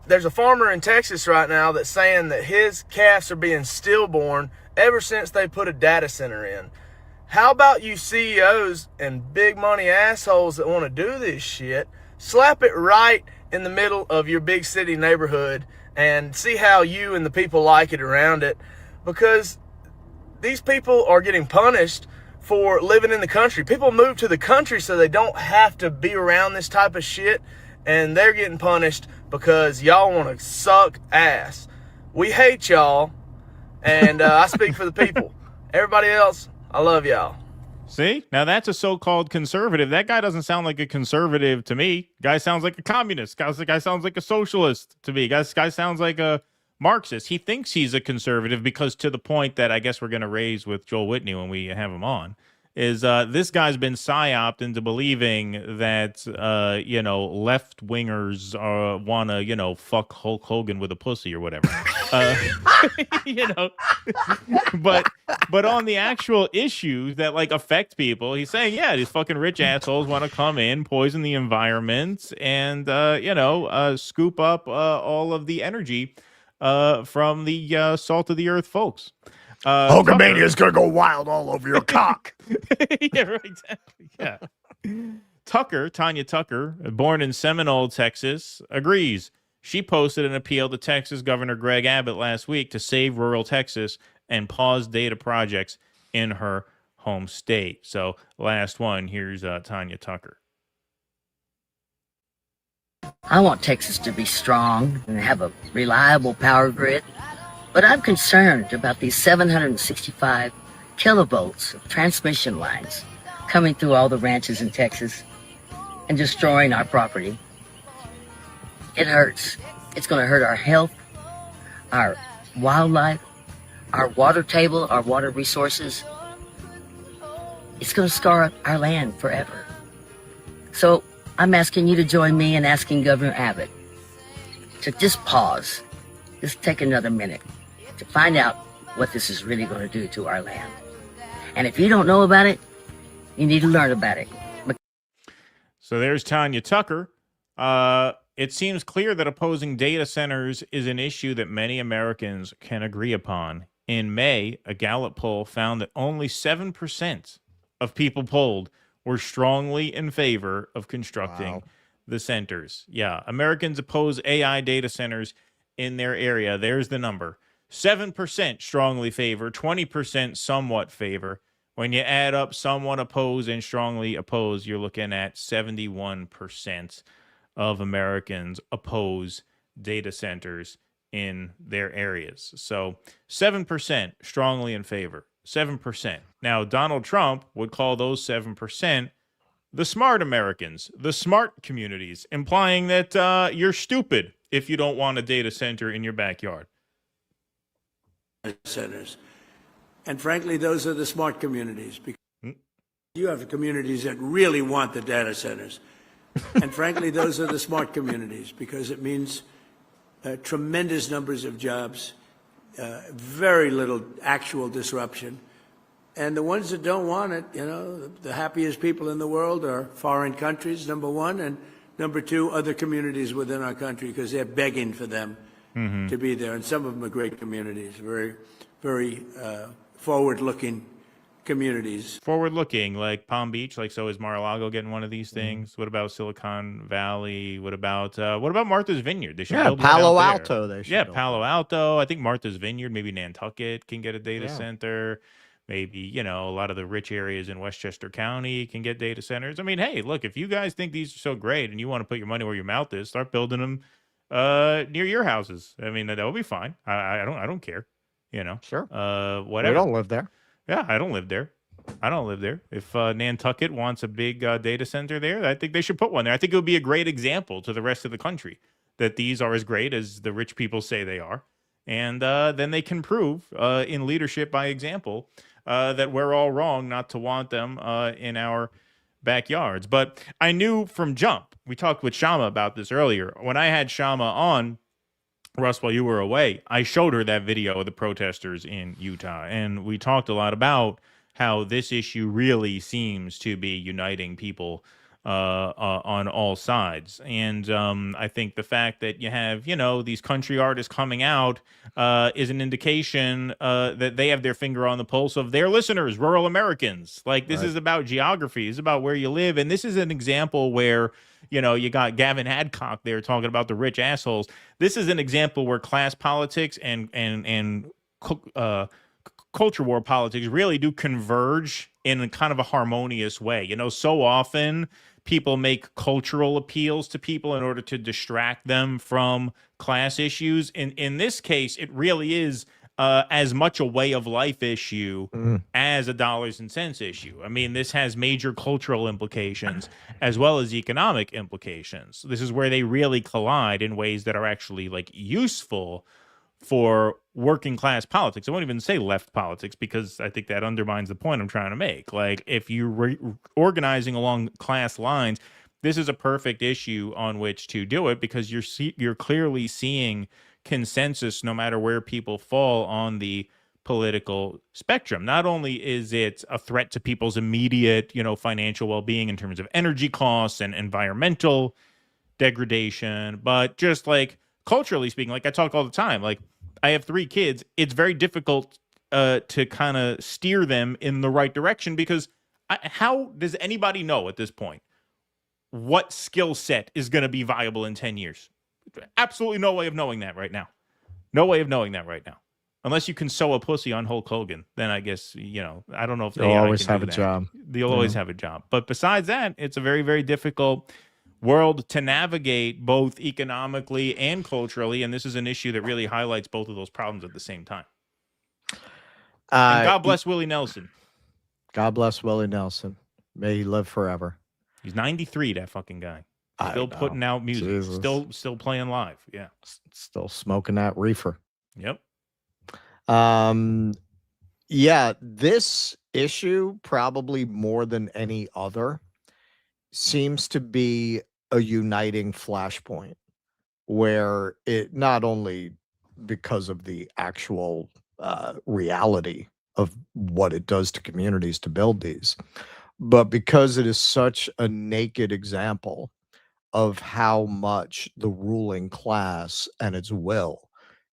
There's a farmer in Texas right now that's saying that his calves are being stillborn ever since they put a data center in. How about you CEOs and big money assholes that want to do this shit, slap it right in the middle of your big city neighborhood and see how you and the people like it around it, because these people are getting punished for living in the country. People move to the country so they don't have to be around this type of shit, and they're getting punished because y'all want to suck ass. We hate y'all, and I speak for the people. Everybody else, I love y'all. See? Now that's a so-called conservative. That guy doesn't sound like a conservative to me. Guy sounds like a communist. Guy sounds like a socialist to me. Guy sounds like a Marxist. He thinks he's a conservative because, to the point that I guess we're going to raise with Joel Whitney when we have him on, is this guy's been psyoped into believing that, left-wingers want to, fuck Hulk Hogan with a pussy or whatever. But on the actual issues that, affect people, he's saying, yeah, these fucking rich assholes want to come in, poison the environment, and, scoop up all of the energy from the Salt of the Earth folks. Hulkamania's gonna go wild all over your cock. Yeah, right, exactly. Yeah. Tanya Tucker, born in Seminole, Texas, agrees. She posted an appeal to Texas Governor Greg Abbott last week to save rural Texas and pause data projects in her home state. So, last one, here's Tanya Tucker. I want Texas to be strong and have a reliable power grid, but I'm concerned about these 765 kilovolts of transmission lines coming through all the ranches in Texas and destroying our property. It hurts. It's going to hurt our health, our wildlife, our water table, our water resources. It's going to scar up our land forever. So I'm asking you to join me in asking Governor Abbott to just pause, just take another minute to find out what this is really going to do to our land. And if you don't know about it, you need to learn about it. So there's Tanya Tucker. It seems clear that opposing data centers is an issue that many Americans can agree upon. In May, a Gallup poll found that only 7% of people polled were strongly in favor of constructing the centers. Yeah, Americans oppose AI data centers in their area. There's the number. 7% strongly favor, 20% somewhat favor. When you add up somewhat oppose and strongly oppose, you're looking at 71% of Americans oppose data centers in their areas. So 7% strongly in favor, 7%. Now, Donald Trump would call those 7% the smart Americans, the smart communities, implying that you're stupid if you don't want a data center in your backyard. Centers. And frankly, those are the smart communities, because you have communities that really want the data centers. And frankly, those are the smart communities, because it means tremendous numbers of jobs, very little actual disruption. And the ones that don't want it, you know, the happiest people in the world are foreign countries, number one, and number two, other communities within our country, because they're begging for them to be there. And some of them are great communities, very, very forward-looking communities. Forward-looking, like Palm Beach, like so is Mar-a-Lago getting one of these things? What about Silicon Valley? What about Martha's Vineyard? They should build Palo one out Alto. there. They should. Yeah, build. Palo Alto. I think Martha's Vineyard, maybe Nantucket can get a data center. Maybe, you know, a lot of the rich areas in Westchester County can get data centers. I mean, hey, look, if you guys think these are so great and you want to put your money where your mouth is, start building them near your houses. I mean, that would be fine. I don't care. You know, sure. Whatever. We don't live there. Yeah, I don't live there. I don't live there. If Nantucket wants a big data center there, I think they should put one there. I think it would be a great example to the rest of the country that these are as great as the rich people say they are. And then they can prove in leadership by example that we're all wrong not to want them in our backyards. But I knew from jump, we talked with Kshama about this earlier. When I had Kshama on, Russ, while you were away, I showed her that video of the protesters in Utah. And we talked a lot about how this issue really seems to be uniting people on all sides. And I think the fact that you have, you know, these country artists coming out is an indication that they have their finger on the pulse of their listeners, rural Americans. Like, this is about geography. It's about where you live. And this is an example where, you know, you got Gavin Hadcock there talking about the rich assholes. This is an example where class politics and culture war politics really do converge in a kind of a harmonious way. You know, so often people make cultural appeals to people in order to distract them from class issues. In this case, it really is as much a way of life issue as a dollars and cents issue. I mean, this has major cultural implications as well as economic implications. This is where they really collide in ways that are actually like useful for working class politics. I won't even say left politics, because I think that undermines the point I'm trying to make. Like, if you're organizing along class lines, this is a perfect issue on which to do it, because you're clearly seeing consensus no matter where people fall on the political spectrum. Not only is it a threat to people's immediate, you know, financial well-being in terms of energy costs and environmental degradation, but just like culturally speaking, like I talk all the time, like I have 3 kids. It's very difficult to kind of steer them in the right direction because how does anybody know at this point what skill set is going to be viable in 10 years? Absolutely no way of knowing that right now. No way of knowing that right now. Unless you can sew a pussy on Hulk Hogan, then I guess, I don't know if They'll always have a job. They'll always have a job. But besides that, it's a very, very difficult world to navigate both economically and culturally. And this is an issue that really highlights both of those problems at the same time. And God bless Willie Nelson. God bless Willie Nelson. May he live forever. He's 93, that fucking guy. Still putting out music. Jesus. Still playing live. Yeah. Still smoking that reefer. Yep. Yeah, this issue, probably more than any other, seems to be a uniting flashpoint where it not only because of the actual reality of what it does to communities to build these, but because it is such a naked example of how much the ruling class and its will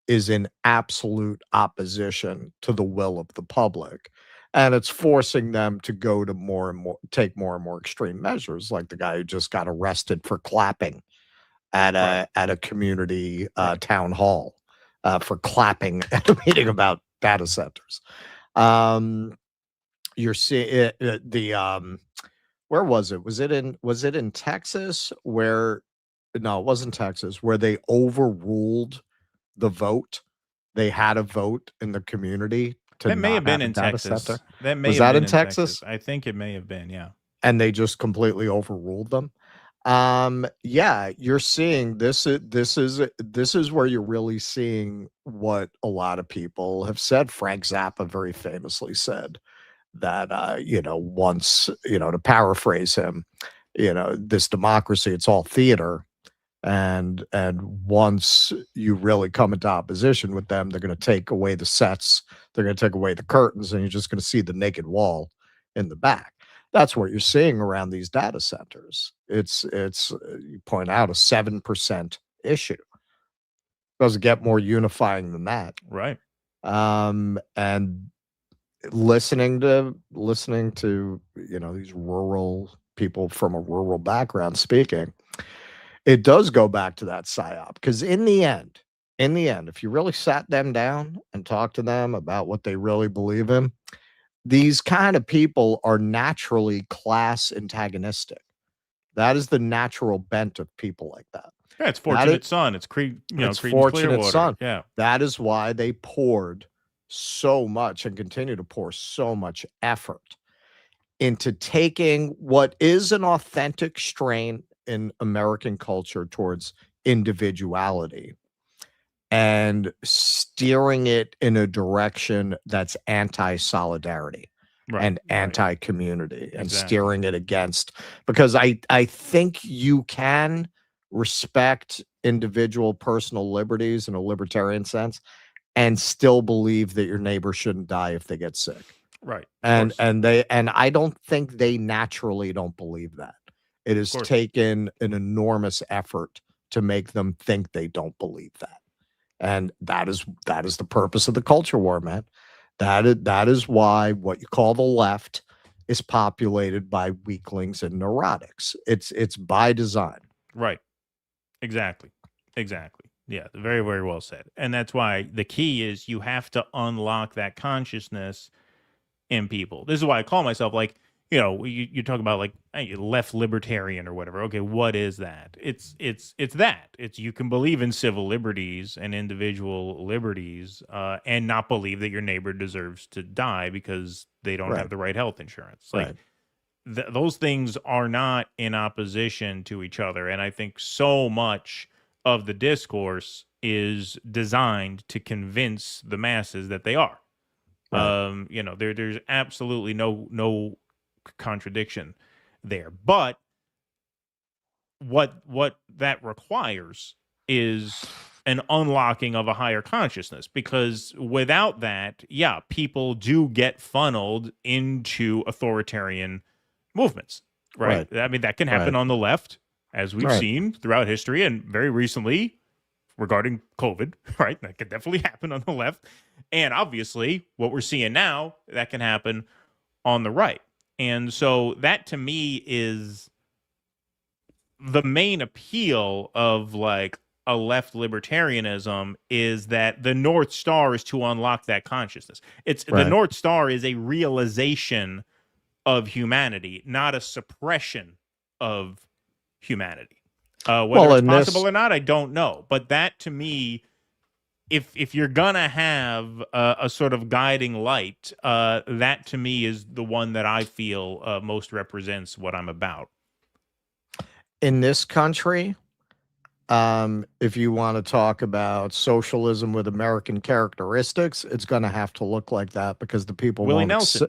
is in absolute opposition to the will of the public. And it's forcing them to go to take more and more extreme measures, like the guy who just got arrested for clapping at a community town hall for clapping at a meeting about data centers. You're seeing where was it? Was it in Texas where? No, it wasn't Texas, where they overruled the vote. They had a vote in the community to that may have been in Texas. Center. That may was have that been in Texas? I think it may have been, yeah. And they just completely overruled them. Yeah, you're seeing this is where you're really seeing what a lot of people have said. Frank Zappa very famously said that once, to paraphrase him, this democracy, it's all theater. And once you really come into opposition with them, they're going to take away the sets, they're going to take away the curtains, and you're just going to see the naked wall in the back. That's what you're seeing around these data centers. It's you point out a 7% issue. Doesn't get more unifying than that, right? And listening to these rural people from a rural background speaking. It does go back to that psyop because in the end, if you really sat them down and talked to them about what they really believe in, these kind of people are naturally class antagonistic. That is the natural bent of people like that. Yeah, it's Fortunate Son. It's it's Creedence Fortunate Clearwater. Son. Yeah, that is why they poured so much and continue to pour so much effort into taking what is an authentic strain in American culture towards individuality and steering it in a direction that's anti-solidarity and anti-community and steering it against, because I think you can respect individual personal liberties in a libertarian sense and still believe that your neighbor shouldn't die if they get sick. Right. And I don't think they naturally don't believe that. It has taken an enormous effort to make them think they don't believe that. And that is the purpose of the culture war, man. That is why what you call the left is populated by weaklings and neurotics. It's by design. Right. Exactly. Yeah, very, very well said. And that's why the key is you have to unlock that consciousness in people. This is why I call myself you talk about left libertarian or whatever. Okay, what is that? It's that. It's you can believe in civil liberties and individual liberties and not believe that your neighbor deserves to die because they don't have the right health insurance. Those things are not in opposition to each other. And I think so much of the discourse is designed to convince the masses that they are. Right. There's absolutely no contradiction there, but what that requires is an unlocking of a higher consciousness, because without that, people do get funneled into authoritarian movements, right? I mean, that can happen on the left, as we've seen throughout history, and very recently regarding COVID, right? That could definitely happen on the left. And obviously, what we're seeing now, that can happen on the right. And so that to me is the main appeal of like a left libertarianism, is that the North Star is to unlock that consciousness. It's the North Star is a realization of humanity, not a suppression of humanity. Whether it's possible or not, I don't know. But that to me, if you're gonna have a sort of guiding light, that to me is the one that I feel most represents what I'm about. In this country, if you want to talk about socialism with American characteristics, it's going to have to look like that, because the people Willie won't Nelson.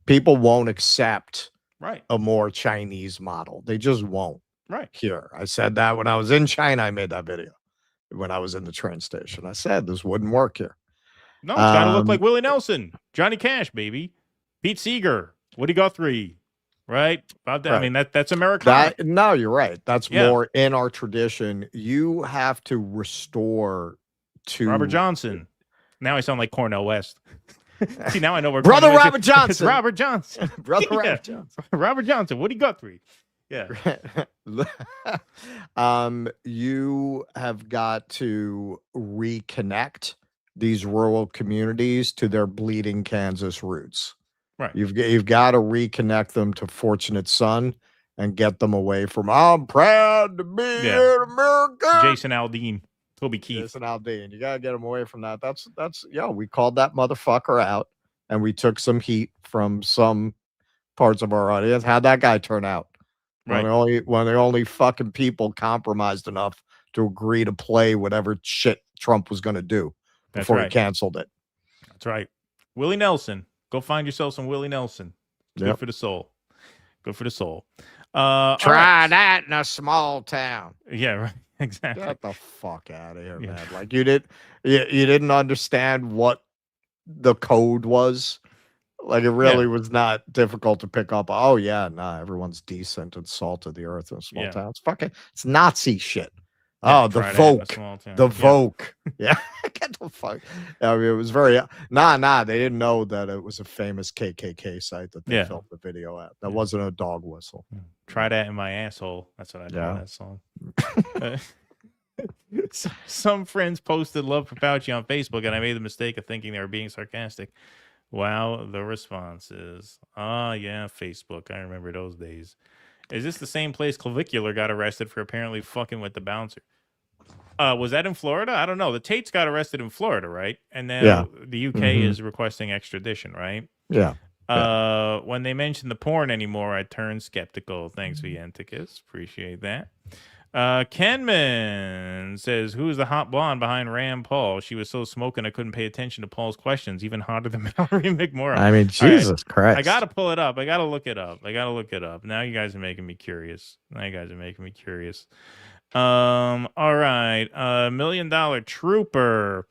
People won't accept Right. a more Chinese model. They just won't. Right. Here, I said that when I was in China. I made that video when I was in the train station. I said this wouldn't work here. No, it's got to look like Willie Nelson, Johnny Cash, baby, Pete Seeger, Woody Guthrie, right? About that. I mean, that's Americana. No, you're right. That's more in our tradition. You have to restore to Robert Johnson. Now I sound like Cornel West. See, now I know where Brother Cornel Robert West Johnson. It's Robert Johnson. Brother Robert Johnson. Robert Johnson. Woody Guthrie. Yeah. You have got to reconnect these rural communities to their bleeding Kansas roots. Right. You've got to reconnect them to Fortunate Son and get them away from "I'm proud to be an American." Jason Aldean, Toby Keith. Jason Aldean. You gotta get them away from that. That's we called that motherfucker out, and we took some heat from some parts of our audience. How'd that guy turn out? Right. When the only fucking people compromised enough to agree to play whatever shit Trump was going to do before he canceled it. That's right. Willie Nelson. Go find yourself some Willie Nelson. Good for the soul. Good for the soul. Try that in a small town. Yeah, right. Exactly. Get the fuck out of here, man. Like you didn't understand what the code was. Like it really was not difficult to pick up. Oh yeah, nah, everyone's decent and salt of the earth in a small town. It's Nazi shit. Oh, the Vogue. The Vogue. Yeah. Get the fuck. I mean, it was very they didn't know that it was a famous KKK site that they filmed the video at. That wasn't a dog whistle. Try that in my asshole. That's what I call that song. Some friends posted love for Fauci on Facebook, and I made the mistake of thinking they were being sarcastic. Wow, the response is, Facebook. I remember those days. Is this the same place Clavicular got arrested for apparently fucking with the bouncer? Was that in Florida? I don't know. The Tates got arrested in Florida, right? And then the UK is requesting extradition, right? Yeah. When they mention the porn anymore, I turn skeptical. Thanks, Vienticus. Appreciate that. Kenman says, who's the hot blonde behind Rand Paul? She was so smoking I couldn't pay attention to Paul's questions, even hotter than Mallory McMorrow. I mean, Jesus Christ. I got to pull it up. I got to look it up. Now you guys are making me curious. All right. $1 Million Trooper.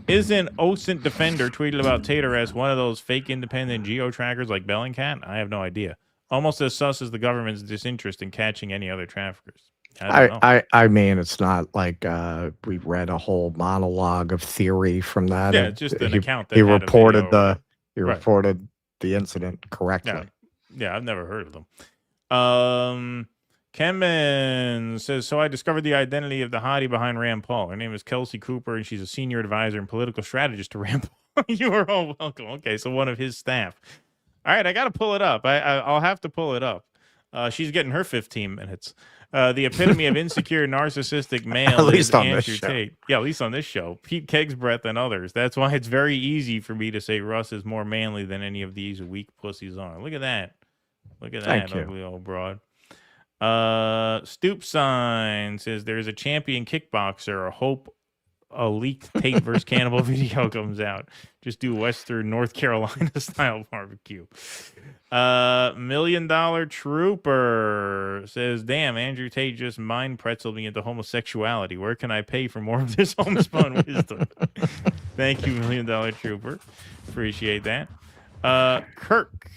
Isn't OSINT Defender tweeted about Tate arrest one of those fake independent geo-trackers like Bellingcat? I have no idea. Almost as sus as the government's disinterest in catching any other traffickers. I mean, it's not like we read a whole monologue of theory from that. Yeah, it's just an account that he had a reported video. Reported the incident correctly. Yeah, I've never heard of them. Kenman says, so I discovered the identity of the hottie behind Rand Paul. Her name is Kelsey Cooper, and she's a senior advisor and political strategist to Rand Paul. You are all welcome. Okay, so one of his staff. All right, I got to pull it up. I'll have to pull it up. She's getting her 15 minutes. The epitome of insecure, narcissistic male at least is on Andrew this show. Tate. Yeah, at least on this show. Pete Keg's breath and others. That's why it's very easy for me to say Russ is more manly than any of these weak pussies are. Look at that. Thank you. Ugly old broad. Stoop Sign says there's a champion kickboxer. I hope a leaked Tate versus Cannibal video comes out. Just do Western North Carolina style barbecue. $1 Million Trooper says, damn, Andrew Tate just mind pretzeled me into homosexuality. Where can I pay for more of this homespun wisdom? Thank you, $1 Million Trooper. Appreciate that. Kirk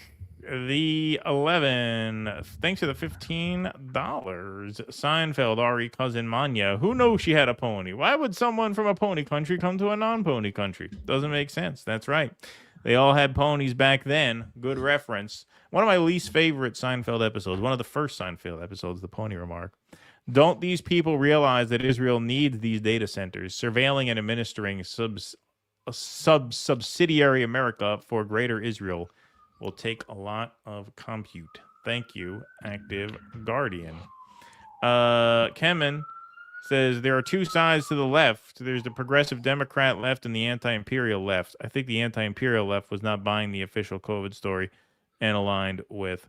The 11. Thanks to the $15. Seinfeld, Ari, cousin Manya. Who knows she had a pony? Why would someone from a pony country come to a non-pony country? Doesn't make sense. That's right. They all had ponies back then. Good reference. One of my least favorite Seinfeld episodes, one of the first Seinfeld episodes, the pony remark. Don't these people realize that Israel needs these data centers, surveilling and administering subsidiary America for greater Israel will take a lot of compute. Thank you, Active Guardian. Kemen says there are two sides to the left. There's the progressive Democrat left and the anti-imperial left. I think the anti-imperial left was not buying the official COVID story and aligned with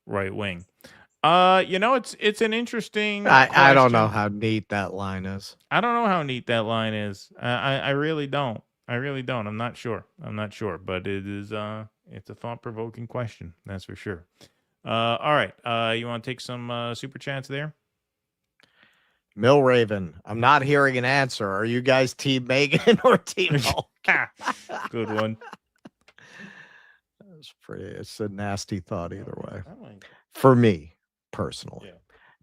right wing. It's an interesting I don't know question. how neat that line is. I don't know how neat that line is. I really don't. I really don't. I'm not sure. But it is it's a thought-provoking question, that's for sure. All right. You want to take some super chats there? Mill Raven, I'm not hearing an answer. Are you guys Team Megan or Team Hulk? Good one. It's a nasty thought either way. For me, personally.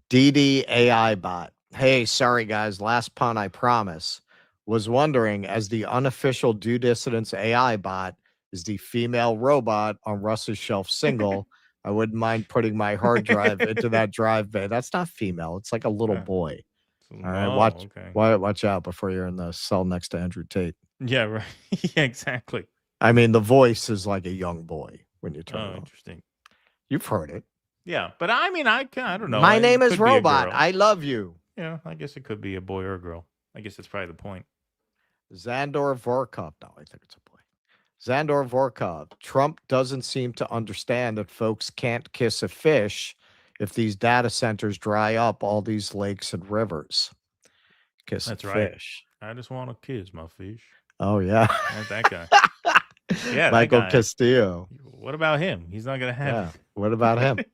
DD AI bot. Hey, sorry guys, last pun, I promise. Was wondering, as the unofficial Do Dissidents AI bot is the female robot on Russ's shelf single, I wouldn't mind putting my hard drive into that drive bay. That's not female. It's like a little boy. All right, watch out before you're in the cell next to Andrew Tate. Yeah, right. Yeah, exactly. I mean, the voice is like a young boy when you turn it on. Interesting. You've heard it. Yeah, but I mean, I don't know. My name It is could be a Robot. girl. I love you. Yeah, I guess it could be a boy or a girl. I guess that's probably the point. Zandor Vorkov. No, I think it's a boy. Zandor Vorkov. Trump doesn't seem to understand that folks can't kiss a fish if these data centers dry up all these lakes and rivers. Kiss That's a right. fish. I just want to kiss my fish. Oh, yeah. That's that guy. Yeah, Michael that guy. Castillo. What about him? He's not going to have Yeah. it. What about him?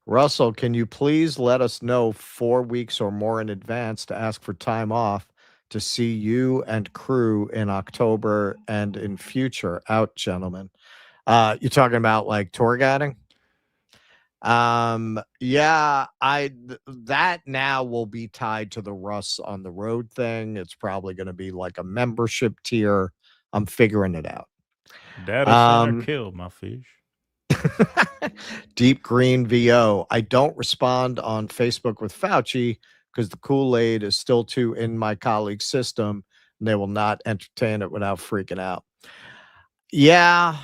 Russell, can you please let us know 4 weeks or more in advance to ask for time off to see you and crew in October and in future? Out, gentlemen. You're talking about like tour guiding? Yeah, that now will be tied to the Russ on the road thing. It's probably going to be like a membership tier. I'm figuring it out. Data center killed my fish. Deep Green VO. I don't respond on Facebook with Fauci because the Kool-Aid is still too in my colleague's system and they will not entertain it without freaking out. Yeah.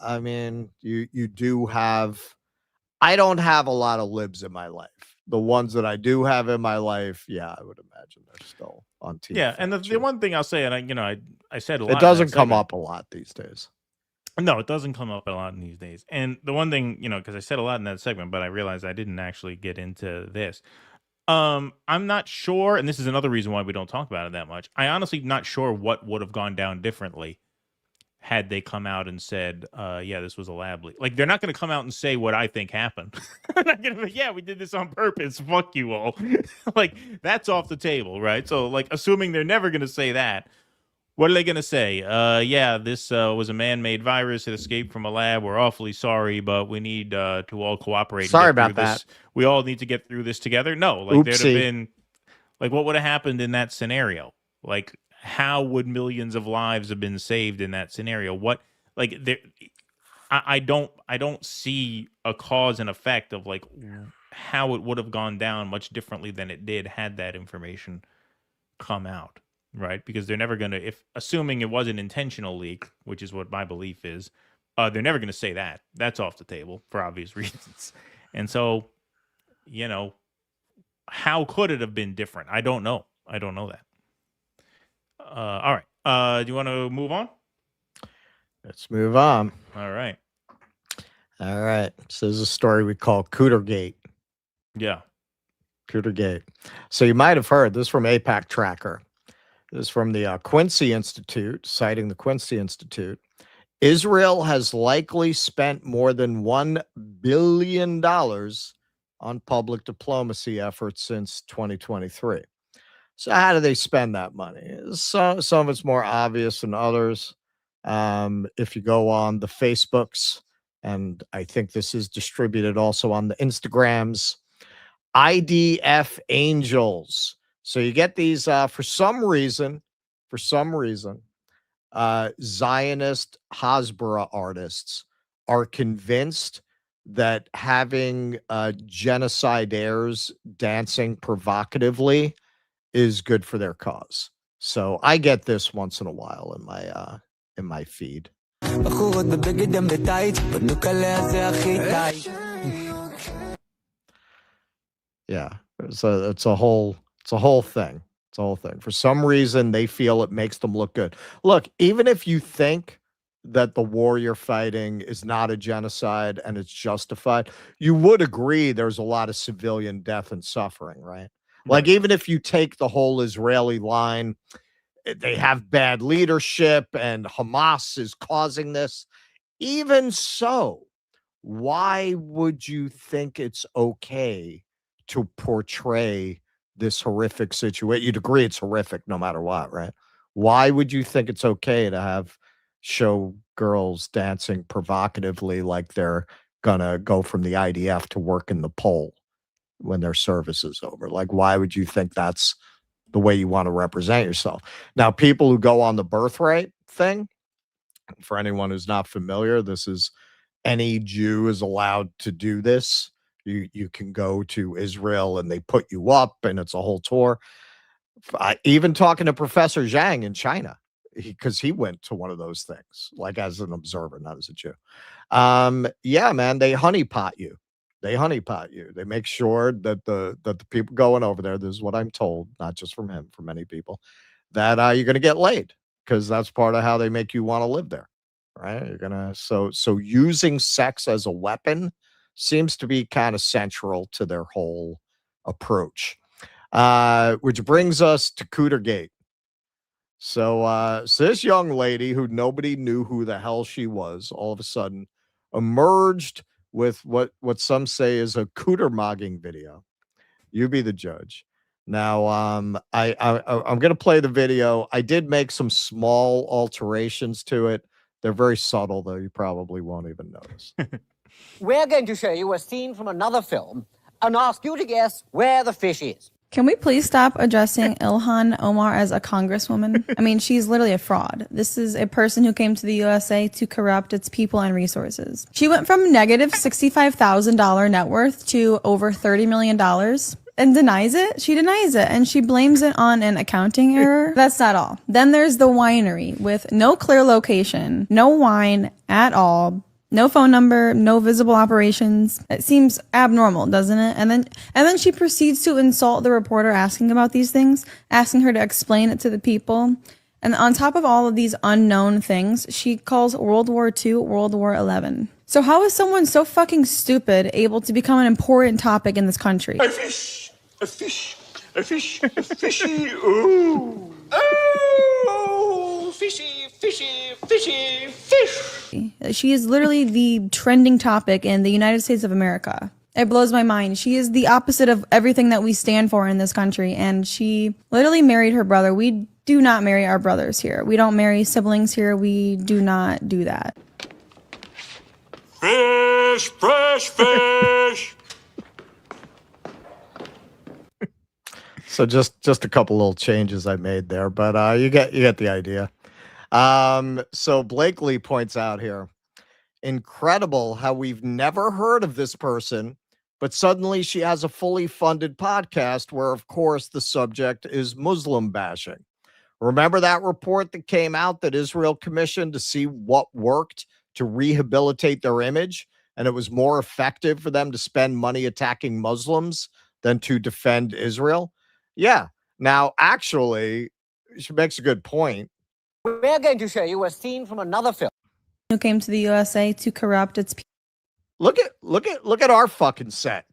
I mean, you do have, I don't have a lot of libs in my life. The ones that I do have in my life, yeah, I would imagine they're still on TV. Yeah, and the one thing I'll say, and I said a lot. It doesn't come up a lot these days. No, it doesn't come up a lot in these days. And the one thing, because I said a lot in that segment, but I realized I didn't actually get into this. I'm not sure, and this is another reason why we don't talk about it that much. I honestly not sure what would have gone down differently had they come out and said, yeah, this was a lab leak. Like, they're not going to come out and say what I think happened. They're not going to be, yeah, we did this on purpose. Fuck you all. Like, that's off the table, right? So, like, assuming they're never going to say that, what are they going to say? Yeah, this was a man-made virus. It escaped from a lab. We're awfully sorry, but we need to all cooperate. and Sorry get about through that. this. We all need to get through this together. No, like there'd have Oopsie. been, like, what would have happened in that scenario? Like, how would millions of lives have been saved in that scenario? What, like, there, I don't see a cause and effect of like how it would have gone down much differently than it did had that information come out. Right, because they're never going to, if assuming it was an intentional leak, which is what my belief is, they're never going to say that. That's off the table for obvious reasons. And so, how could it have been different? I don't know. I don't know that. All right. Do you want to move on? Let's move on. All right. All right. So this is a story we call Cootergate. Yeah. Cootergate. So you might have heard this from APAC Tracker. This is from the Quincy Institute, citing the Quincy Institute. Israel has likely spent more than $1 billion on public diplomacy efforts since 2023. So how do they spend that money? Some of it's more obvious than others. If you go on the Facebooks and I think this is distributed also on the Instagrams, IDF Angels. So you get these for some reason, Zionist Hasbara artists are convinced that having genocidaires dancing provocatively is good for their cause. So I get this once in a while in my feed. Yeah, it's a whole thing. It's a whole thing. For some reason, they feel it makes them look good. Look, even if you think that the war you're fighting is not a genocide and it's justified, you would agree there's a lot of civilian death and suffering, right? Like, even if you take the whole Israeli line, they have bad leadership and Hamas is causing this. Even so, why would you think it's okay to portray this horrific situation? You'd agree it's horrific no matter what, right? Why would you think it's okay to show girls dancing provocatively like they're gonna go from the IDF to work in the poll when their service is over? Like, why would you think that's the way you want to represent yourself? Now, people who go on the birthright thing, for anyone who's not familiar, this is any Jew is allowed to do this. You can go to Israel and they put you up and it's a whole tour. Even talking to Professor Zhang in China, because he went to one of those things, like as an observer, not as a Jew. Yeah, man, they honeypot you. They make sure that the people going over there, this is what I'm told, not just from him, from many people, that you're going to get laid, because that's part of how they make you want to live there, right? You're gonna so using sex as a weapon seems to be kind of central to their whole approach. Which brings us to Cootergate. So this young lady who nobody knew who the hell she was, all of a sudden emerged with what some say is a cooter-mogging video. You be the judge. Now, I'm going to play the video. I did make some small alterations to it. They're very subtle, though. You probably won't even notice. We're going to show you a scene from another film and ask you to guess where the fish is. Can we please stop addressing Ilhan Omar as a congresswoman? I mean, she's literally a fraud. This is a person who came to the USA to corrupt its people and resources. She went from negative $65,000 net worth to over $30 million and denies it. She denies it and she blames it on an accounting error. That's not all. Then there's the winery with no clear location, no wine at all, no phone number, no visible operations. It seems abnormal, doesn't it? And then she proceeds to insult the reporter asking about these things, asking her to explain it to the people. And on top of all of these unknown things, she calls World War II World War XI. So how is someone so fucking stupid able to become an important topic in this country? A fish, a fish, a fish, a fishy, ooh. Oh, fishy, fishy, fishy, fish. She is literally the trending topic in the United States of America. It blows my mind. She is the opposite of everything that we stand for in this country. And she literally married her brother. We do not marry our brothers here. We don't marry siblings here. We do not do that. Fish, fresh fish. So just a couple little changes I made there, but you get the idea. So Blakely points out here, incredible how we've never heard of this person, but suddenly she has a fully funded podcast where, of course, the subject is Muslim bashing. Remember that report that came out that Israel commissioned to see what worked to rehabilitate their image, and it was more effective for them to spend money attacking Muslims than to defend Israel? Yeah. Now, actually, she makes a good point. We're going to show you a scene from another film. Who came to the USA to corrupt its people. Look at our fucking set.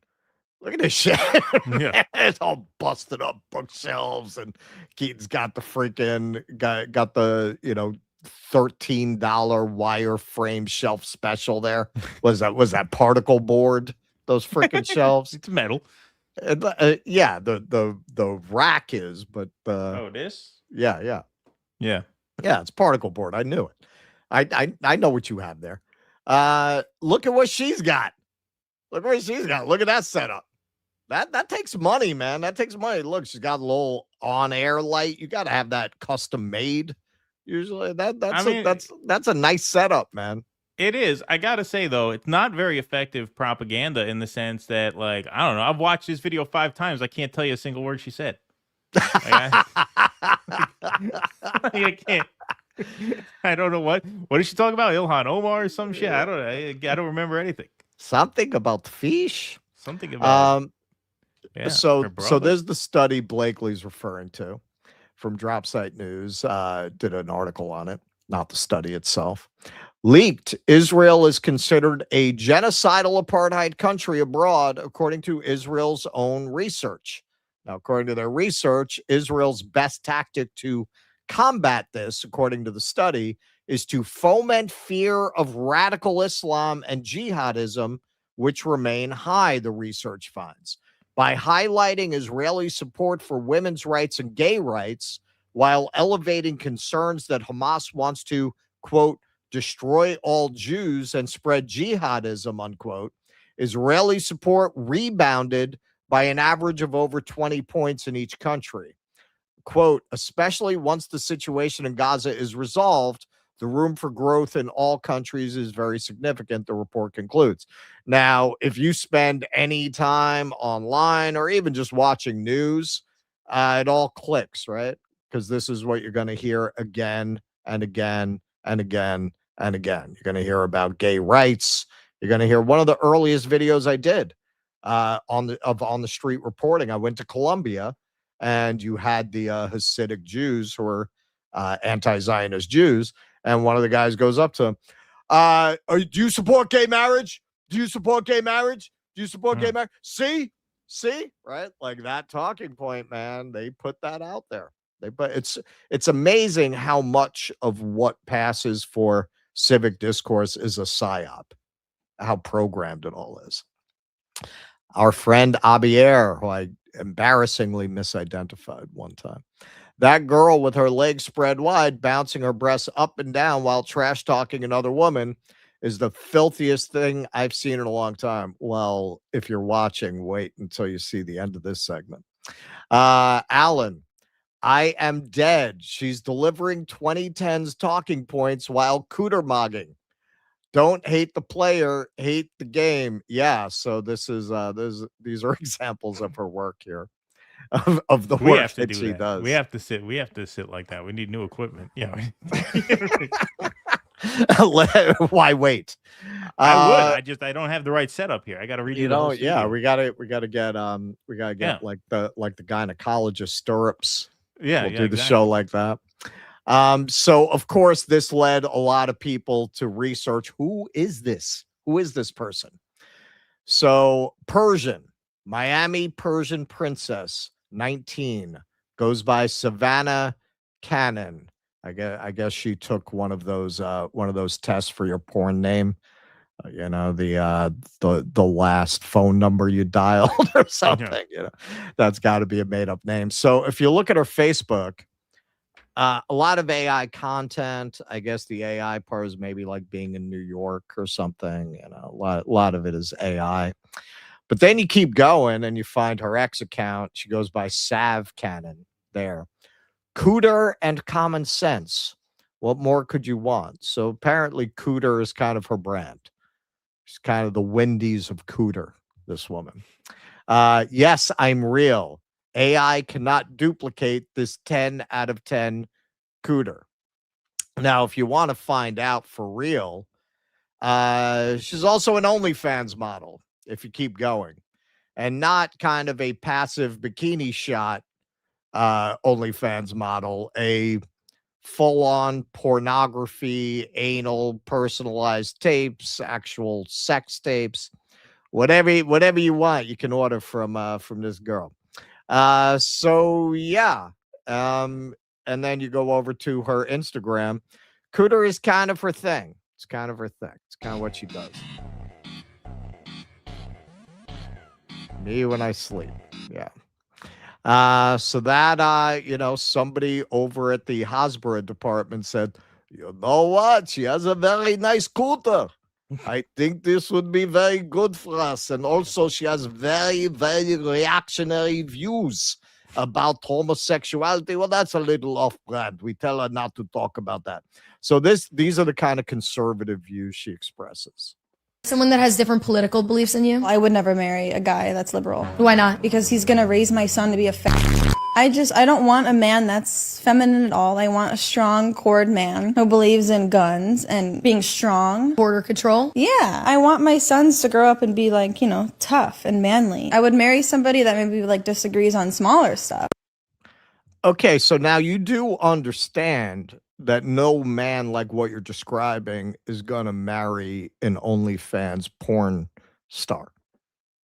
Look at this shit. Yeah. It's all busted up bookshelves, and Keaton's got the freaking got the $13 wireframe shelf special there. Was that particle board? Those freaking shelves. It's metal. Yeah, the rack is, but this? Yeah. Yeah. Yeah, it's particle board. I knew it. I know what you have there. Look at what she's got. Look what she's got. Look at that setup. That takes money, man. That takes money. Look, she's got a little on-air light. You got to have that custom made. Usually, that's a nice setup, man. It is. I gotta say though, it's not very effective propaganda in the sense that, like, I don't know. I've watched this video 5 times. I can't tell you a single word she said. I can't. I don't know what is she talking about? Ilhan Omar or some shit? I don't know. I don't remember anything. Something about fish. Something about. Yeah, so her brother. there's the study Blakely's referring to from Dropsite News. Did an article on it, not the study itself. Leaked, Israel is considered a genocidal apartheid country abroad, according to Israel's own research. Now, according to their research, Israel's best tactic to combat this, according to the study, is to foment fear of radical Islam and jihadism, which remain high, the research finds. By highlighting Israeli support for women's rights and gay rights, while elevating concerns that Hamas wants to, quote, destroy all Jews and spread jihadism, unquote, Israeli support rebounded by an average of over 20 points in each country. Quote, especially once the situation in Gaza is resolved, the room for growth in all countries is very significant, the report concludes. Now, if you spend any time online or even just watching news, it all clicks, right? Because this is what you're going to hear again and again and again and again. You're going to hear about gay rights. You're going to hear one of the earliest videos I did on the street reporting. I went to Colombia, and you had the Hasidic Jews who are anti-Zionist Jews, and one of the guys goes up to him, do you support gay marriage? Do you support gay marriage? Do you support gay marriage? See, right? Like that talking point, man. They put that out there. But it's amazing how much of what passes for civic discourse is a psyop, how programmed it all is. Our friend Abier, who I embarrassingly misidentified one time, that girl with her legs spread wide, bouncing her breasts up and down while trash talking another woman, is the filthiest thing I've seen in a long time. Well, if you're watching, wait until you see the end of this segment. Alan, I am dead. She's delivering 2010's talking points while cooter-mogging. Don't hate the player, hate the game. Yeah, so this is these are examples of her work here, of the work that she does. We have to sit like that. We need new equipment. Yeah. Why wait? I would. I don't have the right setup here. I got to read you. Yeah, we gotta get like the gynecologist stirrups. Yeah, we'll do the show like that. So of course this led a lot of people to research, who is this person? So Miami Persian princess, 19, goes by Savannah Cannon. I guess she took one of those tests for your porn name, the last phone number you dialed or something. That's got to be a made up name. So if you look at her Facebook, a lot of AI content. I guess the AI part is maybe like being in New York or something. A lot of it is AI. But then you keep going and you find her X account. She goes by Sav Cannon there. Cooter and common sense. What more could you want? So apparently Cooter is kind of her brand. She's kind of the Wendy's of Cooter, this woman. Yes, I'm real. AI cannot duplicate this 10 out of 10 Cooter. Now, if you want to find out for real, she's also an OnlyFans model, if you keep going. And not kind of a passive bikini shot OnlyFans model, a full-on pornography, anal, personalized tapes, actual sex tapes, whatever you want, you can order from this girl. So yeah, and then you go over to her Instagram. Cooter is kind of her thing. It's kind of what she does. Me when I sleep. Yeah. So that, somebody over at the Hasbara department said, you know what? She has a very nice cooter. I think this would be very good for us. And also, she has very, very reactionary views about homosexuality. Well, that's a little off-brand. We tell her not to talk about that. So these are the kind of conservative views she expresses. Someone that has different political beliefs than you? I would never marry a guy that's liberal. Why not? Because he's gonna raise my son to be a I don't want a man that's feminine at all. I want a strong, cored man who believes in guns and being strong. Border control? Yeah. I want my sons to grow up and be like, tough and manly. I would marry somebody that maybe disagrees on smaller stuff. Okay, so now you do understand that no man like what you're describing is going to marry an OnlyFans porn star.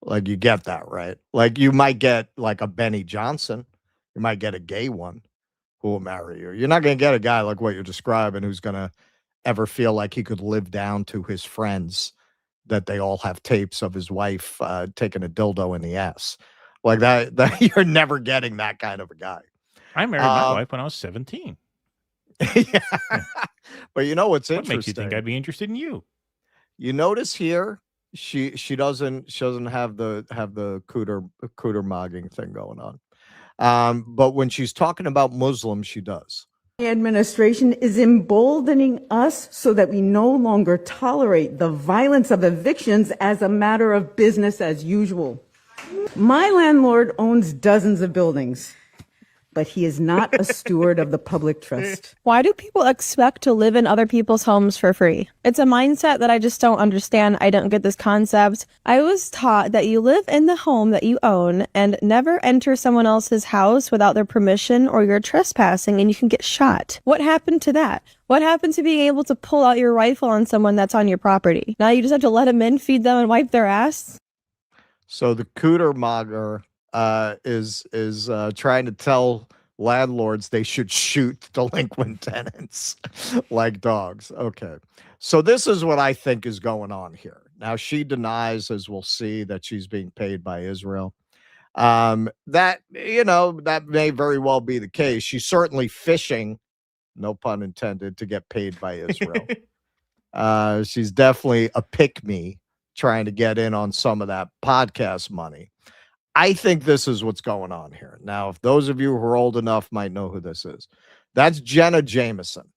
Like, you get that, right? Like, you might get like a Benny Johnson. You might get a gay one who will marry you. You're not going to get a guy like what you're describing who's going to ever feel like he could live down to his friends that they all have tapes of his wife taking a dildo in the ass. Like that you're never getting that kind of a guy. I married my wife when I was 17. Yeah. But you know what's What interesting? makes you think I'd be interested in you? You notice here, she doesn't have the cooter mogging thing going on. But when she's talking about Muslims, she does. The administration is emboldening us so that we no longer tolerate the violence of evictions as a matter of business as usual. My landlord owns dozens of buildings, but he is not a steward of the public trust. Why do people expect to live in other people's homes for free? It's a mindset that I just don't understand. I don't get this concept. I was taught that you live in the home that you own and never enter someone else's house without their permission or you're trespassing and you can get shot. What happened to that? What happened to being able to pull out your rifle on someone that's on your property? Now you just have to let them in, feed them, and wipe their ass? So the cooter mogger is trying to tell landlords they should shoot delinquent tenants like dogs. Okay. So this is what I think is going on here. Now, she denies, as we'll see, that she's being paid by Israel. That may very well be the case. She's certainly fishing, no pun intended, to get paid by Israel. She's definitely a pick-me trying to get in on some of that podcast money. I think this is what's going on here. Now, if those of you who are old enough might know who this is, that's Jenna Jameson.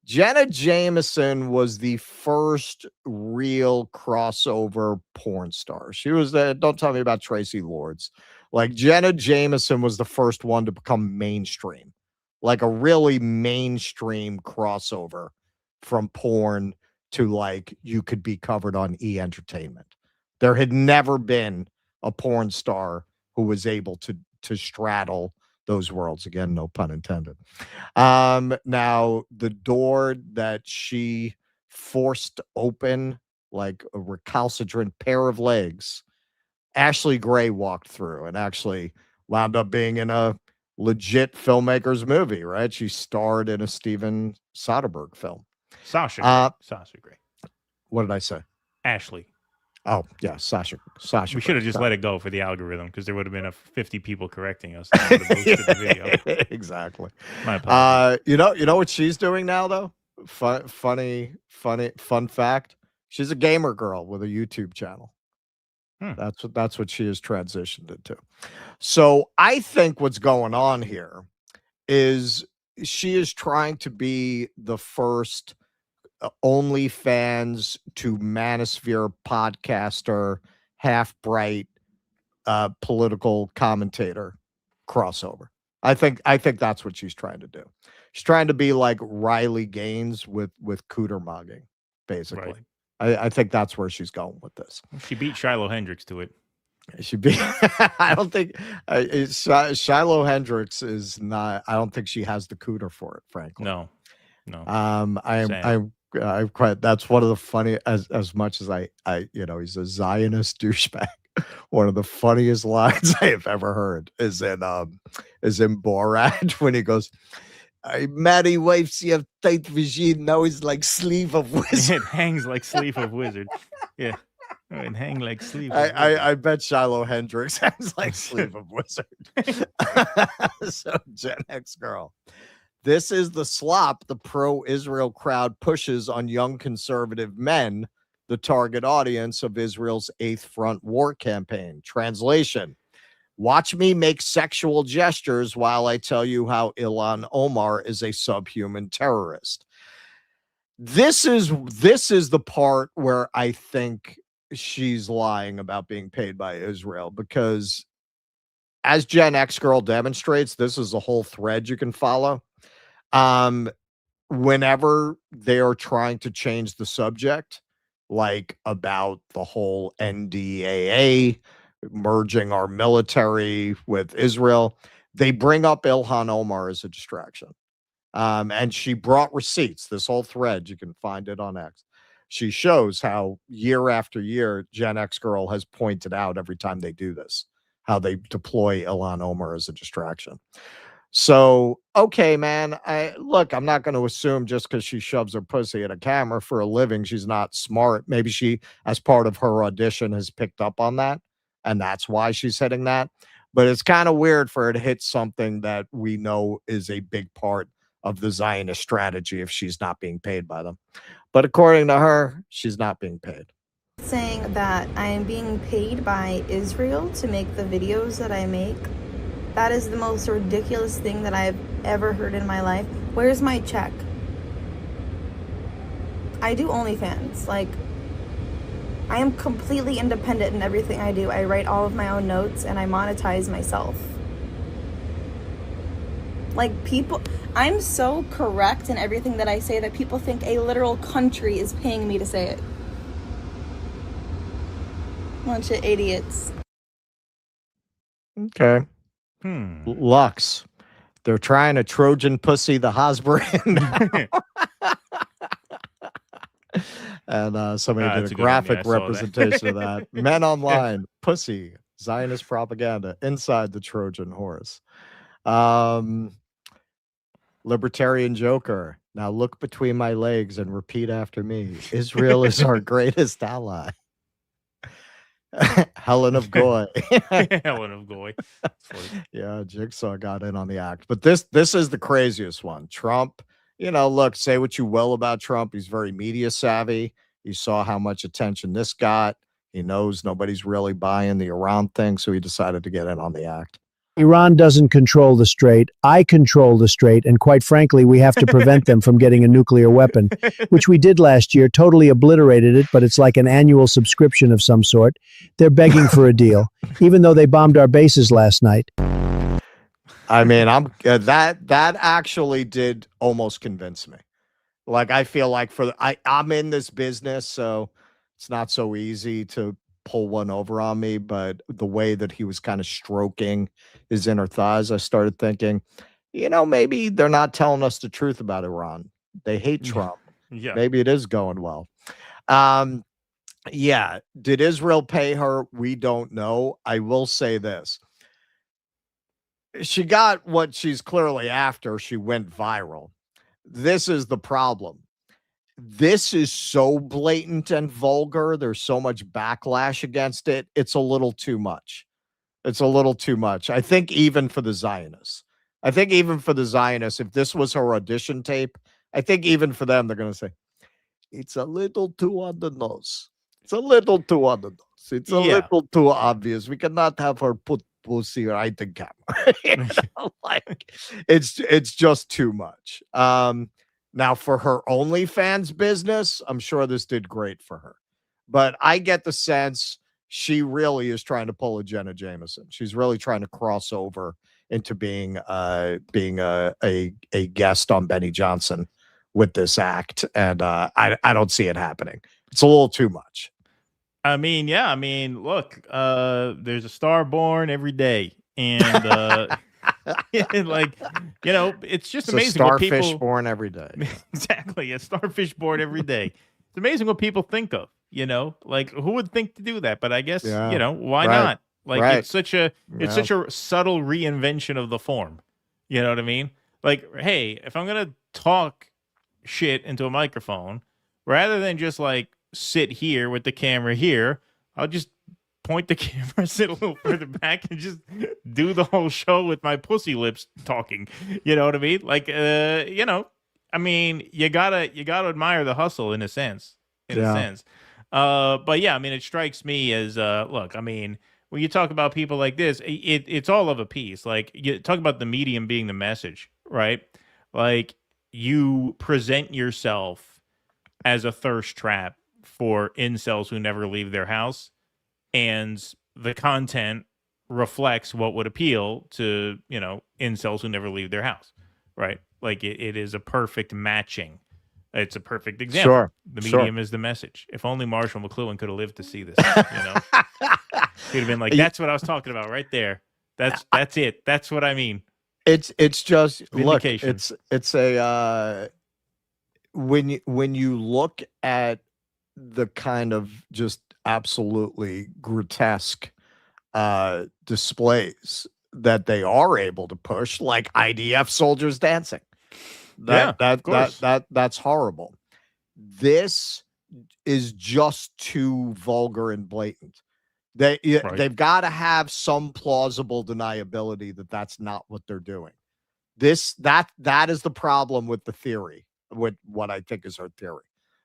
Jenna Jameson was the first real crossover porn star. She was don't tell me about Tracy Lords. Like, Jenna Jameson was the first one to become mainstream, like a really mainstream crossover from porn to like you could be covered on E! Entertainment. There had never been a porn star who was able to straddle those worlds. Again, no pun intended. Now, the door that she forced open like a recalcitrant pair of legs, Ashley Gray walked through and actually wound up being in a legit filmmaker's movie, right? She starred in a Steven Soderbergh film. Sasha Gray. What did I say? Ashley. Oh, yeah, Sasha. We should have just let it go for the algorithm because there would have been 50 people correcting us. That would have boosted the video. Exactly. My apologies. You know what she's doing now, though? Fun fact. She's a gamer girl with a YouTube channel. That's what she has transitioned into. So I think what's going on here is she is trying to be the first OnlyFans to Manosphere podcaster, half bright political commentator crossover. I think that's what she's trying to do. She's trying to be like Riley Gaines with cooter mogging, basically. Right. I think that's where she's going with this. She beat Shiloh Hendrix to it. She beat. I don't think Shiloh Hendrix is not. I don't think she has the cooter for it, frankly. No. I'm quite. That's one of the funny. As much as I he's a Zionist douchebag. One of the funniest lines I have ever heard is in Borat when he goes, "I marry wife, she have tight vagine, now it's like sleeve of wizard." It hangs like sleeve of wizard. Yeah. It hang like sleeve. I bet Shiloh Hendrix hangs like sleeve of wizard. So Gen X girl. This is the slop the pro-Israel crowd pushes on young conservative men the target audience of Israel's Eighth Front war campaign. Translation: watch me make sexual gestures while I tell you how Ilhan Omar is a subhuman terrorist. This is the part where I think she's lying about being paid by Israel, because as Gen X Girl demonstrates, this is a whole thread you can follow. Whenever they are trying to change the subject, like about the whole NDAA, merging our military with Israel, they bring up Ilhan Omar as a distraction. And she brought receipts. This whole thread, you can find it on X. She shows how year after year, Gen X Girl has pointed out every time they do this, how they deploy Ilhan Omar as a distraction. So, okay, man, I'm not going to assume just because she shoves her pussy at a camera for a living, she's not smart. Maybe she, as part of her audition, has picked up on that, and that's why she's hitting that. But it's kind of weird for her to hit something that we know is a big part of the Zionist strategy if she's not being paid by them. But according to her, she's not being paid. Saying that I am being paid by Israel to make the videos that I make. That is the most ridiculous thing that I've ever heard in my life. Where's my check? I do OnlyFans. Like, I am completely independent in everything I do. I write all of my own notes and I monetize myself. Like, people, I'm so correct in everything that I say that people think a literal country is paying me to say it. Bunch of idiots. Okay. Lux. They're trying to Trojan pussy the Hasbara. And somebody did a graphic representation of that. Men online, pussy, Zionist propaganda inside the Trojan horse. Libertarian Joker. Now look between my legs and repeat after me. Israel is our greatest ally. Helen of Goy. Helen of Goy. Yeah, Jigsaw got in on the act. But this is the craziest one. Trump, look, say what you will about Trump. He's very media savvy. You saw how much attention this got. He knows nobody's really buying the Iran thing, so he decided to get in on the act. Iran doesn't control the strait. I control the strait, and quite frankly, we have to prevent them from getting a nuclear weapon, which we did last year, totally obliterated it, but it's like an annual subscription of some sort. They're begging for a deal, even though they bombed our bases last night. I mean, that actually did almost convince me. Like, I feel like I'm in this business, so it's not so easy to pull one over on me, but the way that he was kind of stroking his inner thighs, I started thinking, maybe they're not telling us the truth about Iran. They hate Trump. Yeah. Maybe it is going well. Yeah. Did Israel pay her? We don't know. I will say this. She got what she's clearly after. She went viral. This is the problem. This is so blatant and vulgar. There's so much backlash against it. It's a little too much. It's a little too much. I think even for the Zionists, if this was her audition tape, I think even for them, they're going to say, it's a little too on the nose. It's a little too on the nose. It's a little too obvious. We cannot have her put pussy right in camera. Like, it's just too much. Now, for her OnlyFans business, I'm sure this did great for her. But I get the sense she really is trying to pull a Jenna Jameson. She's really trying to cross over into being a guest on Benny Johnson with this act. And I don't see it happening. It's a little too much. I mean, yeah. I mean, look, there's a star born every day. And it's just amazing what people... starfish born every day. Exactly, a starfish born every day. It's amazing what people think of, like who would think to do that? But I guess, why not? Like, it's such a subtle reinvention of the form. You know what I mean? Like, hey, if I'm going to talk shit into a microphone, rather than just like sit here with the camera here, I'll just point the camera, sit a little further back, and just do the whole show with my pussy lips talking. You know what I mean? Like, I mean, you gotta admire the hustle in a sense. But yeah, I mean, it strikes me as look, I mean, when you talk about people like this, it's all of a piece. Like you talk about the medium being the message, right? Like you present yourself as a thirst trap for incels who never leave their house, and the content reflects what would appeal to, you know, incels who never leave their house, right? Like it is a perfect matching. It's a perfect example. Sure. The medium is the message. If only Marshall McLuhan could have lived to see this, you know, he'd have been like, "That's what I was talking about right there. That's it. That's what I mean." It's just look. Vindication. It's a when you look at the kind of just absolutely grotesque displays that they are able to push, like IDF soldiers dancing. That's horrible. This is just too vulgar and blatant. They've got to have some plausible deniability that that's not what they're doing. That is the problem with the theory, with what I think is her theory,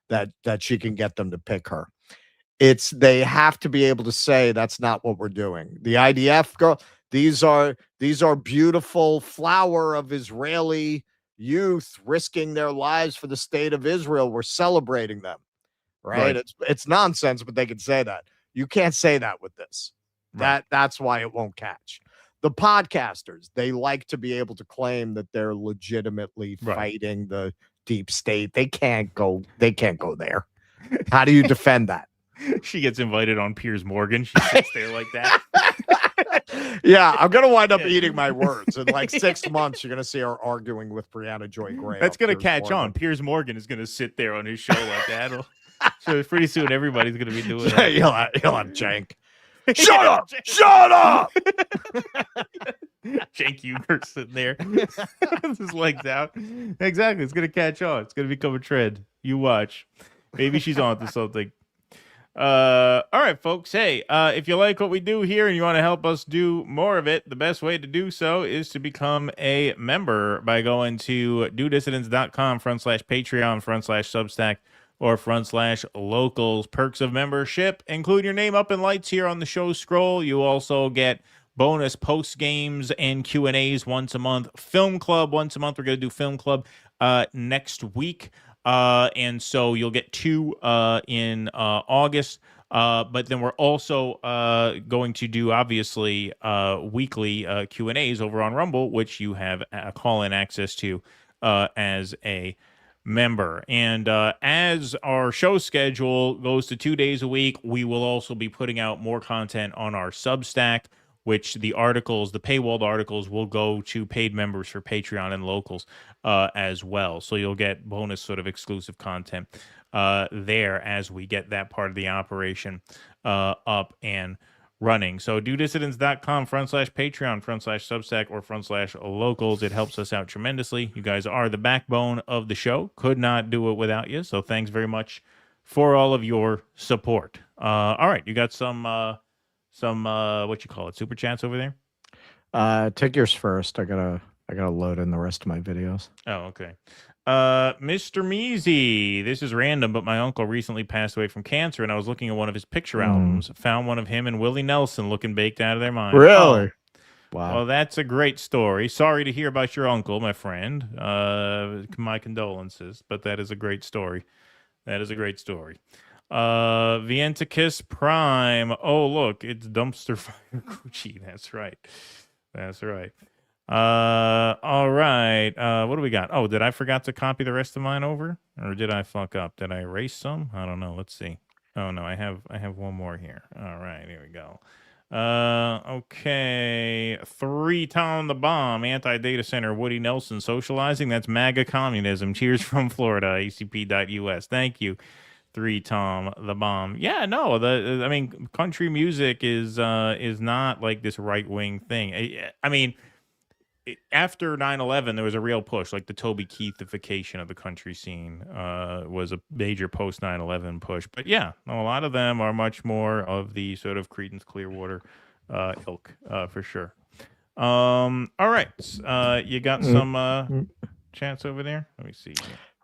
that she can get them to pick her. They have to be able to say that's not what we're doing. The IDF girl, these are beautiful flower of Israeli youth risking their lives for the state of Israel. We're celebrating them, right? It's nonsense, but they can say that. You can't say that with this. That's why it won't catch. The podcasters, they like to be able to claim that they're legitimately fighting the deep state. They can't go there. How do you defend that? She gets invited on Piers Morgan. She sits there like that. Yeah, I'm gonna wind up eating my words. In like 6 months, you're gonna see her arguing with Brianna Joy Gray. That's gonna catch on. Piers Morgan is gonna sit there on his show like that. So pretty soon, everybody's gonna be doing that. He'll have Jank. Shut up! Shut up! Jank Uger sitting there, his legs out. Exactly, it's gonna catch on. It's gonna become a trend. You watch. Maybe she's on to something. All right, folks. Hey, if you like what we do here and you want to help us do more of it, the best way to do so is to become a member by going to dudissidents.com/Patreon/Substack or /locals. Perks of membership include your name up in lights here on the show scroll. You also get bonus post games and Q&As once a month. Film Club once a month. We're going to do Film Club next week. And so you'll get 2 in August. But then we're also going to do, obviously, weekly Q&As over on Rumble, which you have call-in access to as a member. And as our show schedule goes to 2 days a week, we will also be putting out more content on our Substack, which the paywalled articles will go to paid members for Patreon and locals as well. So you'll get bonus sort of exclusive content there as we get that part of the operation up and running. So dudissidents.com/Patreon/Substack or /locals. It helps us out tremendously. You guys are the backbone of the show. Could not do it without you. So thanks very much for all of your support. All right, you got some what you call it, super chats over there? Take yours first. I gotta load in the rest of my videos. Oh, okay. Mr. Measy, this is random, but my uncle recently passed away from cancer, and I was looking at one of his picture albums, found one of him and Willie Nelson looking baked out of their mind. Really? Oh. Wow. Well, that's a great story. Sorry to hear about your uncle, my friend. My condolences, but that is a great story. Vienticus Prime. Oh, look, it's Dumpster Fire Gucci. That's right. All right. What do we got? Oh, did I forgot to copy the rest of mine over? Or did I fuck up? Did I erase some? I don't know. Let's see. Oh, no, I have one more here. All right, here we go. Okay. 3 Tom the Bomb, anti-data center, Woody Nelson socializing. That's MAGA communism. Cheers from Florida, acp.us. Thank you. 3 Tom the Bomb. Yeah, no, I mean, country music is not like this right-wing thing. I mean, after 9/11, there was a real push, like the Toby Keithification of the country scene was a major post 9/11 push. But yeah, no, a lot of them are much more of the sort of Creedence Clearwater ilk for sure. All right, you got some chats over there? Let me see.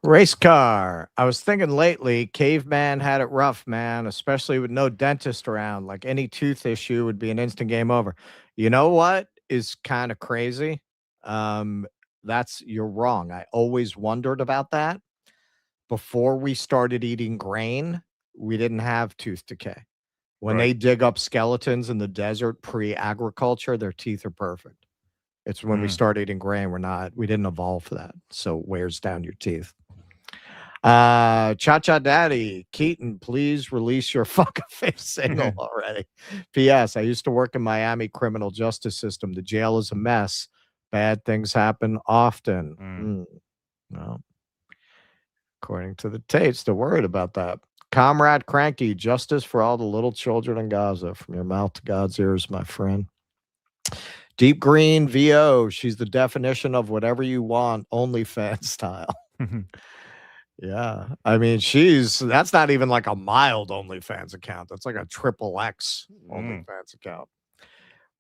Race car. I was thinking lately, caveman had it rough, man, especially with no dentist around. Like any tooth issue would be an instant game over. You know what is kind of crazy? You're wrong. I always wondered about that. Before we started eating grain, we didn't have tooth decay. When they dig up skeletons in the desert pre-agriculture, their teeth are perfect. It's when we start eating grain, we didn't evolve for that. So it wears down your teeth. Cha-Cha Daddy, Keaton, please release your fucking face single already. P.S. I used to work in Miami criminal justice system. The jail is a mess. Bad things happen often. Well, according to the Tates, they're worried about that. Comrade Cranky, justice for all the little children in Gaza. From your mouth to God's ears, my friend. Deep Green VO, she's the definition of whatever you want, OnlyFans style. Yeah. I mean, that's not even like a mild OnlyFans account. That's like a XXX OnlyFans account.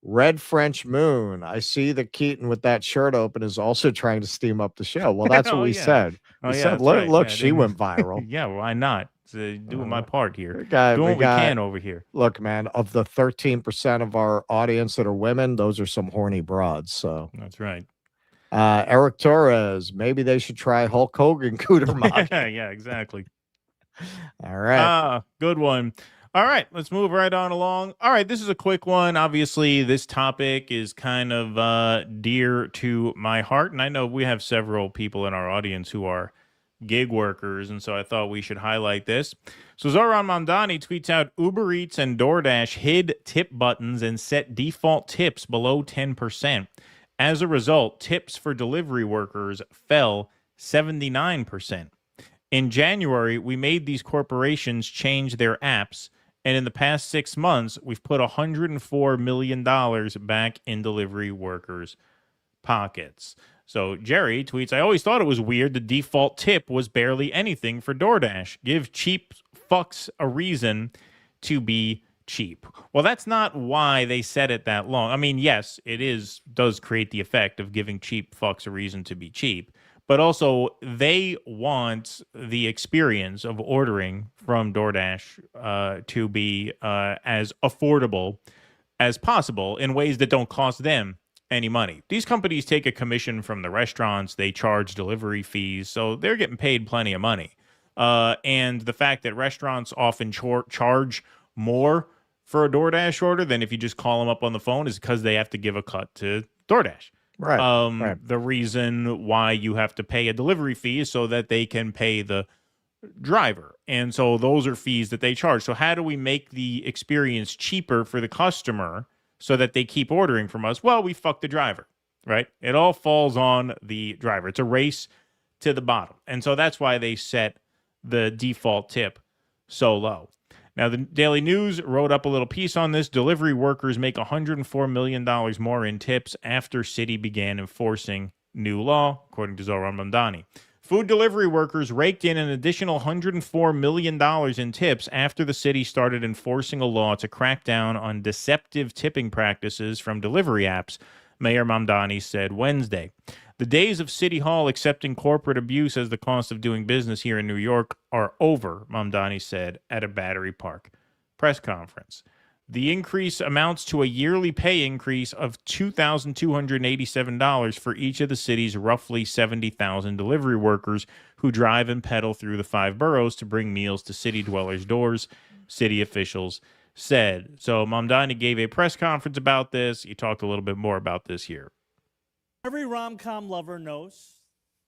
Red French Moon. I see that Keaton with that shirt open is also trying to steam up the show. Well, that's what we said. We said, look, she went viral. Yeah, why not? Doing my part here. Doing what we can over here. Look, man, of the 13% of our audience that are women, those are some horny broads. So that's right. Eric Torres, maybe they should try Hulk Hogan cooter mod. Yeah, exactly. All right. Good one. All right, let's move right on along. All right, this is a quick one. Obviously, this topic is kind of dear to my heart, and I know we have several people in our audience who are gig workers, and so I thought we should highlight this. So Zoran Mamdani tweets out, Uber Eats and DoorDash hid tip buttons and set default tips below 10%. As a result, tips for delivery workers fell 79%. In January, we made these corporations change their apps, and in the past 6 months, we've put $104 million back in delivery workers' pockets. So Jerry tweets, I always thought it was weird the default tip was barely anything for DoorDash. Give cheap fucks a reason to be cheap. Well, that's not why they set it that long. I mean, yes, does create the effect of giving cheap fucks a reason to be cheap. But also, they want the experience of ordering from DoorDash to be as affordable as possible in ways that don't cost them any money. These companies take a commission from the restaurants. They charge delivery fees, so they're getting paid plenty of money. And the fact that restaurants often charge more for a DoorDash order than if you just call them up on the phone is because they have to give a cut to DoorDash. Right. The reason why you have to pay a delivery fee is so that they can pay the driver. And so those are fees that they charge. So how do we make the experience cheaper for the customer so that they keep ordering from us? Well, we fuck the driver, right? It all falls on the driver. It's a race to the bottom. And so that's why they set the default tip so low. Now, the Daily News wrote up a little piece on this. Delivery workers make $104 million more in tips after city began enforcing new law, according to Zoran Mamdani. Food delivery workers raked in an additional $104 million in tips after the city started enforcing a law to crack down on deceptive tipping practices from delivery apps, Mayor Mamdani said Wednesday. The days of City Hall accepting corporate abuse as the cost of doing business here in New York are over, Mamdani said at a Battery Park press conference. The increase amounts to a yearly pay increase of $2,287 for each of the city's roughly 70,000 delivery workers who drive and pedal through the 5 boroughs to bring meals to city dwellers' doors, city officials said. So Mamdani gave a press conference about this. He talked a little bit more about this here. Every rom-com lover knows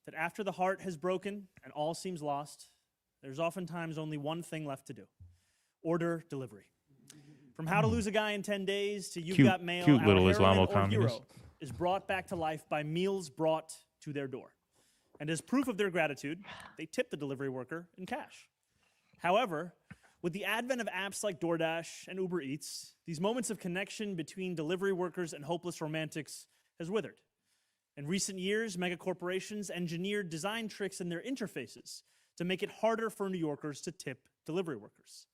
that after the heart has broken and all seems lost, there's oftentimes only one thing left to do. Order delivery. From How to Lose a Guy in 10 Days to You've Got Mail, cute Our little Heroine or Islamo-communist. Hero is brought back to life by meals brought to their door. And as proof of their gratitude, they tip the delivery worker in cash. However, with the advent of apps like DoorDash and Uber Eats, these moments of connection between delivery workers and hopeless romantics has withered. In recent years, mega corporations engineered design tricks in their interfaces to make it harder for New Yorkers to tip delivery workers.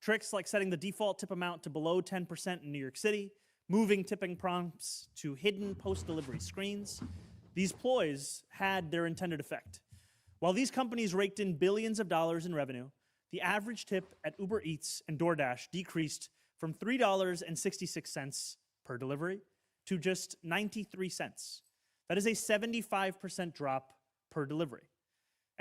Tricks like setting the default tip amount to below 10% in New York City, moving tipping prompts to hidden post-delivery screens. These ploys had their intended effect. While these companies raked in billions of dollars in revenue, the average tip at Uber Eats and DoorDash decreased from $3.66 per delivery to just 93 cents. That is a 75% drop per delivery.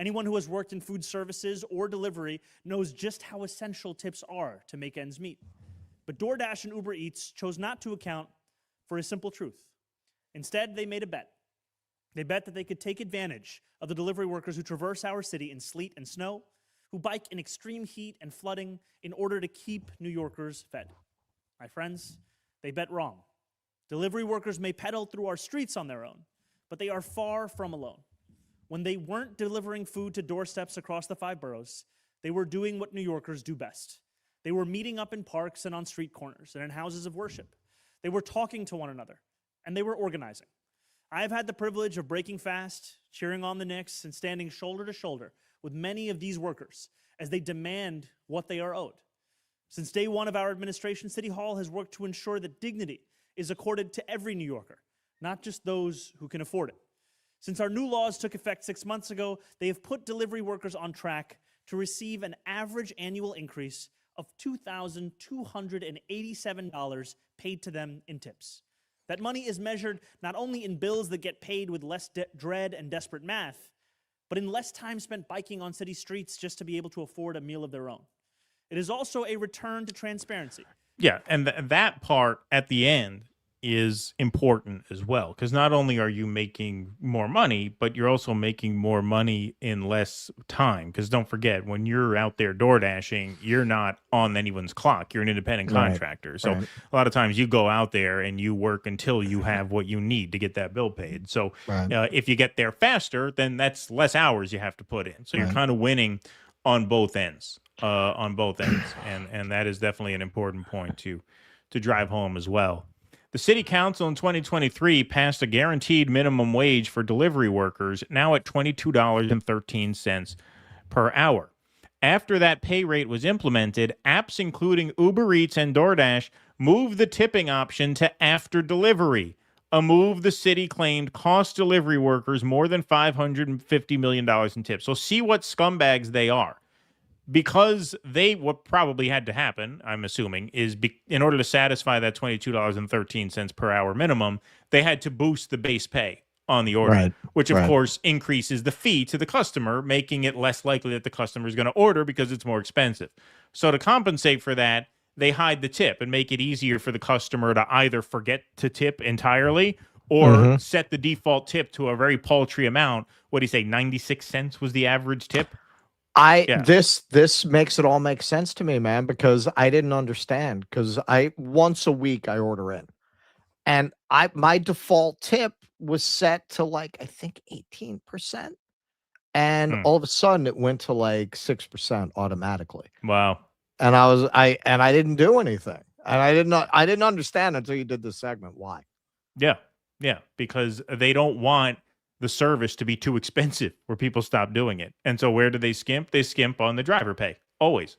Anyone who has worked in food services or delivery knows just how essential tips are to make ends meet. But DoorDash and Uber Eats chose not to account for a simple truth. Instead, they made a bet. They bet that they could take advantage of the delivery workers who traverse our city in sleet and snow, who bike in extreme heat and flooding in order to keep New Yorkers fed. My friends, they bet wrong. Delivery workers may pedal through our streets on their own, but they are far from alone. When they weren't delivering food to doorsteps across the 5 boroughs, they were doing what New Yorkers do best. They were meeting up in parks and on street corners and in houses of worship. They were talking to one another, and they were organizing. I've had the privilege of breaking fast, cheering on the Knicks, and standing shoulder to shoulder with many of these workers as they demand what they are owed. Since day one of our administration, City Hall has worked to ensure that dignity is accorded to every New Yorker, not just those who can afford it. Since our new laws took effect 6 months ago, they have put delivery workers on track to receive an average annual increase of $2,287 paid to them in tips. That money is measured not only in bills that get paid with less dread and desperate math, but in less time spent biking on city streets just to be able to afford a meal of their own. It is also a return to transparency. Yeah, and that part at the end is important as well, because not only are you making more money, but you're also making more money in less time. Because don't forget, when you're out there door dashing, you're not on anyone's clock. You're an independent contractor. So a lot of times you go out there and you work until you have what you need to get that bill paid. So if you get there faster, then that's less hours you have to put in. So you're kind of winning on both ends. And that is definitely an important point to drive home as well. The City Council in 2023 passed a guaranteed minimum wage for delivery workers, now at $22.13 per hour. After that pay rate was implemented, apps including Uber Eats and DoorDash moved the tipping option to after delivery, a move the city claimed cost delivery workers more than $550 million in tips. So see what scumbags they are. Because what probably had to happen, I'm assuming, is in order to satisfy that $22.13 per hour minimum, they had to boost the base pay on the order, which of course increases the fee to the customer, making it less likely that the customer is going to order because it's more expensive. So to compensate for that, they hide the tip and make it easier for the customer to either forget to tip entirely or set the default tip to a very paltry amount. What do you say, 96 cents was the average tip? This makes it all make sense to me, man, because I didn't understand, because once a week I order in, and my default tip was set to like, I think 18%, and all of a sudden it went to like 6% automatically. Wow. And I didn't do anything, and I didn't understand until you did this segment why. Yeah, because they don't want the service to be too expensive where people stop doing it. And so where do they skimp? They skimp on the driver pay, always.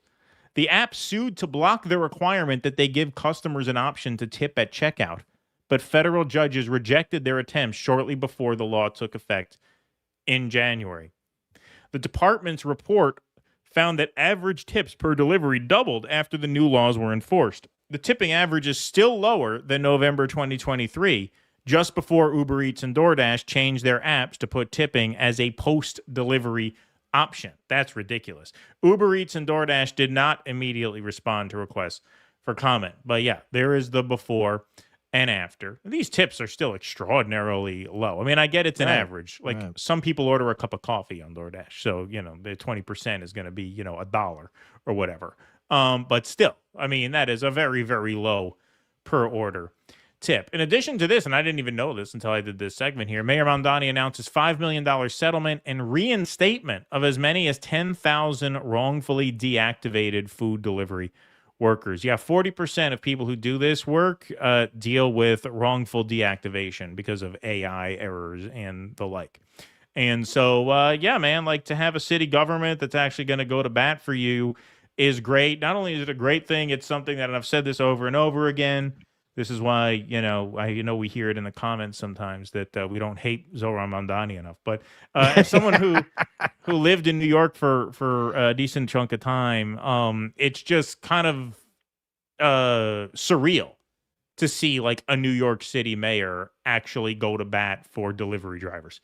The app sued to block the requirement that they give customers an option to tip at checkout, but federal judges rejected their attempts shortly before the law took effect in January. The department's report found that average tips per delivery doubled after the new laws were enforced. The tipping average is still lower than November 2023, just before Uber Eats and DoorDash changed their apps to put tipping as a post-delivery option. That's ridiculous. Uber Eats and DoorDash did not immediately respond to requests for comment. But yeah, there is the before and after. These tips are still extraordinarily low. I mean, I get it's an average. Like some people order a cup of coffee on DoorDash. So, the 20% is going to be, $1 or whatever. But still, I mean, that is a very, very low per order tip. In addition to this, and I didn't even know this until I did this segment here, Mayor Mamdani announces $5 million settlement and reinstatement of as many as 10,000 wrongfully deactivated food delivery workers. Yeah, 40% of people who do this work deal with wrongful deactivation because of AI errors and the like. And so, yeah, man, like to have a city government that's actually going to go to bat for you is great. Not only is it a great thing, it's something that, and I've said this over and over again, This is why, we hear it in the comments sometimes that we don't hate Zohran Mamdani enough. But as someone who lived in New York for a decent chunk of time, it's just kind of surreal to see like a New York City mayor actually go to bat for delivery drivers,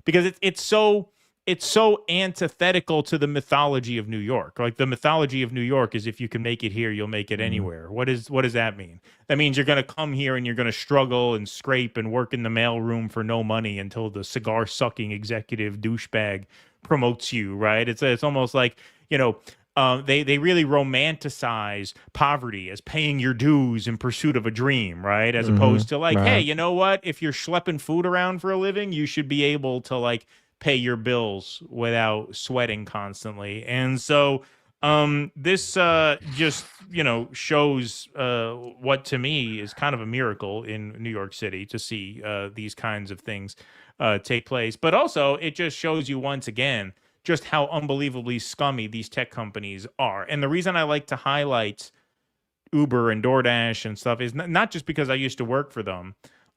because it's so antithetical to the mythology of New York. Like the mythology of New York is if you can make it here, you'll make it anywhere. What does that mean? That means you're going to come here and you're going to struggle and scrape and work in the mailroom for no money until the cigar sucking executive douchebag promotes you, right? It's almost like, they really romanticize poverty as paying your dues in pursuit of a dream, right? As opposed to like, hey, you know what? If you're schlepping food around for a living, you should be able to like pay your bills without sweating constantly. And so this just, shows what to me is kind of a miracle in New York City to see these kinds of things take place. But also it just shows you once again just how unbelievably scummy these tech companies are. And the reason I like to highlight Uber and DoorDash and stuff is not just because I used to work for them,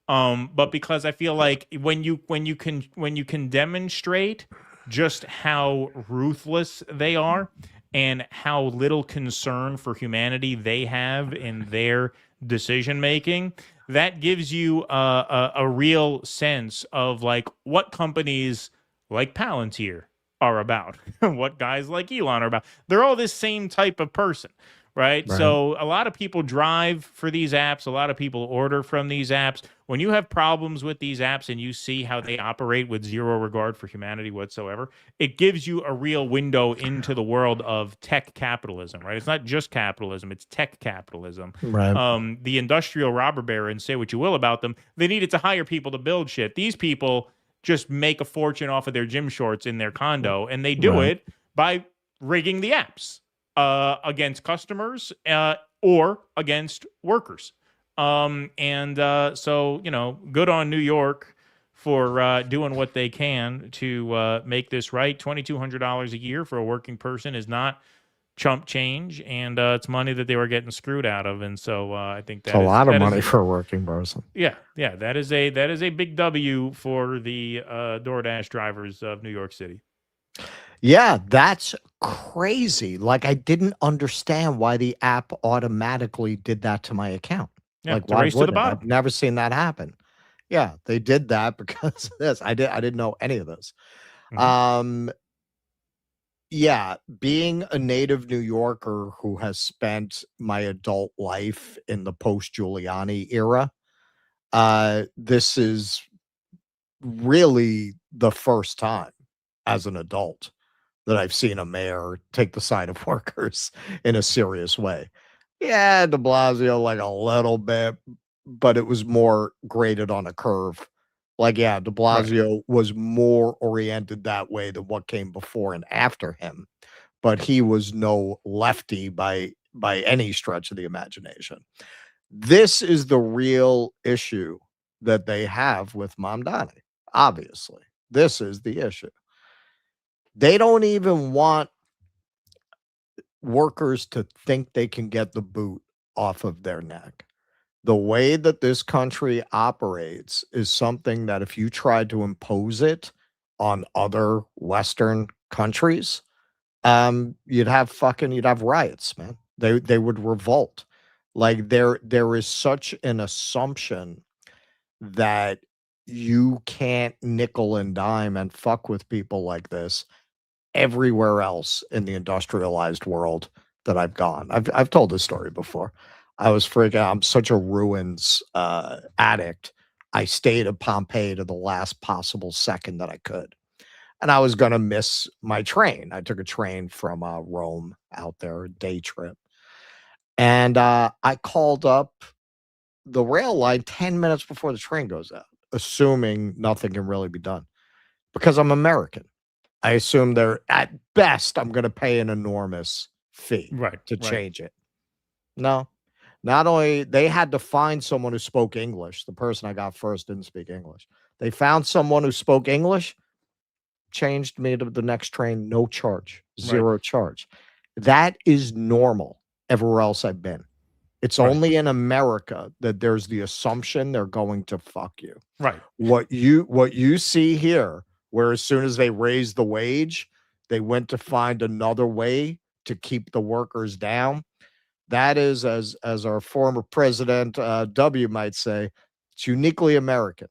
but because I feel like when you can demonstrate just how ruthless they are and how little concern for humanity they have in their decision making, that gives you a real sense of like what companies like Palantir are about, what guys like Elon are about. They're all this same type of person. Right? So a lot of people drive for these apps. A lot of people order from these apps. When you have problems with these apps and you see how they operate with zero regard for humanity whatsoever, it gives you a real window into the world of tech capitalism, right? It's not just capitalism, it's tech capitalism. Right. The industrial robber barons, say what you will about them, they needed to hire people to build shit. These people just make a fortune off of their gym shorts in their condo, and they do it by rigging the apps against customers or against workers. So, good on New York for doing what they can to make this right. $2,200 a year for a working person is not chump change, and it's money that they were getting screwed out of. And so I think It's a lot of money for a working person. Yeah, that is a big W for the DoorDash drivers of New York City. Yeah, that's crazy. Like, I didn't understand why the app automatically did that to my account. Yeah, Like, it's a why race to the would it? bottom. I've never seen that happen. Yeah, they did that because of this. I didn't know any of this. Yeah, being a native New Yorker who has spent my adult life in the post-Giuliani era, this is really the first time as an adult that I've seen a mayor take the side of workers in a serious way. Yeah, de Blasio, like a little bit, but it was more graded on a curve. Like, yeah, de Blasio was more oriented that way than what came before and after him, but he was no lefty by any stretch of the imagination. This is the real issue that they have with Mamdani, obviously. This is the issue. They don't even want workers to think they can get the boot off of their neck. The way that this country operates is something that if you tried to impose it on other Western countries, you'd have riots, man. They would revolt. Like there is such an assumption that you can't nickel and dime and fuck with people like this everywhere else in the industrialized world that I've gone. I've told this story before. I'm such a ruins addict. I stayed at Pompeii to the last possible second that I could. And I was going to miss my train. I took a train from Rome out there, a day trip. And I called up the rail line 10 minutes before the train goes out, assuming nothing can really be done. Because I'm American. I assume at best, I'm going to pay an enormous fee to change it. No. Not only they had to find someone who spoke English. The person I got first didn't speak English. They found someone who spoke English, changed me to the next train, no charge, zero charge. That is normal everywhere else I've been. It's only in America that there's the assumption they're going to fuck you. Right. What you see here, where as soon as they raised the wage, they went to find another way to keep the workers down. That is, as our former president W might say, it's uniquely American.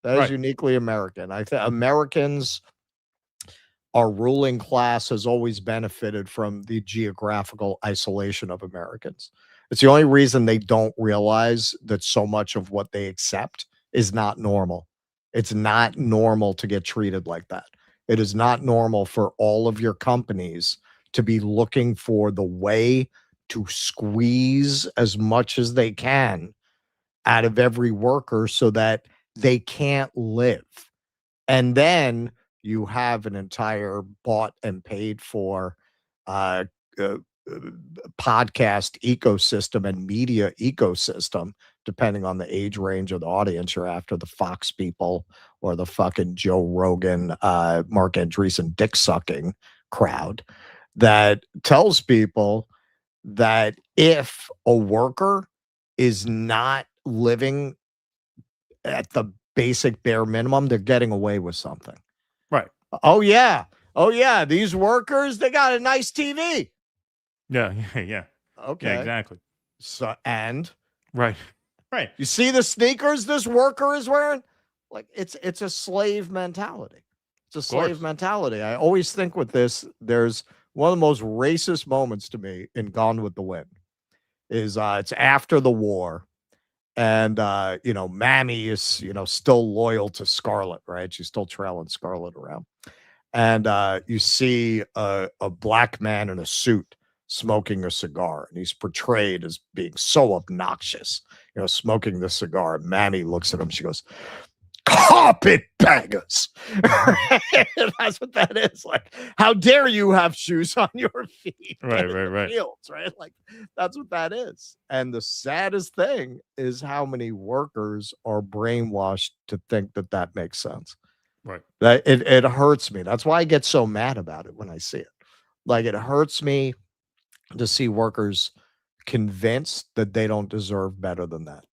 That is uniquely American. I think Americans, our ruling class, has always benefited from the geographical isolation of Americans. It's the only reason they don't realize that so much of what they accept is not normal. It's not normal to get treated like that. It is not normal for all of your companies to be looking for the way to squeeze as much as they can out of every worker so that they can't live. And then you have an entire bought and paid for podcast ecosystem and media ecosystem, depending on the age range of the audience you're after, the Fox people or the fucking Joe Rogan, Mark Andreessen dick sucking crowd, that tells people that if a worker is not living at the basic bare minimum, they're getting away with something. Right. Oh yeah, these workers, they got a nice TV. Yeah. Okay. Yeah, exactly. So, and right. You see the sneakers this worker is wearing? Like, it's a slave mentality. It's a slave mentality. I always think with this, there's one of the most racist moments to me in Gone with the Wind is it's after the war. And, Mammy is, still loyal to Scarlett, right? She's still trailing Scarlett around. And you see a black man in a suit smoking a cigar. And he's portrayed as being so obnoxious, smoking the cigar. And Mammy looks at him. She goes, carpetbaggers. That's what that is. Like, how dare you have shoes on your feet? Right. Fields, right? Like, that's what that is. And the saddest thing is how many workers are brainwashed to think that that makes sense. Right. That it hurts me. That's why I get so mad about it when I see it. Like, it hurts me to see workers convinced that they don't deserve better than that.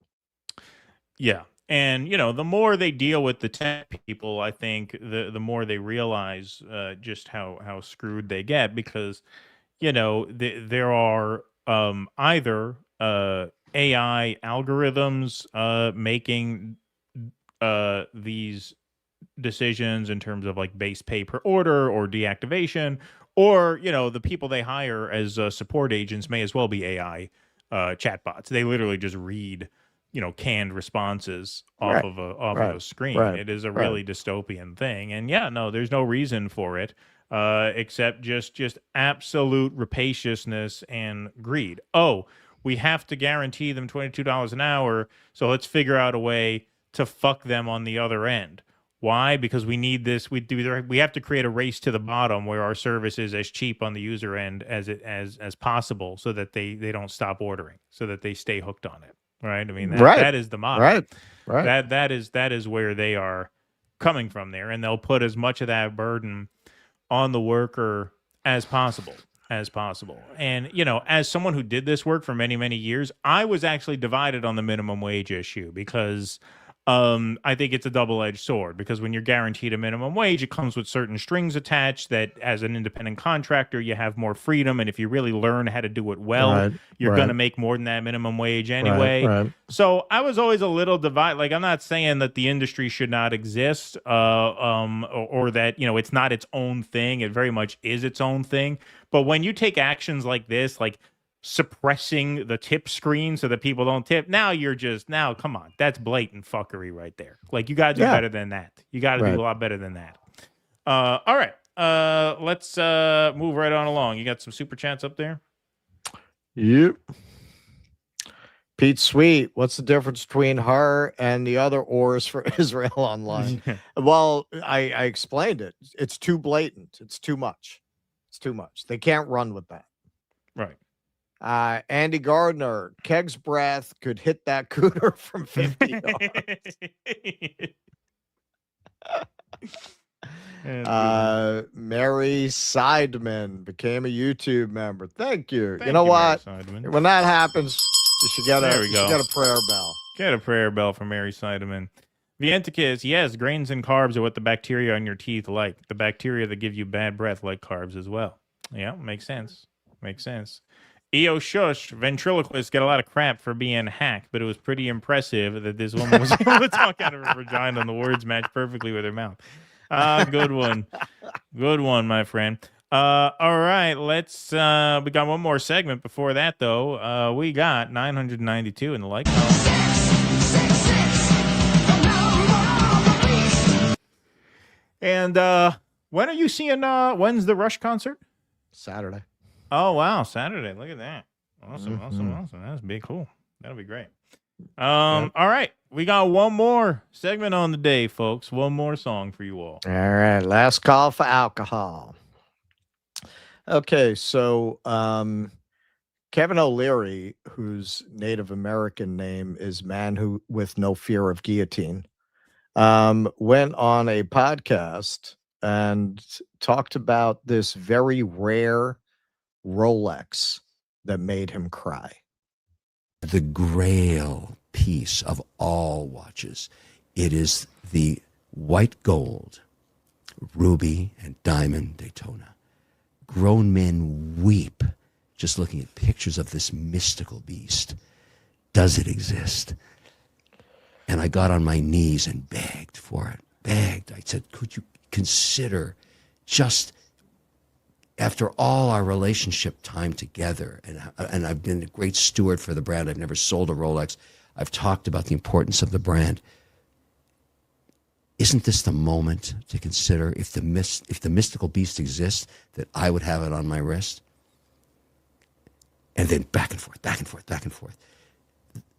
Yeah. And, the more they deal with the tech people, I think the more they realize just how screwed they get, because, there are either AI algorithms making these decisions in terms of like base pay per order or deactivation, or, the people they hire as support agents may as well be AI chatbots. They literally just read canned responses off of a screen. It is a really dystopian thing. And there's no reason for it except just absolute rapaciousness and greed. Oh, we have to guarantee them $22 an hour, so let's figure out a way to fuck them on the other end. Why? Because we need this. We have to create a race to the bottom where our service is as cheap on the user end as possible, so that they don't stop ordering, so that they stay hooked on it. Right. I mean, that is the model. Right. That is where they are coming from there. And they'll put as much of that burden on the worker as possible. And, as someone who did this work for many, many years, I was actually divided on the minimum wage issue, because I think it's a double-edged sword, because when you're guaranteed a minimum wage, it comes with certain strings attached that as an independent contractor, you have more freedom. And if you really learn how to do it well, you're going to make more than that minimum wage anyway. Right. So I was always a little divided. Like, I'm not saying that the industry should not exist or that, it's not its own thing. It very much is its own thing. But when you take actions like this, like suppressing the tip screen so that people don't tip, now come on, that's blatant fuckery right there. Like, you gotta do better than that. You gotta do a lot better than that. All right, let's move right on along. You got some super chats up there? Yep. Pete Sweet, what's the difference between her and the other oars for Israel Online? Well, I explained it. It's too blatant. It's too much. They can't run with that. Right. Andy Gardner, Keg's breath could hit that cooter from 50 yards. Mary Seidman became a YouTube member. Thank you. You know what? When that happens, the She got There we go. She got a prayer bell. Get a prayer bell from Mary Seidemann. Vienticus, yes, grains and carbs are what the bacteria on your teeth like. The bacteria that give you bad breath like carbs as well. Yeah, makes sense. Makes sense. EO Shush, ventriloquists get a lot of crap for being hacked, but it was pretty impressive that this woman was able to talk out of her vagina and the words match perfectly with her mouth. Good one. Good one, my friend. All right, let's we got one more segment before that, though. We got 992 in the like. And when are you seeing when's the Rush concert? Saturday. Oh wow, Saturday. Look at that. Awesome. That's big, cool. That'll be great. All right. We got one more segment on the day, folks. One more song for you all. All right, last call for alcohol. Okay, so Kevin O'Leary, whose Native American name is Man Who with No Fear of Guillotine, went on a podcast and talked about this very rare Rolex that made him cry. The grail piece of all watches. It is the white gold, ruby and diamond Daytona. Grown men weep just looking at pictures of this mystical beast. Does it exist? And I got on my knees and begged for it. Begged. I said, could you consider just after all our relationship time together, and I've been a great steward for the brand. I've never sold a Rolex. I've talked about the importance of the brand. Isn't this the moment to consider if the mystical beast exists, that I would have it on my wrist? And then back and forth, back and forth, back and forth.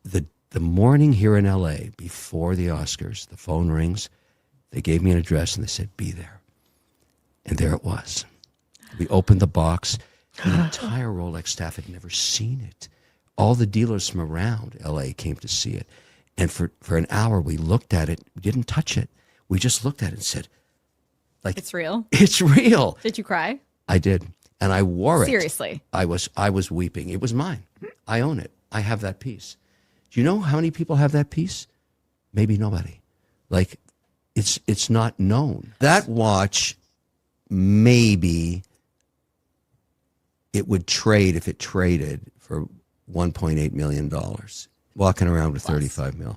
The morning here in LA before the Oscars, the phone rings. They gave me an address and they said, be there. And there it was. We opened the box. The entire Rolex staff had never seen it. All the dealers from around LA came to see it. And for an hour, we looked at it. We didn't touch it. We just looked at it and said, like, it's real. It's real. Did you cry? I did. And I wore it. Seriously. I was weeping. It was mine. I own it. I have that piece. Do you know how many people have that piece? Maybe nobody. Like, it's not known. That watch, maybe it would trade, if it traded, for $1.8 million. Walking around with 35 mil.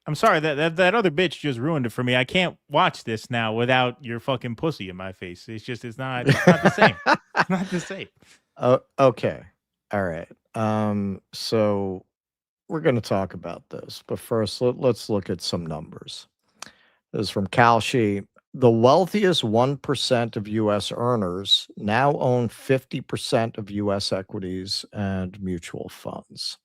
I'm sorry, that other bitch just ruined it for me. I can't watch this now without your fucking pussy in my face. It's not the same. It's not the same. Oh, okay. All right. So we're going to talk about this, but first let's look at some numbers. This is from Kalshi. The wealthiest 1% of U.S. earners now own 50% of U.S. equities and mutual funds.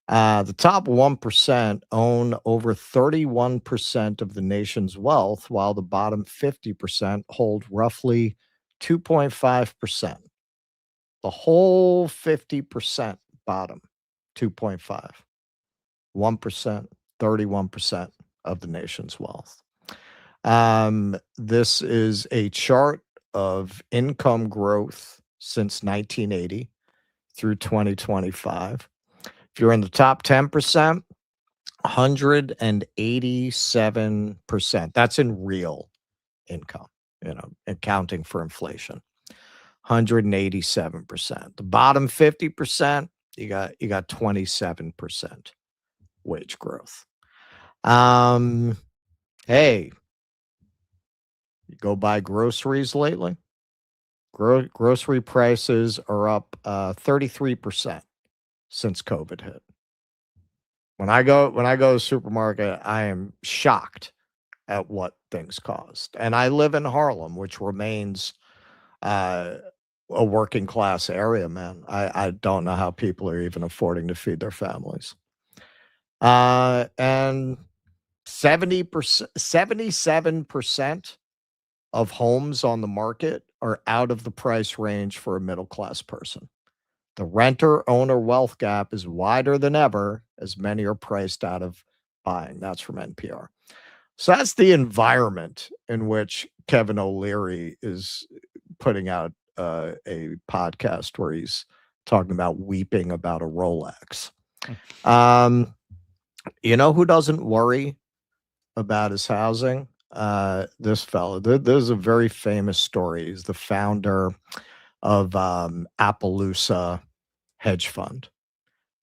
The top 1% own over 31% of the nation's wealth, while the bottom 50% hold roughly 2.5%. The whole 50% bottom, 2.5. 1%, 31% of the nation's wealth. This is a chart of income growth since 1980 through 2025. If you're in the top 10%, 187%. That's in real income, accounting for inflation. 187%. The bottom 50%, you got 27% wage growth. Hey, you go buy groceries lately? Grocery prices are up 33% since COVID hit. When I go to the supermarket, I am shocked at what things cost. And I live in Harlem, which remains a working class area, man. I don't know how people are even affording to feed their families. And 77% of homes on the market are out of the price range for a middle class person. The renter-owner wealth gap is wider than ever, as many are priced out of buying. That's from NPR. So that's the environment in which Kevin O'Leary is putting out a podcast where he's talking about weeping about a Rolex. You know who doesn't worry about his housing? This fellow. There's a very famous story. He's the founder of Appaloosa hedge fund,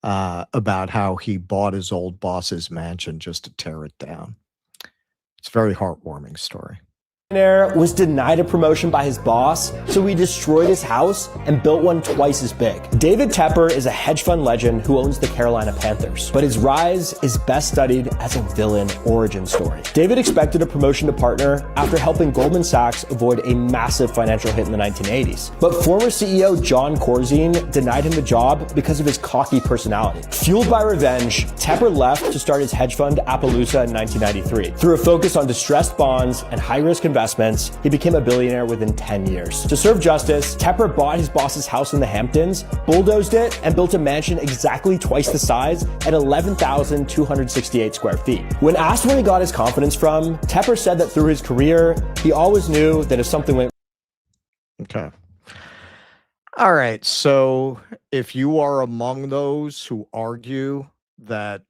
about how he bought his old boss's mansion just to tear it down. It's a very heartwarming story. Was denied a promotion by his boss, so he destroyed his house and built one twice as big. David Tepper is a hedge fund legend who owns the Carolina Panthers, but his rise is best studied as a villain origin story. David expected a promotion to partner after helping Goldman Sachs avoid a massive financial hit in the 1980s. But former CEO John Corzine denied him the job because of his cocky personality. Fueled by revenge, Tepper left to start his hedge fund Appaloosa in 1993. Through a focus on distressed bonds and high-risk investments, he became a billionaire within 10 years. To serve justice, Tepper bought his boss's house in the Hamptons, bulldozed it, and built a mansion exactly twice the size at 11,268 square feet. When asked where he got his confidence from, Tepper said that through his career, he always knew that if something went... Okay. All right. So if you are among those who argue that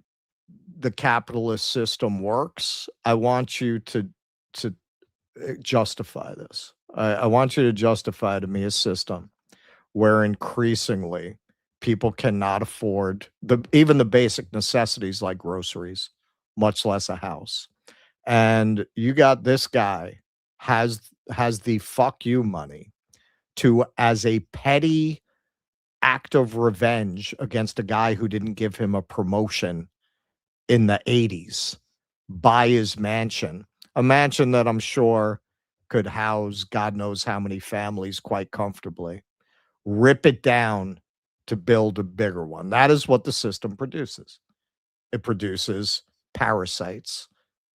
the capitalist system works, I want you to justify this. I want you to justify to me a system where increasingly people cannot afford even the basic necessities like groceries, much less a house. And you got this guy has the fuck you money to, as a petty act of revenge against a guy who didn't give him a promotion in the 80s, buy his mansion. A mansion that I'm sure could house God knows how many families quite comfortably. Rip it down to build a bigger one. That is what the system produces. It produces parasites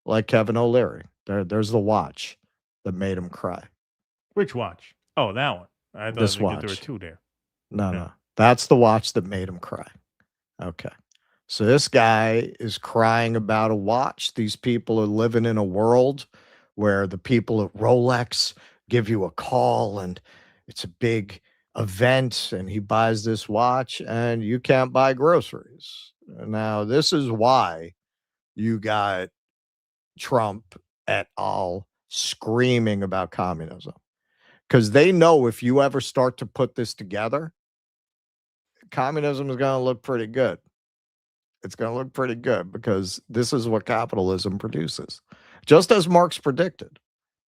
like Kevin O'Leary. There's the watch that made him cry. Which watch? Oh, that one. I thought This there watch. were two there. No. That's the watch that made him cry. Okay. So this guy is crying about a watch. These people are living in a world where the people at Rolex give you a call and it's a big event and he buys this watch and you can't buy groceries. Now, this is why you got Trump et al. Screaming about communism. Because they know if you ever start to put this together, communism is going to look pretty good. It's going to look pretty good because this is what capitalism produces. Just as Marx predicted,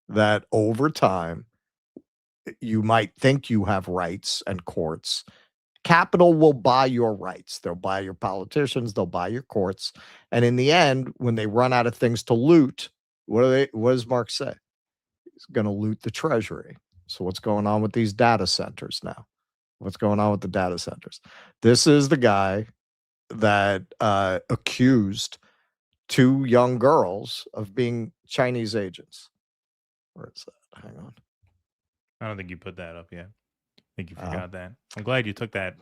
that over time, you might think you have rights and courts. Capital will buy your rights. They'll buy your politicians. They'll buy your courts. And in the end, when they run out of things to loot, what does Marx say? He's going to loot the treasury. So what's going on with these data centers now? What's going on with the data centers? This is the guy that accused two young girls of being Chinese agents. Where is that? Hang on. I don't think you put that up yet. I think you forgot that. I'm glad you took that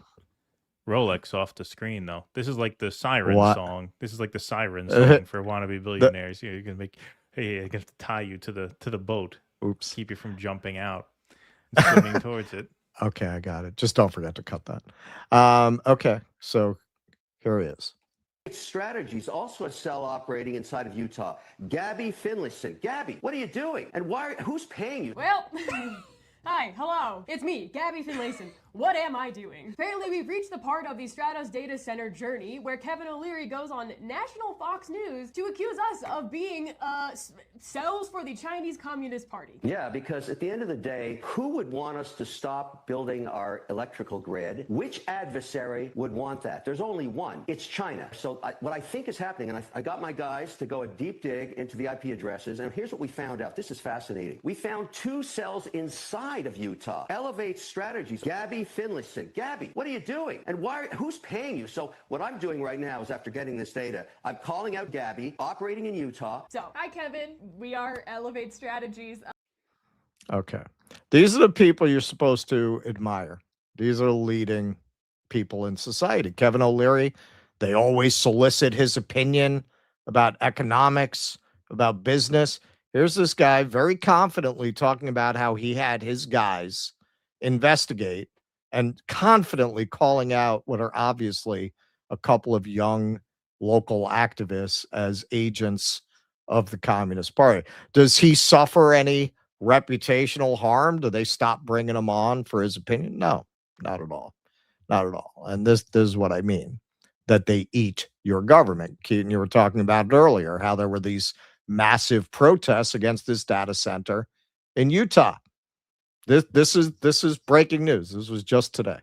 Rolex off the screen, though. This is like the siren song. This is like the siren song for wannabe billionaires. You can make, hey, I get to tie you to the boat. Oops. Keep you from jumping out and swimming towards it. Okay, I got it. Just don't forget to cut that. Okay, so here he is. Strategies, also a cell operating inside of Utah. Gabby Finlayson. Gabby, what are you doing? And who's paying you? Well, hi, hello. It's me, Gabby Finlayson. What am I doing? Apparently, we've reached the part of the Stratos data center journey where Kevin O'Leary goes on national Fox News to accuse us of being cells for the Chinese Communist Party. Yeah, because at the end of the day, who would want us to stop building our electrical grid? Which adversary would want that? There's only one. It's China. So what I think is happening, and I got my guys to go a deep dig into the IP addresses, and here's what we found out. This is fascinating. We found two cells inside of Utah. Elevate Strategies. Gabby Finlayson. Gabby, what are you doing? And who's paying you? So what I'm doing right now is, after getting this data, I'm calling out Gabby, operating in Utah. So, hi, Kevin. We are Elevate Strategies. Okay. These are the people you're supposed to admire. These are leading people in society. Kevin O'Leary, they always solicit his opinion about economics, about business. Here's this guy very confidently talking about how he had his guys investigate and confidently calling out what are obviously a couple of young local activists as agents of the Communist Party. Does he suffer any reputational harm? Do they stop bringing him on for his opinion? No, not at all. Not at all. And this is what I mean, that they eat your government. Keaton, you were talking about it earlier, how there were these massive protests against this data center in Utah. This is breaking news. This was just today.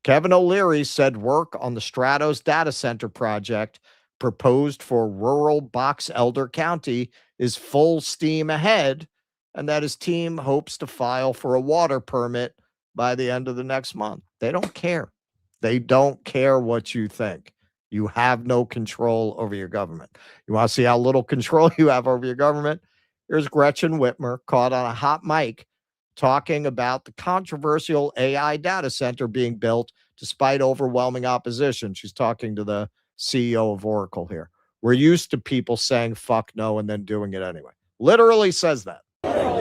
Kevin O'Leary said work on the Stratos data center project proposed for rural Box Elder County is full steam ahead, and that his team hopes to file for a water permit by the end of the next month. They don't care. They don't care what you think. You have no control over your government. You want to see how little control you have over your government? Here's Gretchen Whitmer caught on a hot mic talking about the controversial AI data center being built despite overwhelming opposition. She's talking to the CEO of Oracle here. We're used to people saying fuck no and then doing it anyway. Literally says that. We're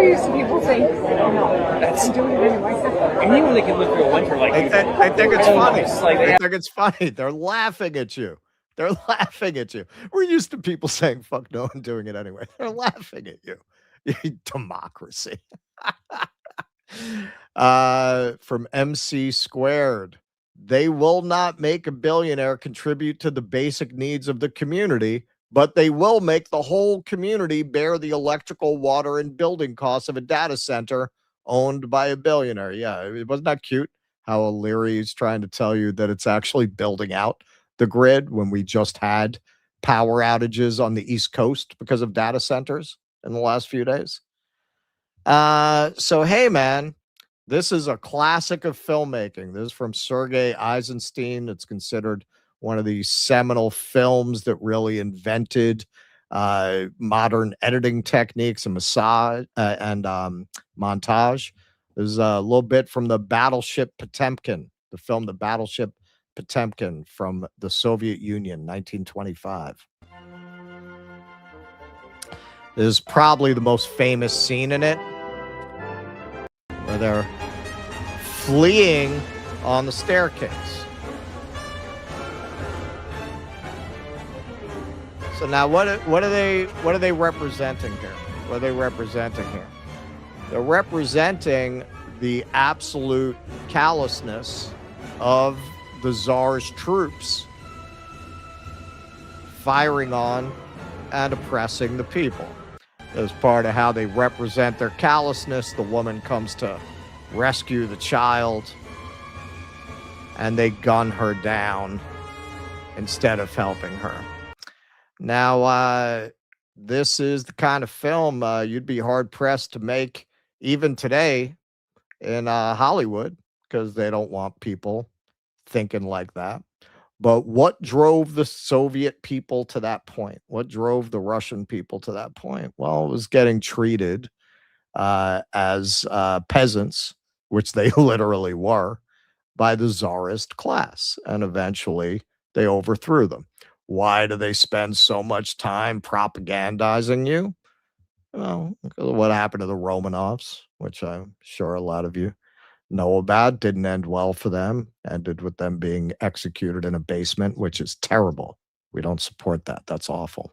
used to people saying no. That's doing it anyway. Anyone that can live through a winter like I think it's funny. I think it's funny. They're laughing at you. They're laughing at you. We're used to people saying fuck no and doing it anyway. They're laughing at you. Democracy. From MC Squared. They will not make a billionaire contribute to the basic needs of the community, but they will make the whole community bear the electrical, water, and building costs of a data center owned by a billionaire. Yeah, it wasn't that cute how O'Leary is trying to tell you that it's actually building out the grid when we just had power outages on the East Coast because of data centers in the last few days. So, hey, man, this is a classic of filmmaking. This is from Sergei Eisenstein. It's considered one of the seminal films that really invented modern editing techniques and montage. There's a little bit from the Battleship Potemkin, the film The Battleship Potemkin from the Soviet Union, 1925. This is probably the most famous scene in it, where they're fleeing on the staircase. So now what are they representing here? What are they representing here? They're representing the absolute callousness of the Tsar's troops firing on and oppressing the people. As part of how they represent their callousness, the woman comes to rescue the child and they gun her down instead of helping her. Now, this is the kind of film you'd be hard-pressed to make even today in Hollywood, because they don't want people thinking like that. But what drove the Soviet people to that point? What drove the Russian people to that point? Well, it was getting treated as peasants, which they literally were, by the Tsarist class. And eventually they overthrew them. Why do they spend so much time propagandizing you? Well, what happened to the Romanovs, which I'm sure a lot of you know about, didn't end well for them. Ended with them being executed in a basement, which is terrible. We don't support that. That's awful.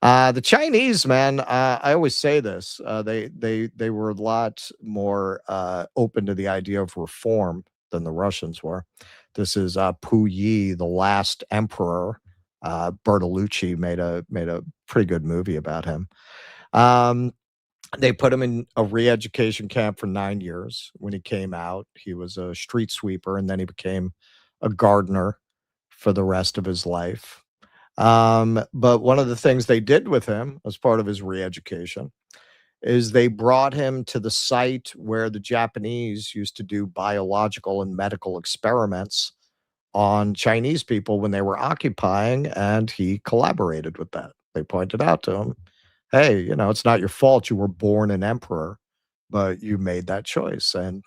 The Chinese, man, I always say this. They were a lot more open to the idea of reform than the Russians were. This is Puyi, the last emperor. Bertolucci made a pretty good movie about him. They put him in a re-education camp for 9 years. When he came out, he was a street sweeper, and then he became a gardener for the rest of his life. But one of the things they did with him as part of his re-education is they brought him to the site where the Japanese used to do biological and medical experiments on Chinese people when they were occupying, and he collaborated with that. They pointed out to him, hey, it's not your fault you were born an emperor, but you made that choice. And,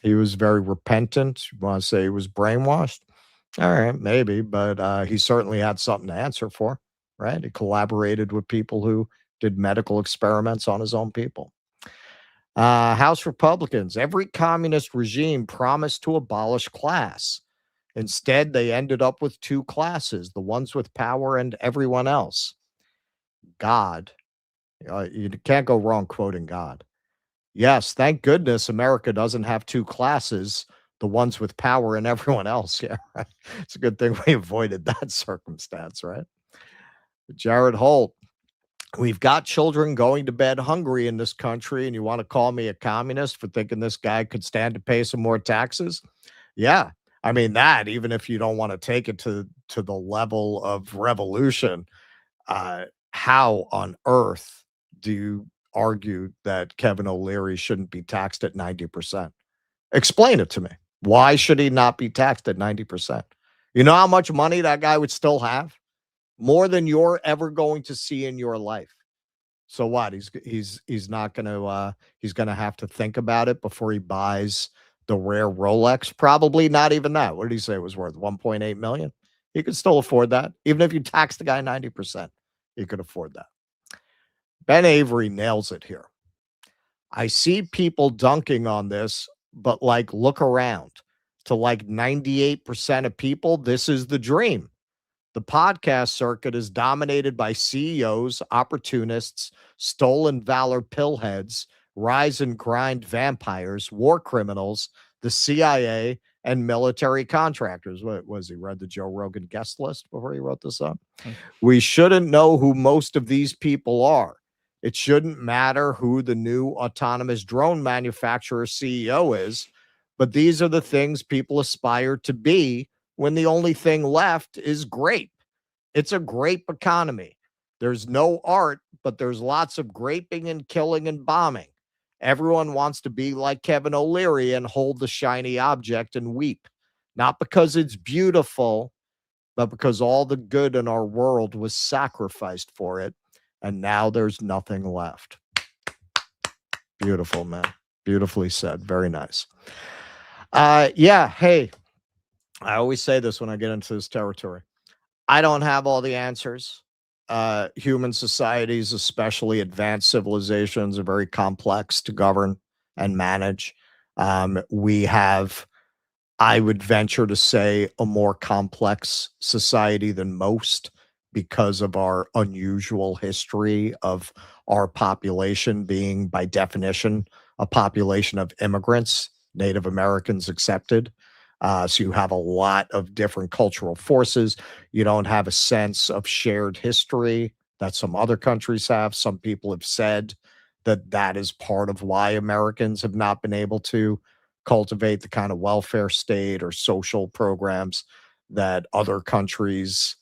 he was very repentant. You want to say he was brainwashed? All right, maybe, but he certainly had something to answer for, right? He collaborated with people who did medical experiments on his own people. House Republicans, every communist regime promised to abolish class. Instead, they ended up with two classes, the ones with power and everyone else. God. You can't go wrong quoting God. Yes, thank goodness America doesn't have two classes, the ones with power and everyone else. Yeah, right. It's a good thing we avoided that circumstance, right? Jared Holt, we've got children going to bed hungry in this country, and you want to call me a communist for thinking this guy could stand to pay some more taxes? Yeah, I mean that, even if you don't want to take it to the level of revolution, how on earth do you argue that Kevin O'Leary shouldn't be taxed at 90%? Explain it to me. Why should he not be taxed at 90%? You know how much money that guy would still have? More than you're ever going to see in your life. So what? He's not going to he's going to have to think about it before he buys the rare Rolex. Probably not even that. What did he say it was worth? 1.8 million. He could still afford that, even if you tax the guy 90%. He could afford that. Ben Avery nails it here. I see people dunking on this, but like, look around. To like 98% of people, this is the dream. The podcast circuit is dominated by CEOs, opportunists, stolen valor pillheads, rise and grind vampires, war criminals, the CIA, and military contractors. What was he read the Joe Rogan guest list before he wrote this up? We shouldn't know who most of these people are. It shouldn't matter who the new autonomous drone manufacturer CEO is, but these are the things people aspire to be when the only thing left is grape. It's a grape economy. There's no art, but there's lots of graping and killing and bombing. Everyone wants to be like Kevin O'Leary and hold the shiny object and weep. Not because it's beautiful, but because all the good in our world was sacrificed for it, and now there's nothing left. Beautiful, man. Beautifully said. Very nice. Yeah, hey, I always say this when I get into this territory. I don't have all the answers. Human societies, especially advanced civilizations, are very complex to govern and manage. We have, I would venture to say, a more complex society than most because of our unusual history of our population being, by definition, a population of immigrants, Native Americans accepted. So you have a lot of different cultural forces. You don't have a sense of shared history that some other countries have. Some people have said that that is part of why Americans have not been able to cultivate the kind of welfare state or social programs that other countries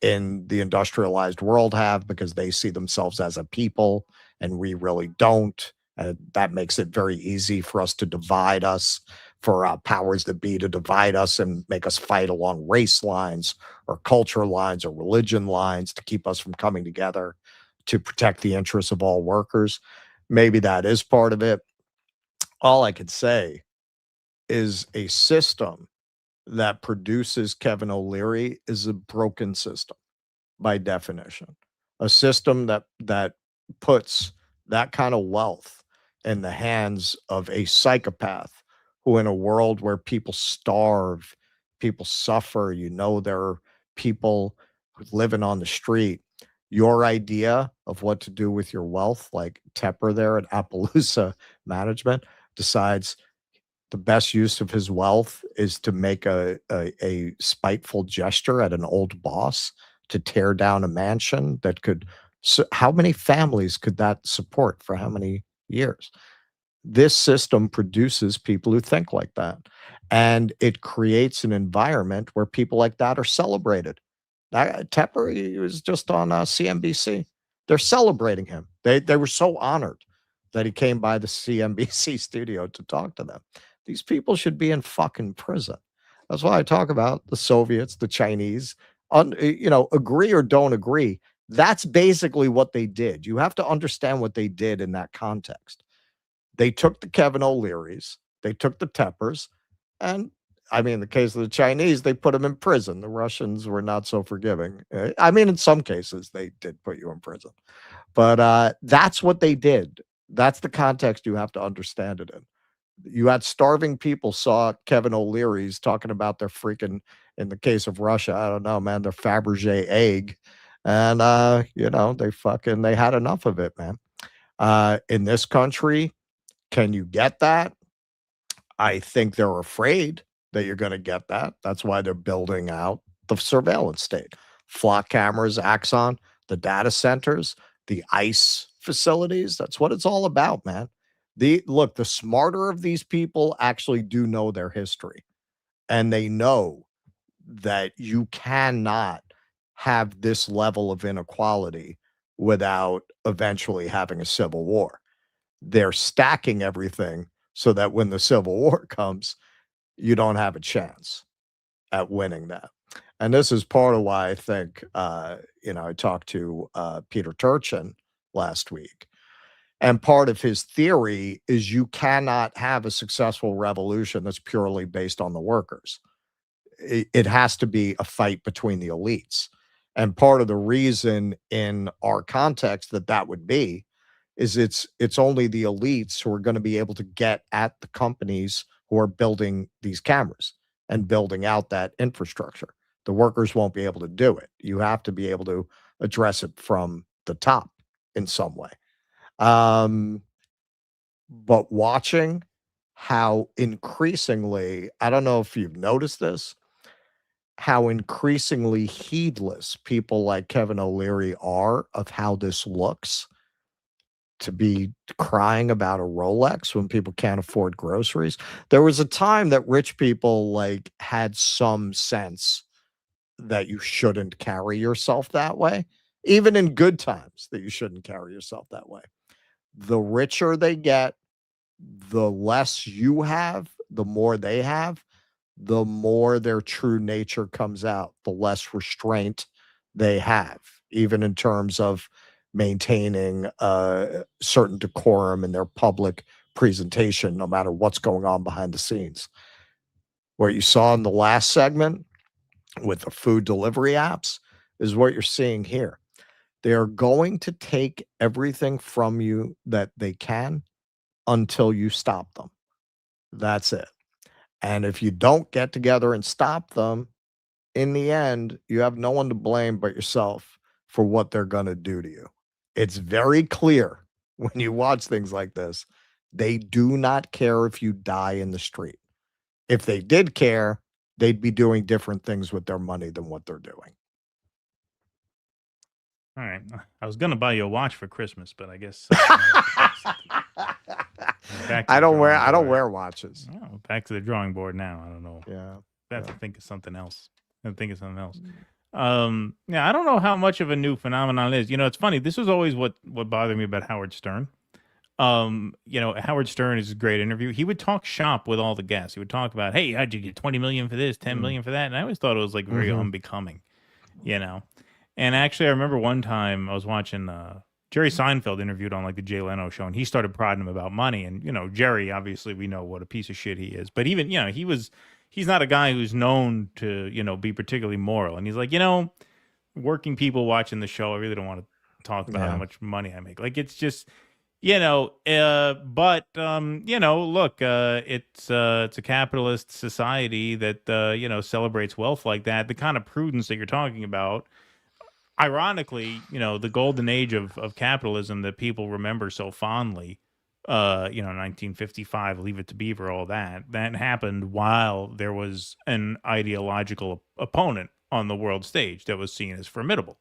in the industrialized world have, because they see themselves as a people and we really don't. And that makes it very easy for us to divide us, for powers that be to divide us and make us fight along race lines or culture lines or religion lines to keep us from coming together to protect the interests of all workers. Maybe that is part of it. All I could say is a system that produces Kevin O'Leary is a broken system by definition. A system that puts that kind of wealth in the hands of a psychopath who, in a world where people starve, people suffer, there are people living on the street. Your idea of what to do with your wealth, like Tepper there at Appaloosa Management, decides the best use of his wealth is to make a spiteful gesture at an old boss to tear down a mansion that could. So how many families could that support for how many years? This system produces people who think like that, and it creates an environment where people like that are celebrated. Tepper, he was just on CNBC. They're celebrating him. They were so honored that he came by the CNBC studio to talk to them. These people should be in fucking prison. That's why I talk about the Soviets, the Chinese. Agree or don't agree. That's basically what they did. You have to understand what they did in that context. They took the Kevin O'Learys, they took the Teppers, and in the case of the Chinese, they put them in prison. The Russians were not so forgiving. In some cases, they did put you in prison. But that's what they did. That's the context you have to understand it in. You had starving people saw Kevin O'Leary's talking about their freaking, in the case of Russia, I don't know, man, their Fabergé egg. And, they had enough of it, man. In this country, can you get that? I think they're afraid that you're going to get that. That's why they're building out the surveillance state. Flock cameras, Axon, the data centers, the ICE facilities. That's what it's all about, man. The smarter of these people actually do know their history, and they know that you cannot have this level of inequality without eventually having a civil war. They're stacking everything so that when the Civil War comes, you don't have a chance at winning that. And this is part of why I think, I talked to Peter Turchin last week. And part of his theory is you cannot have a successful revolution that's purely based on the workers. It has to be a fight between the elites. And part of the reason in our context that would be is it's only the elites who are going to be able to get at the companies who are building these cameras and building out that infrastructure. The workers won't be able to do it. You have to be able to address it from the top in some way. But watching how increasingly, I don't know if you've noticed this, how increasingly heedless people like Kevin O'Leary are of how this looks, to be crying about a Rolex when people can't afford groceries. There was a time that rich people had some sense that you shouldn't carry yourself that way, even in good times, that you shouldn't carry yourself that way. The richer they get, the less you have, the more they have, the more their true nature comes out, the less restraint they have, even in terms of maintaining a certain decorum in their public presentation, no matter what's going on behind the scenes. What you saw in the last segment with the food delivery apps is what you're seeing here. They're going to take everything from you that they can until you stop them. That's it. And if you don't get together and stop them, in the end, you have no one to blame but yourself for what they're going to do to you. It's very clear when you watch things like this. They do not care if you die in the street. If they did care, they'd be doing different things with their money than what they're doing. All right. I was going to buy you a watch for Christmas, but I guess I don't wear watches. Oh, back to the drawing board now. I don't know. Yeah. I have to think of something else. I don't know how much of a new phenomenon it is. It's funny. This was always what bothered me about Howard Stern. Howard Stern is a great interview. He would talk shop with all the guests. He would talk about, hey, how'd you get 20 million for this, 10 million for that? And I always thought it was very unbecoming, And actually, I remember one time I was watching Jerry Seinfeld interviewed on the Jay Leno show, and he started prodding him about money. And, Jerry, obviously, we know what a piece of shit he is. But even, he's not a guy who's known to, be particularly moral. And he's like, working people watching the show, I really don't want to talk about how much money I make. It's just, look, it's a capitalist society that, celebrates wealth like that. The kind of prudence that you're talking about, ironically, the golden age of capitalism that people remember so fondly, 1955, Leave It to Beaver, all that happened while there was an ideological opponent on the world stage that was seen as formidable.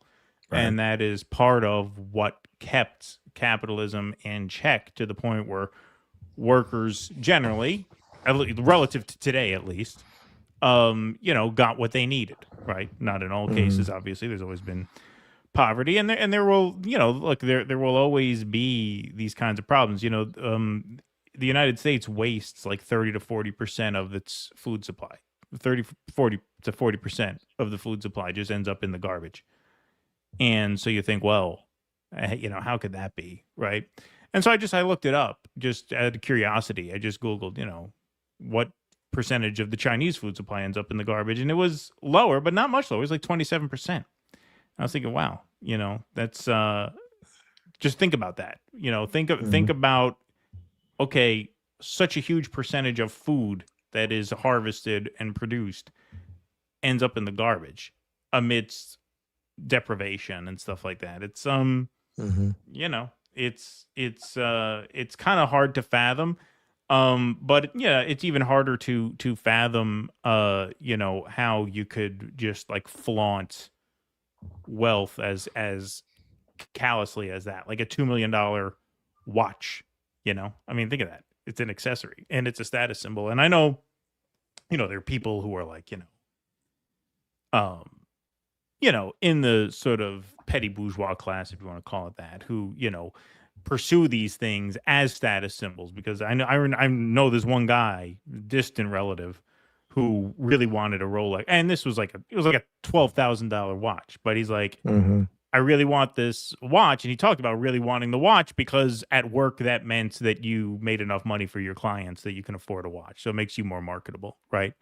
Right. And that is part of what kept capitalism in check, to the point where workers generally, relative to today at least, got what they needed, right? Not in all cases, obviously. There's always been poverty, and there will, there will always be these kinds of problems. The United States wastes 30 to 40% of its food supply. 40 to 40% of the food supply just ends up in the garbage. And so you think, well, how could that be, right? And so I looked it up just out of curiosity. I just Googled, what percentage of the Chinese food supply ends up in the garbage, and it was lower, but not much lower. It was 27%. I was thinking, wow, that's Just think about that. Think about, okay, such a huge percentage of food that is harvested and produced ends up in the garbage amidst deprivation and stuff like that. It's it's kind of hard to fathom. But yeah, it's even harder to fathom how you could just like flaunt wealth as callously as that, like a $2 million watch. I mean, think of that. It's an accessory and it's a status symbol. And I know, there are people who are like, in the sort of petty bourgeois class, if you want to call it that, who, pursue these things as status symbols. Because I know there's one guy, distant relative, who really wanted a Rolex, and this was like a $12,000 watch. But he's like, I really want this watch, and he talked about really wanting the watch because at work that meant that you made enough money for your clients that you can afford a watch, so it makes you more marketable, right?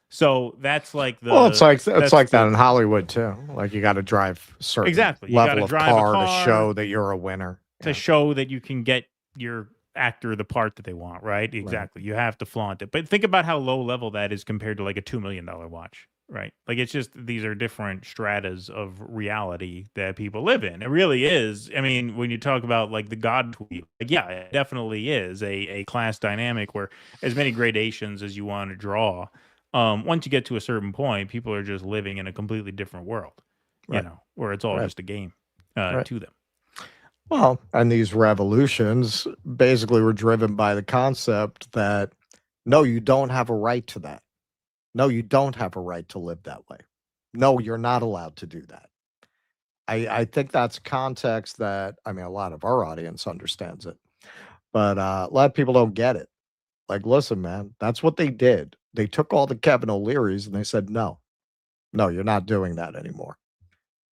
So that's like the Well, it's like that in Hollywood too. Like you got to drive certain exactly. You level gotta of drive a car to car show that you're a winner. to show that you can get your actor the part that they want, right? Exactly. You have to flaunt it. But think about how low level that is compared to like a $2 million watch, right? Like it's just, these are different stratas of reality that people live in. It really is. I mean, when you talk about like the God tweet, like, yeah, it definitely is a class dynamic where as many gradations as you want to draw, once you get to a certain point, people are just living in a completely different world, where it's all just a game to them. Well, and these revolutions basically were driven by the concept that, no, you don't have a right to that. No, you don't have a right to live that way. No, you're not allowed to do that. I think that's context that, I mean, a lot of our audience understands it, but a lot of people don't get it. Like, listen, man, that's what they did. They took all the Kevin O'Learys and they said, no, you're not doing that anymore.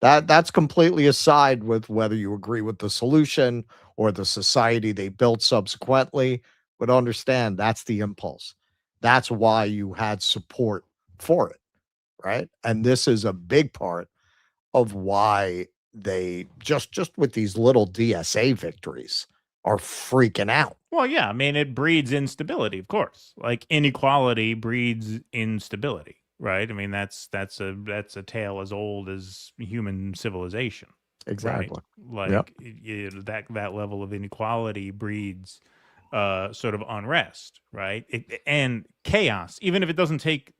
That's completely aside with whether you agree with the solution or the society they built subsequently, but understand that's the impulse. That's why you had support for it, right? And this is a big part of why they just with these little DSA victories are freaking out. Well, yeah, I mean, it breeds instability, of course. Like inequality breeds instability. Right. I mean, that's a tale as old as human civilization. Exactly. Right? Like that level of inequality breeds sort of unrest. Right. And chaos, even if it doesn't take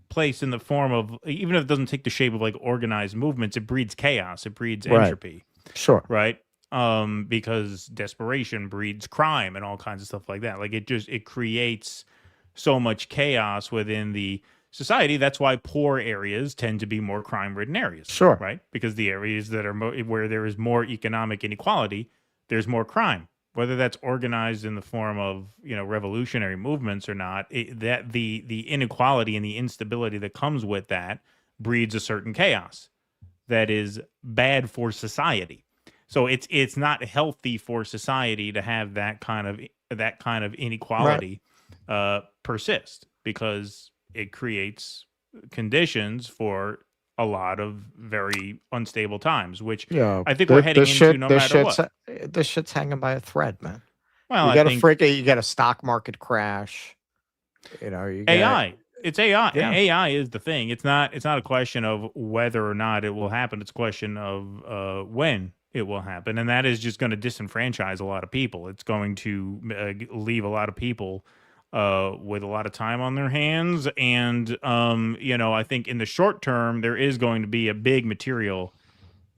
place in the form of, even if it doesn't take the shape of like organized movements, it breeds chaos. It breeds entropy. Sure. Right. Because desperation breeds crime and all kinds of stuff like that. Like it creates so much chaos within the society. That's why poor areas tend to be more crime-ridden areas. Sure. Right? Because the areas that are where there is more economic inequality, there's more crime. Whether that's organized in the form of revolutionary movements or not, that the inequality and the instability that comes with that breeds a certain chaos that is bad for society. So it's not healthy for society to have that kind of inequality persist, because it creates conditions for a lot of very unstable times, which I think we're heading into no matter what. This shit's hanging by a thread, man. Well, you get a stock market crash. AI. It's AI. Yeah. AI is the thing. It's not a question of whether or not it will happen. It's a question of when it will happen. And that is just going to disenfranchise a lot of people. It's going to leave a lot of people with a lot of time on their hands. And, I think in the short term, there is going to be a big material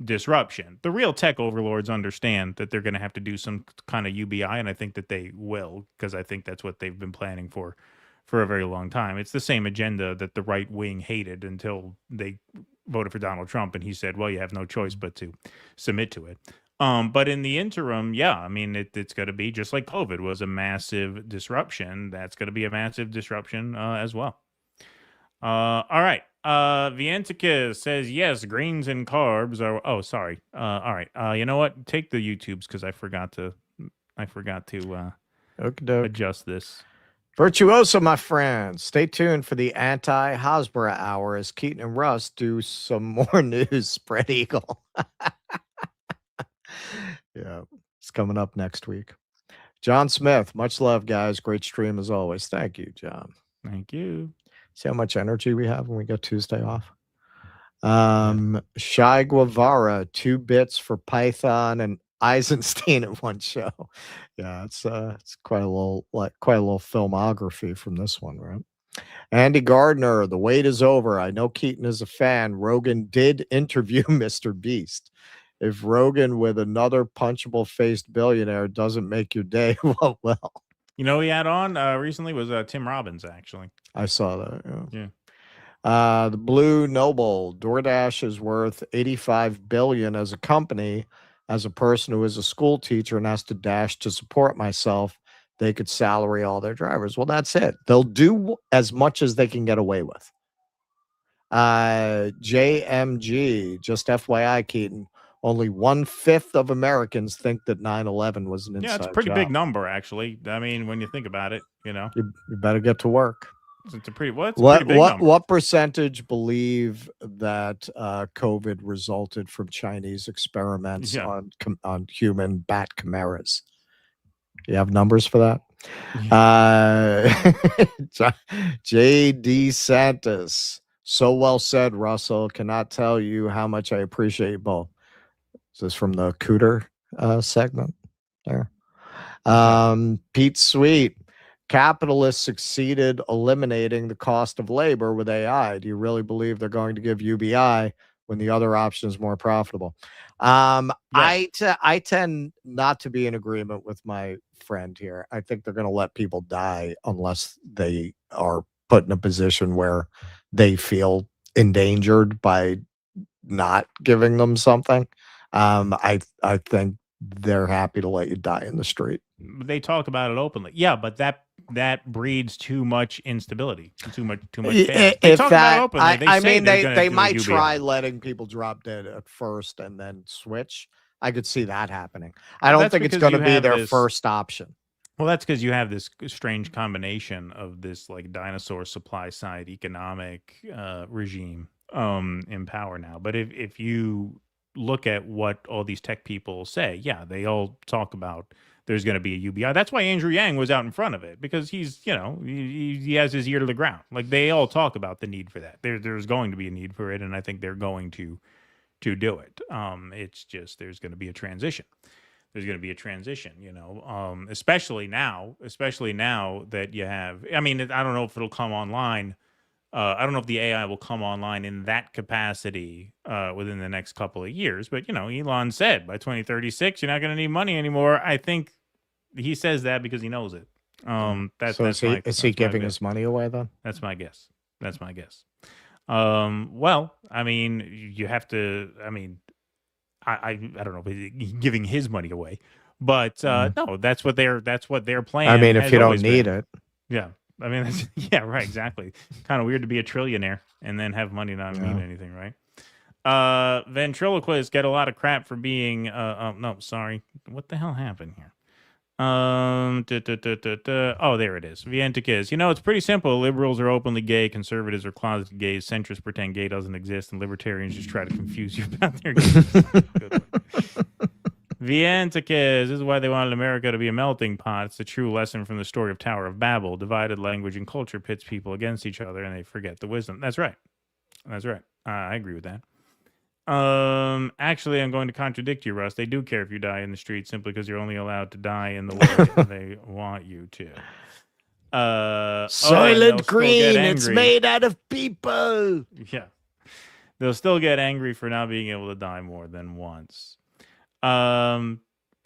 disruption. The real tech overlords understand that they're going to have to do some kind of UBI, and I think that they will, because I think that's what they've been planning for a very long time. It's the same agenda that the right wing hated until they voted for Donald Trump, and he said, well, you have no choice but to submit to it. But in the interim, I mean, it's going to be just like COVID was a massive disruption. That's going to be a massive disruption as well. All right. Vientica says, yes, greens and carbs are. Oh, sorry. All right. You know what? Take the YouTubes, because I forgot to adjust this. Virtuoso, my friend. Stay tuned for the anti-Hasbara hour as Keaton and Russ do some more news. Spread Eagle. Yeah. coming up next week. John Smith, much love, guys. Great stream as always. Thank you, John. Thank you. See how much energy we have when we get Tuesday off? Shy Guevara, 2 bits for Python and Eisenstein at one show. Yeah, it's quite a little filmography from this one, right? Andy Gardner, the wait is over. I know Keaton is a fan. Rogan did interview Mr. Beast. If Rogan with another punchable faced billionaire doesn't make your day, well. You know, he had on recently was Tim Robbins, actually. I saw that. Yeah. The Blue Noble, DoorDash is worth $85 billion as a company. As a person who is a school teacher and has to dash to support myself, they could salary all their drivers. Well, that's it. They'll do as much as they can get away with. JMG, just FYI, Keaton, only 1/5 of Americans think that 9/11 was an inside Yeah, it's a pretty job. big number, actually. I mean, when you think about it, You better get to work. It's a pretty pretty big number. What percentage believe that COVID resulted from Chinese experiments on human bat chimeras? You have numbers for that? J.D. Santos. So well said, Russell. Cannot tell you how much I appreciate you both. Is this from the Cooter segment there? Pete Sweet. Capitalists succeeded eliminating the cost of labor with AI. Do you really believe they're going to give UBI when the other option is more profitable? I tend not to be in agreement with my friend here. I think they're going to let people die unless they are put in a position where they feel endangered by not giving them something. I think they're happy to let you die in the street. They talk about it openly. Yeah, but that breeds too much instability, too much chaos. They talk about it openly. They might try letting people drop dead at first and then switch. I could see that happening. I don't think it's going to be their first option. Well, that's because you have this strange combination of this like dinosaur supply side economic regime in power now. But if you look at what all these tech people say, yeah, they all talk about there's going to be a UBI. That's why Andrew Yang was out in front of it, because he's, he has his ear to the ground. Like, they all talk about the need for that. There's going to be a need for it, and I think they're going to do it. It's just there's going to be a transition. There's going to be a transition, especially now that you have. I mean, I don't know if it'll come online. I don't know if the AI will come online in that capacity within the next couple of years. But, Elon said by 2036, you're not going to need money anymore. I think he says that because he knows it. Is he giving his money away then? That's my guess. Well, I mean, you have to. I mean, I don't know if he's giving his money away, but no, that's what their plan. I mean, if you don't need it, yeah. I mean, yeah, right, exactly. Kind of weird to be a trillionaire and then have money not mean anything, right? Ventriloquists get a lot of crap for being. No, sorry. What the hell happened here? Oh, there it is. Vientikis. It's pretty simple. Liberals are openly gay, conservatives are closeted gays, centrists pretend gay doesn't exist, and libertarians just try to confuse you about their gays. Vientikis. This is why they wanted America to be a melting pot. It's a true lesson from the story of Tower of Babel. Divided language and culture pits people against each other, and they forget the wisdom. That's right. I agree with that. Actually, I'm going to contradict you, Russ. They do care if you die in the street simply because you're only allowed to die in the way they want you to. Soylent Green, it's made out of people. Yeah. They'll still get angry for not being able to die more than once.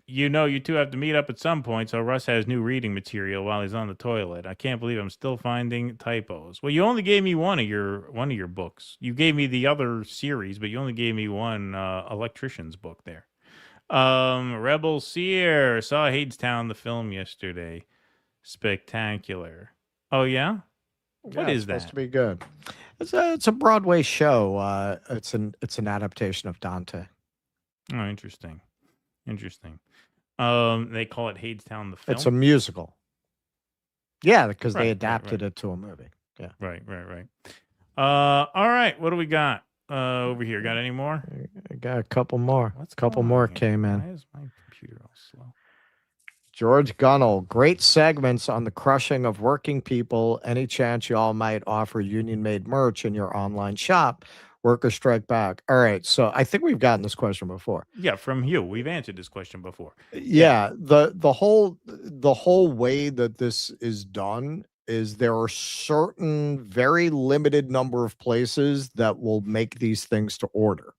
You two have to meet up at some point, so Russ has new reading material while he's on the toilet. I can't believe I'm still finding typos. Well, you only gave me one of your books. You gave me the other series, but you only gave me one electrician's book there. Rebel Seer saw Hadestown the film yesterday. Spectacular. Oh yeah? What is that? Supposed to be good. It's a Broadway show. It's an adaptation of Dante. Oh, interesting. They call it Hadestown the film. It's a musical. Yeah, because they adapted it to a movie. Yeah. Right. All right. What do we got over here? Got any more? I got a couple more. Couple more came in. Why is my computer all slow? George Gunnell, great segments on the crushing of working people. Any chance y'all might offer union-made merch in your online shop? Workers strike back. All right, so I think we've gotten this question before. Yeah, from you. We've answered this question before. Yeah, the whole way that this is done is there are certain very limited number of places that will make these things to order.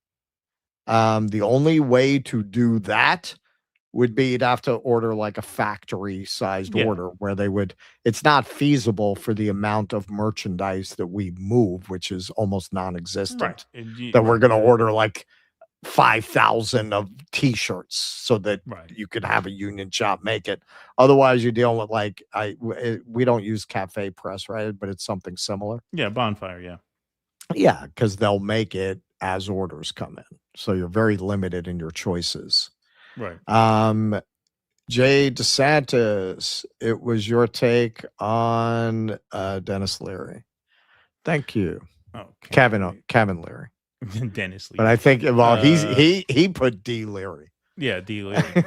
The only way to do that would be you'd have to order like a factory sized order where they would, it's not feasible for the amount of merchandise that we move, which is almost non-existent, that we're going to order like 5,000 of t-shirts so that you could have a union shop make it. Otherwise you're dealing with like, we don't use Cafe Press, right? But it's something similar. Yeah. Bonfire. Yeah. Yeah. Cause they'll make it as orders come in. So you're very limited in your choices. Right. Jay DeSantis, it was your take on Dennis Leary. Thank you. Okay. Kevin Leary. Dennis Leary. But I think he put D Leary. Yeah, D Leary.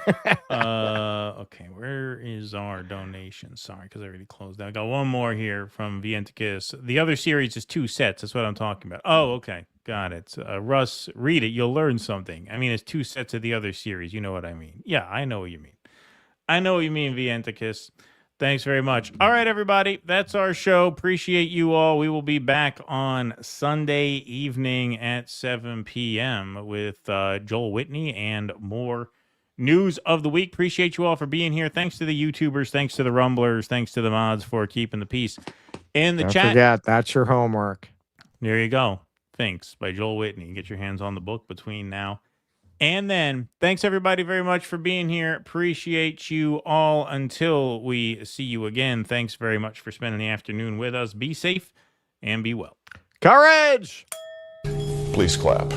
Okay, where is our donation? Sorry, because I already closed that. I got one more here from Vientikis. The other series is 2 sets. That's what I'm talking about. Oh, okay. Got it. Russ, read it. You'll learn something. I mean, it's 2 sets of the other series. You know what I mean. Yeah, I know what you mean. I know what you mean, Vientikis. Thanks very much. All right, everybody. That's our show. Appreciate you all. We will be back on Sunday evening at 7 p.m. with Joel Whitney and more news of the week. Appreciate you all for being here. Thanks to the YouTubers. Thanks to the Rumblers. Thanks to the mods for keeping the peace in the Don't chat. forget, that's your homework. There you go. Thanks by Joel Whitney. Get your hands on the book between now and then. Thanks, everybody, very much for being here. Appreciate you all until we see you again. Thanks very much for spending the afternoon with us. Be safe and be well. Courage! Please clap.